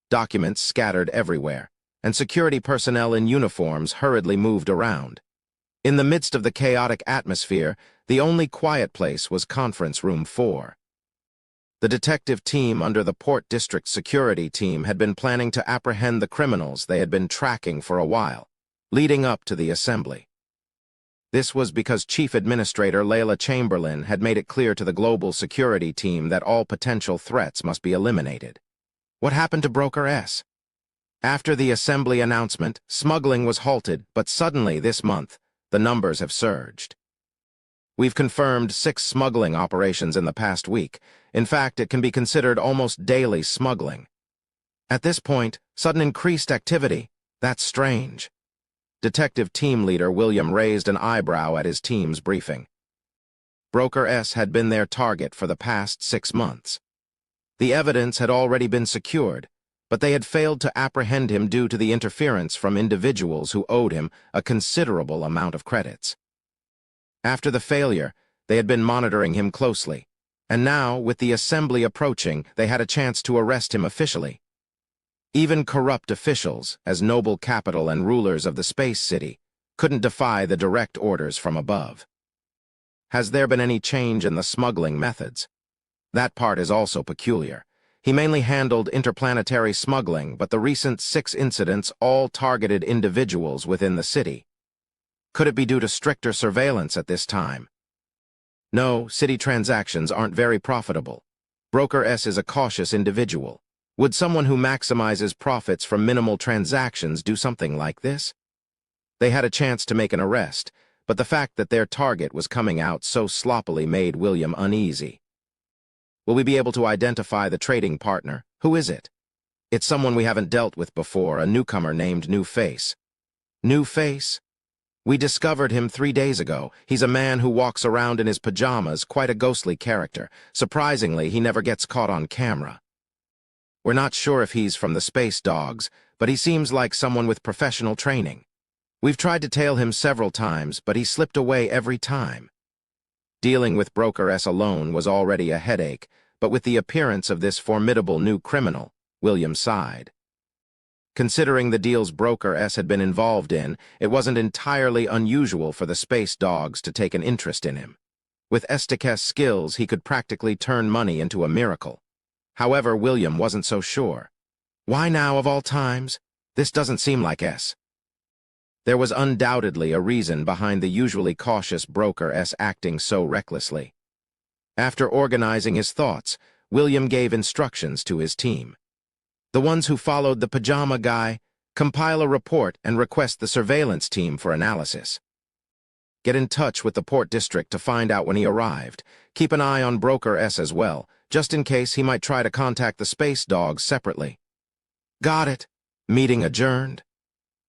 Documents scattered everywhere, and security personnel in uniforms hurriedly moved around. In the midst of the chaotic atmosphere, the only quiet place was conference room 4. The detective team under the Port District Security Team had been planning to apprehend the criminals they had been tracking for a while, leading up to the assembly. This was because Chief Administrator Layla Chamberlain had made it clear to the Global Security Team that all potential threats must be eliminated. What happened to Broker S? After the assembly announcement, smuggling was halted, but suddenly this month, The numbers have surged. We've confirmed 6 smuggling operations in the past week. In fact, it can be considered almost daily smuggling. At this point, sudden increased activity. That's strange. Detective Team Leader William raised an eyebrow at his team's briefing. Broker S had been their target for the past 6 months. The evidence had already been secured, but they had failed to apprehend him due to the interference from individuals who owed him a considerable amount of credits. After the failure, they had been monitoring him closely, and now, with the assembly approaching, they had a chance to arrest him officially. Even corrupt officials, as noble capital and rulers of the space city, couldn't defy the direct orders from above. Has there been any change in the smuggling methods? That part is also peculiar. He mainly handled interplanetary smuggling, but the recent 6 incidents all targeted individuals within the city. Could it be due to stricter surveillance at this time? No, city transactions aren't very profitable. Broker S is a cautious individual. Would someone who maximizes profits from minimal transactions do something like this? They had a chance to make an arrest, but the fact that their target was coming out so sloppily made William uneasy. Will we be able to identify the trading partner? Who is it? It's someone we haven't dealt with before, a newcomer named New Face. New Face? We discovered him 3 days ago. He's a man who walks around in his pajamas, quite a ghostly character. Surprisingly, he never gets caught on camera. We're not sure if he's from the Space Dogs, but he seems like someone with professional training. We've tried to tail him several times, but he slipped away every time. Dealing with Broker S alone was already a headache, but with the appearance of this formidable new criminal, William sighed. Considering the deals Broker S had been involved in, it wasn't entirely unusual for the Space Dogs to take an interest in him. With Estek's skills, he could practically turn money into a miracle. However, William wasn't so sure. Why now of all times? This doesn't seem like S. There was undoubtedly a reason behind the usually cautious Broker S acting so recklessly. After organizing his thoughts, William gave instructions to his team. The ones who followed the pajama guy, compile a report and request the surveillance team for analysis. Get in touch with the Port District to find out when he arrived. Keep an eye on Broker S as well, just in case he might try to contact the Space Dogs separately. Got it. Meeting adjourned.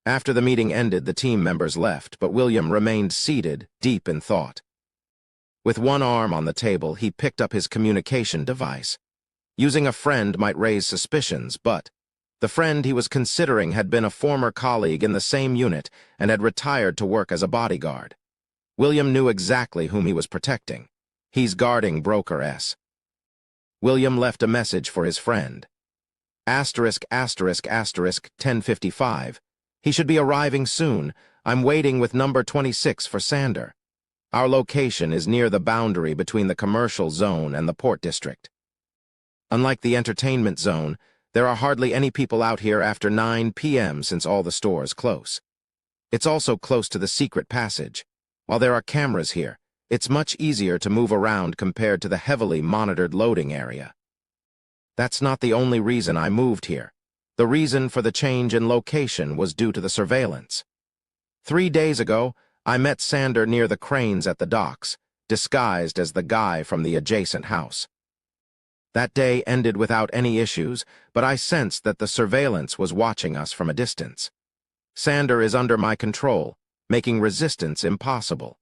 After the meeting ended, the team members left, but William remained seated, deep in thought. With one arm on the table, he picked up his communication device. Using a friend might raise suspicions, but the friend he was considering had been a former colleague in the same unit and had retired to work as a bodyguard. William knew exactly whom he was protecting. He's guarding Broker S. William left a message for his friend. ******* 1055. He should be arriving soon. I'm waiting with number 26 for Sander. Our location is near the boundary between the commercial zone and the Port District. Unlike the entertainment zone, there are hardly any people out here after 9 p.m. since all the stores close. It's also close to the secret passage. While there are cameras here, it's much easier to move around compared to the heavily monitored loading area. That's not the only reason I moved here. The reason for the change in location was due to the surveillance. 3 days ago, I met Sander near the cranes at the docks, disguised as the guy from the adjacent house. That day ended without any issues, but I sensed that the surveillance was watching us from a distance. Sander is under my control, making resistance impossible.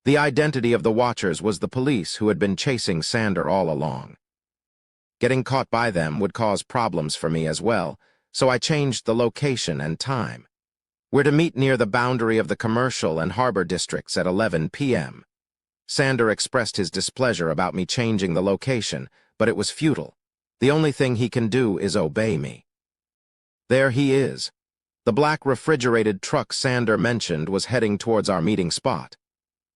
The identity of the Watchers was the police who had been chasing Sander all along. Getting caught by them would cause problems for me as well, so I changed the location and time. We're to meet near the boundary of the commercial and harbor districts at 11 p.m. Sander expressed his displeasure about me changing the location, but it was futile. The only thing he can do is obey me. There he is. The black refrigerated truck Sander mentioned was heading towards our meeting spot.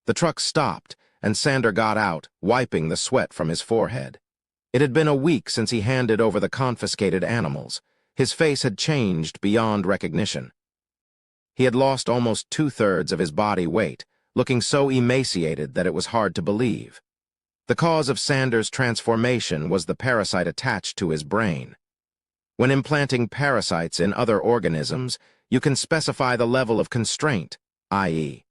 The truck stopped, and Sander got out, wiping the sweat from his forehead. It had been a week since he handed over the confiscated animals. His face had changed beyond recognition. He had lost almost 2/3 of his body weight, looking so emaciated that it was hard to believe. The cause of Sander's transformation was the parasite attached to his brain. When implanting parasites in other organisms, you can specify the level of constraint, i.e.,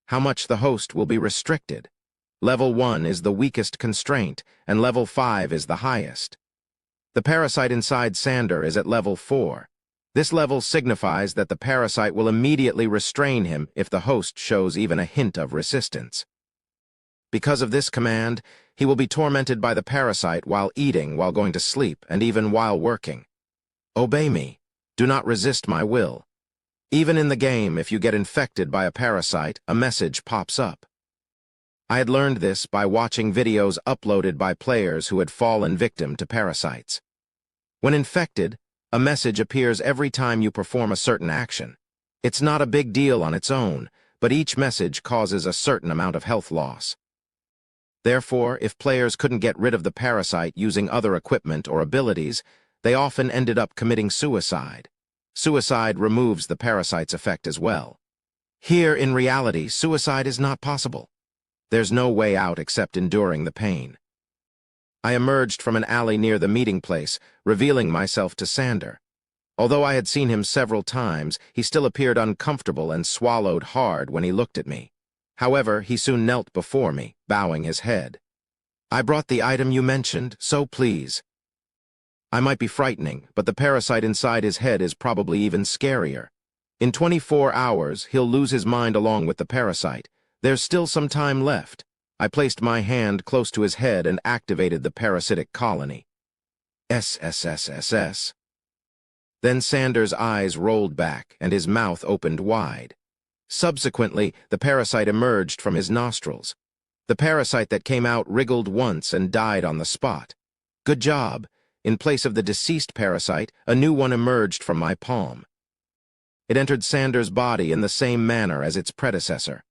how much the host will be restricted. Level 1 is the weakest constraint, and Level 5 is the highest. The parasite inside Sander is at Level 4. This level signifies that the parasite will immediately restrain him if the host shows even a hint of resistance. Because of this command, he will be tormented by the parasite while eating, while going to sleep, and even while working. Obey me. Do not resist my will. Even in the game, if you get infected by a parasite, a message pops up. I had learned this by watching videos uploaded by players who had fallen victim to parasites. When infected, a message appears every time you perform a certain action. It's not a big deal on its own, but each message causes a certain amount of health loss. Therefore, if players couldn't get rid of the parasite using other equipment or abilities, they often ended up committing suicide. Suicide removes the parasite's effect as well. Here, in reality, suicide is not possible. There's no way out except enduring the pain. I emerged from an alley near the meeting place, revealing myself to Sander. Although I had seen him several times, he still appeared uncomfortable and swallowed hard when he looked at me. However, he soon knelt before me, bowing his head. "I brought the item you mentioned, so please." I might be frightening, but the parasite inside his head is probably even scarier. In 24 hours, he'll lose his mind along with the parasite. There's still some time left. I placed my hand close to his head and activated the parasitic colony. SSSSS. Then Sander's eyes rolled back and his mouth opened wide. Subsequently, the parasite emerged from his nostrils. The parasite that came out wriggled once and died on the spot. Good job. In place of the deceased parasite, a new one emerged from my palm. It entered Sander's body in the same manner as its predecessor.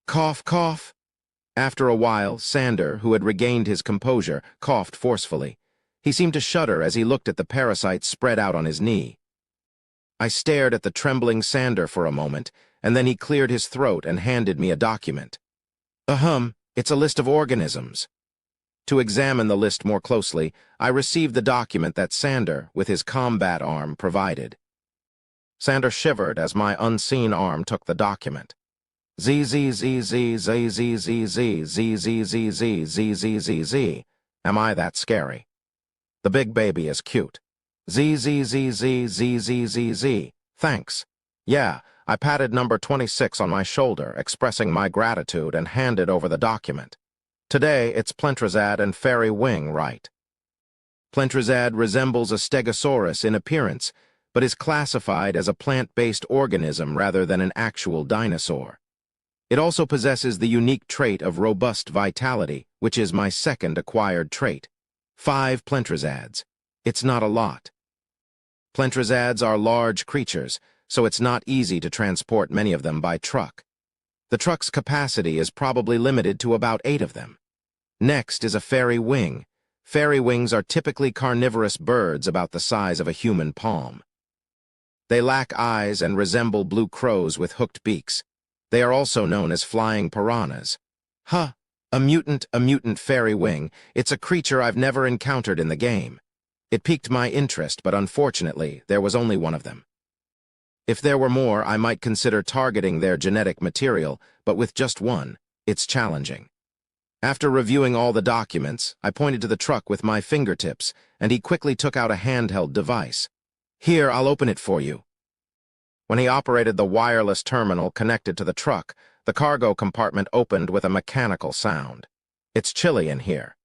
Cough, cough. After a while, Sander, who had regained his composure, coughed forcefully. He seemed to shudder as he looked at the parasite spread out on his knee. I stared at the trembling Sander for a moment, and then he cleared his throat and handed me a document. It's a list of organisms. To examine the list more closely, I received the document that Sander, with his combat arm, provided. Sander shivered as my unseen arm took the document. ZZZZZZZZZZZZZZZZ. Am I that scary? The big baby is cute. ZZZZZZZZ. Thanks. Yeah, I patted number 26 on my shoulder, expressing my gratitude, and handed over the document. Today, it's Plentrazad and Fairy Wing, right? Plentrazad resembles a stegosaurus in appearance, but is classified as a plant-based organism rather than an actual dinosaur. It also possesses the unique trait of robust vitality, which is my second acquired trait. 5 Plentrazads. It's not a lot. Plentrazads are large creatures, so it's not easy to transport many of them by truck. The truck's capacity is probably limited to about 8 of them. Next is a fairy wing. Fairy wings are typically carnivorous birds about the size of a human palm. They lack eyes and resemble blue crows with hooked beaks. They are also known as flying piranhas. A mutant fairy wing. It's a creature I've never encountered in the game. It piqued my interest, but unfortunately, there was only one of them. If there were more, I might consider targeting their genetic material, but with just one, it's challenging. After reviewing all the documents, I pointed to the truck with my fingertips, and he quickly took out a handheld device. Here, I'll open it for you. When he operated the wireless terminal connected to the truck, the cargo compartment opened with a mechanical sound. It's chilly in here.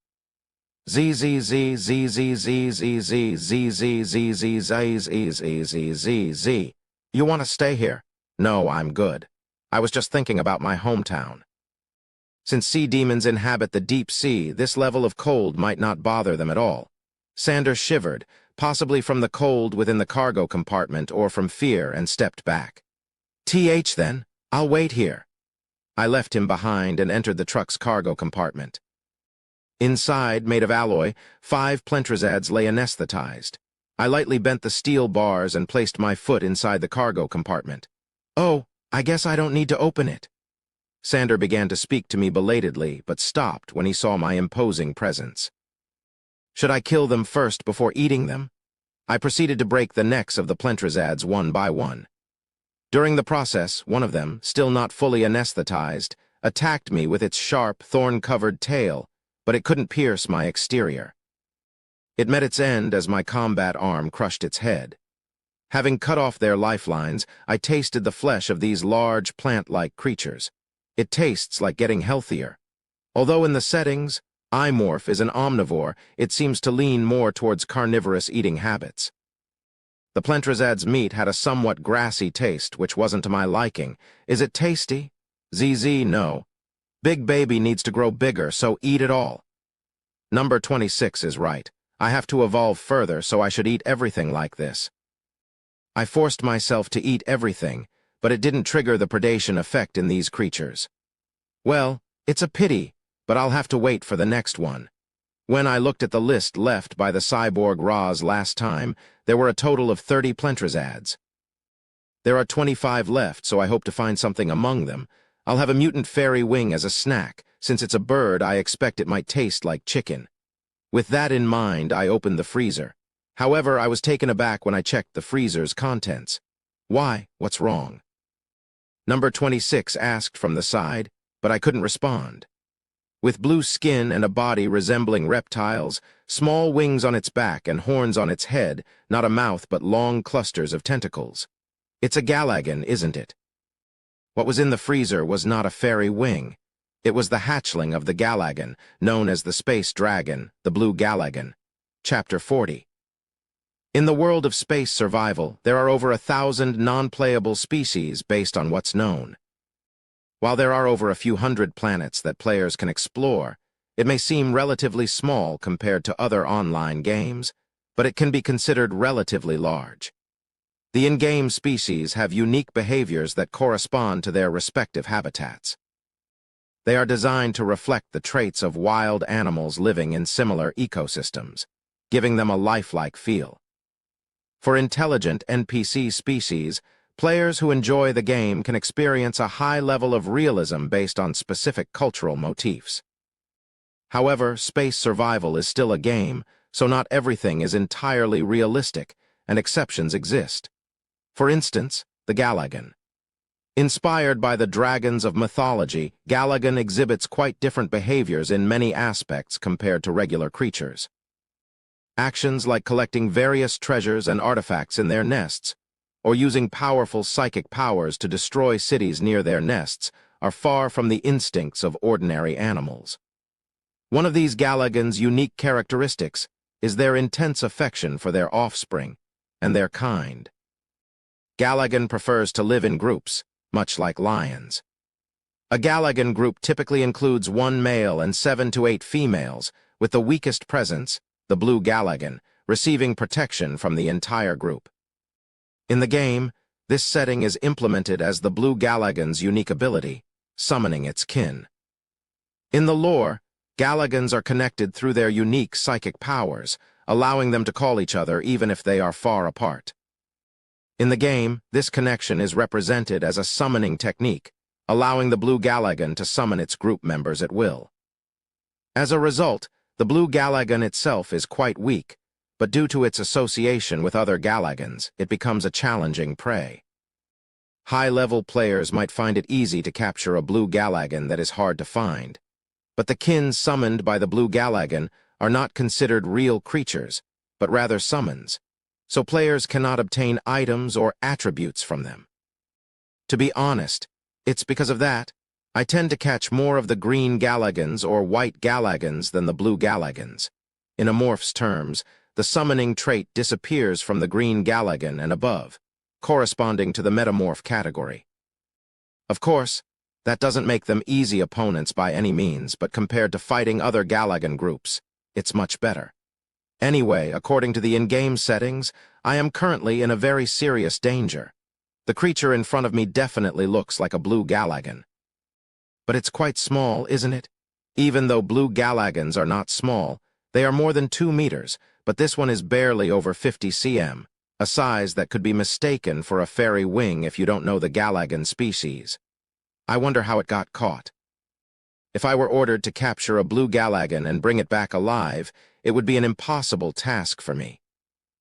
ZZZZZZZZZZZZZZZZZ. You want to stay here? No, I'm good. I was just thinking about my hometown. Since sea demons inhabit the deep sea, this level of cold might not bother them at all. Sander shivered, possibly from the cold within the cargo compartment or from fear, and stepped back. Then, I'll wait here. I left him behind and entered the truck's cargo compartment. Inside, made of alloy, 5 Plentrazads lay anesthetized. I lightly bent the steel bars and placed my foot inside the cargo compartment. Oh, I guess I don't need to open it. Sander began to speak to me belatedly, but stopped when he saw my imposing presence. Should I kill them first before eating them? I proceeded to break the necks of the Plentrazads one by one. During the process, one of them, still not fully anesthetized, attacked me with its sharp, thorn-covered tail, but it couldn't pierce my exterior. It met its end as my combat arm crushed its head. Having cut off their lifelines, I tasted the flesh of these large, plant-like creatures. It tastes like getting healthier. Although in the settings, Imorph is an omnivore, it seems to lean more towards carnivorous eating habits. The Plentrazad's meat had a somewhat grassy taste, which wasn't to my liking. Is it tasty? ZZ, no. Big baby needs to grow bigger, so eat it all. Number 26 is right. I have to evolve further, so I should eat everything like this. I forced myself to eat everything, but it didn't trigger the predation effect in these creatures. Well, it's a pity, but I'll have to wait for the next one. When I looked at the list left by the cyborg Roz last time, there were a total of 30 Plentrazads. There are 25 left, so I hope to find something among them. I'll have a mutant fairy wing as a snack. Since it's a bird, I expect it might taste like chicken. With that in mind, I opened the freezer. However, I was taken aback when I checked the freezer's contents. Why? What's wrong? Number 26 asked from the side, but I couldn't respond. With blue skin and a body resembling reptiles, small wings on its back and horns on its head, not a mouth but long clusters of tentacles. It's a Galagan, isn't it? What was in the freezer was not a fairy wing. It was the hatchling of the Galagan, known as the space dragon, the blue Galagan. Chapter 40. In the world of space survival, there are over 1,000 non-playable species based on what's known. While there are over a few hundred planets that players can explore, it may seem relatively small compared to other online games, but it can be considered relatively large. The in-game species have unique behaviors that correspond to their respective habitats. They are designed to reflect the traits of wild animals living in similar ecosystems, giving them a lifelike feel. For intelligent NPC species, players who enjoy the game can experience a high level of realism based on specific cultural motifs. However, space survival is still a game, so not everything is entirely realistic, and exceptions exist. For instance, the Galagan. Inspired by the dragons of mythology, Galagan exhibits quite different behaviors in many aspects compared to regular creatures. Actions like collecting various treasures and artifacts in their nests, or using powerful psychic powers to destroy cities near their nests, are far from the instincts of ordinary animals. One of these Galagans' unique characteristics is their intense affection for their offspring and their kind. Galagan prefers to live in groups, much like lions. A Galagan group typically includes 1 male and 7 to 8 females, with the weakest presence, the blue Galagan, receiving protection from the entire group. In the game, this setting is implemented as the blue Galagan's unique ability, summoning its kin. In the lore, Galagans are connected through their unique psychic powers, allowing them to call each other even if they are far apart. In the game, this connection is represented as a summoning technique, allowing the blue Galagan to summon its group members at will. As a result, the blue Galagan itself is quite weak, but due to its association with other Galagans, it becomes a challenging prey. High-level players might find it easy to capture a blue Galagan that is hard to find, but the kin summoned by the blue Galagan are not considered real creatures, but rather summons, so players cannot obtain items or attributes from them. To be honest, it's because of that I tend to catch more of the green Galagans or white Galagans than the blue Galagans. In Amorph's terms, the summoning trait disappears from the green Galagan and above, corresponding to the metamorph category. Of course, that doesn't make them easy opponents by any means, but compared to fighting other Galagan groups, it's much better. Anyway, according to the in-game settings, I am currently in a very serious danger. The creature in front of me definitely looks like a blue Galagan. But it's quite small, isn't it? Even though blue Galagans are not small, they are more than 2 meters, but this one is barely over 50 cm, a size that could be mistaken for a fairy wing if you don't know the Galagan species. I wonder how it got caught. If I were ordered to capture a blue Galagan and bring it back alive, it would be an impossible task for me.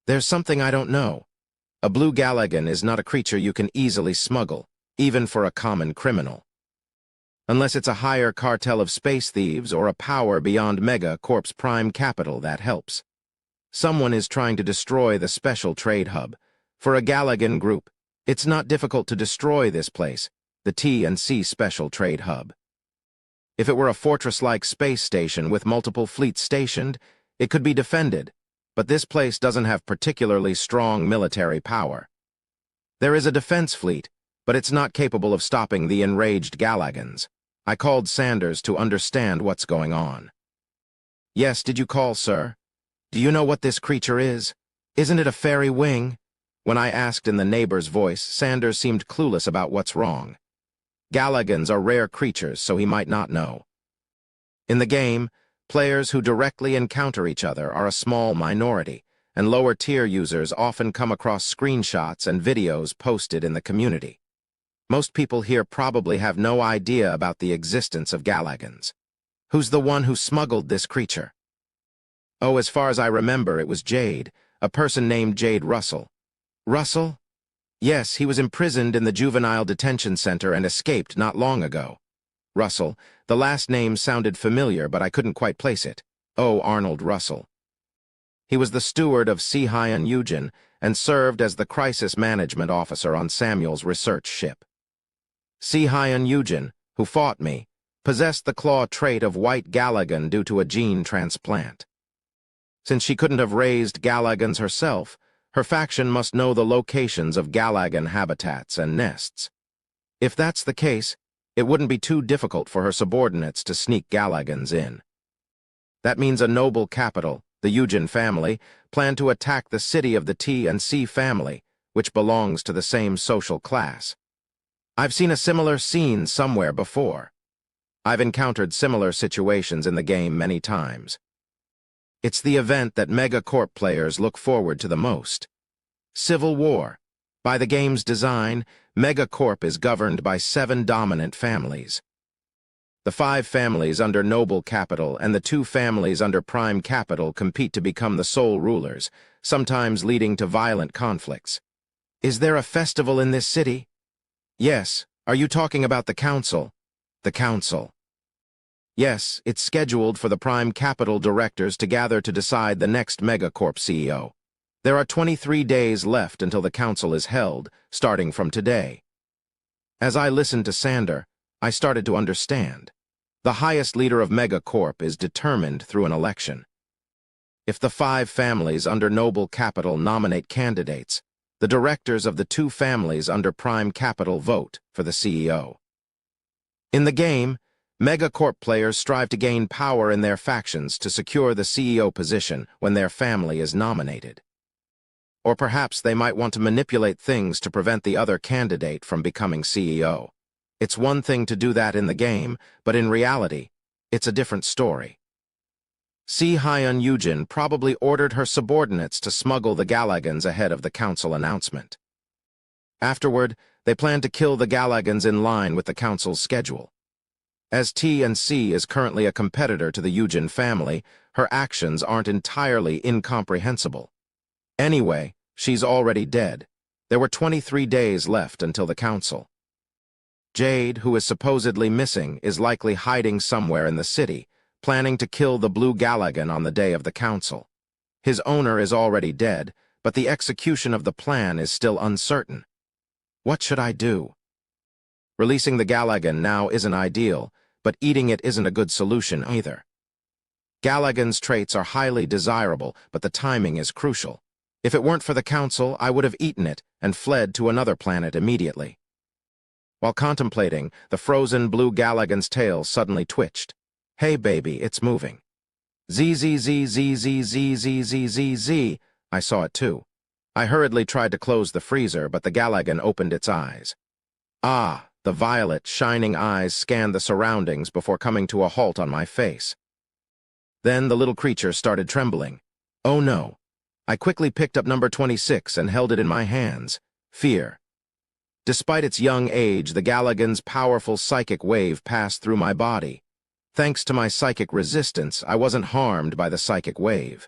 There's something I don't know. A blue Galagan is not a creature you can easily smuggle, even for a common criminal. Unless it's a higher cartel of space thieves or a power beyond Mega Corp's prime capital that helps. Someone is trying to destroy the special trade hub. For a Galagan group, it's not difficult to destroy this place, the T&C Special Trade Hub. If it were a fortress-like space station with multiple fleets stationed, it could be defended, but this place doesn't have particularly strong military power. There is a defense fleet, but it's not capable of stopping the enraged Galagans. I called Sanders to understand what's going on. Yes, did you call, sir? Do you know what this creature is? Isn't it a fairy wing? When I asked in the neighbor's voice, Sanders seemed clueless about what's wrong. Galagans are rare creatures, so he might not know. In the game, players who directly encounter each other are a small minority, and lower-tier users often come across screenshots and videos posted in the community. Most people here probably have no idea about the existence of Galagans. Who's the one who smuggled this creature? Oh, as far as I remember, it was Jade, a person named Jade Russell. Russell? Yes, he was imprisoned in the juvenile detention center and escaped not long ago. Russell. The last name sounded familiar, but I couldn't quite place it. Oh, Arnold Russell. He was the steward of Ainz Audioverse and served as the crisis management officer on Samuel's research ship. Ainz Audioverse, who fought me, possessed the claw trait of white Galagan due to a gene transplant. Since she couldn't have raised Galagans herself, her faction must know the locations of Galagan habitats and nests. If that's the case, it wouldn't be too difficult for her subordinates to sneak Galagans in. That means a noble capital, the Eugen family, planned to attack the city of the T&C family, which belongs to the same social class. I've seen a similar scene somewhere before. I've encountered similar situations in the game many times. It's the event that Megacorp players look forward to the most. Civil War. By the game's design, Megacorp is governed by 7 dominant families. The 5 families under Noble Capital and the 2 families under Prime Capital compete to become the sole rulers, sometimes leading to violent conflicts. Is there a festival in this city? Yes. Are you talking about the council? The council. Yes, it's scheduled for the Prime Capital directors to gather to decide the next Megacorp CEO. There are 23 days left until the council is held, starting from today. As I listened to Sander, I started to understand. The highest leader of Megacorp is determined through an election. If the 5 families under Noble Capital nominate candidates, the directors of the 2 families under Prime Capital vote for the CEO. In the game, Megacorp players strive to gain power in their factions to secure the CEO position when their family is nominated. Or perhaps they might want to manipulate things to prevent the other candidate from becoming CEO. It's one thing to do that in the game, but in reality, it's a different story. Ainz Audioverse probably ordered her subordinates to smuggle the Galagans ahead of the council announcement. Afterward, they planned to kill the Galagans in line with the council's schedule. As T&C is currently a competitor to the Eugen family, her actions aren't entirely incomprehensible. Anyway, she's already dead. There were 23 days left until the council. Jade, who is supposedly missing, is likely hiding somewhere in the city, planning to kill the Blue Galagan on the day of the council. His owner is already dead, but the execution of the plan is still uncertain. What should I do? Releasing the Galagan now isn't ideal, but eating it isn't a good solution either. Galagan's traits are highly desirable, but the timing is crucial. If it weren't for the council, I would have eaten it and fled to another planet immediately. While contemplating, the frozen blue Galagan's tail suddenly twitched. Hey baby, it's moving. Z. I saw it too. I hurriedly tried to close the freezer, but the Galagan opened its eyes. Ah, the violet, shining eyes scanned the surroundings before coming to a halt on my face. Then the little creature started trembling. Oh no. I quickly picked up number 26 and held it in my hands. Fear. Despite its young age, the Galagan's powerful psychic wave passed through my body. Thanks to my psychic resistance, I wasn't harmed by the psychic wave.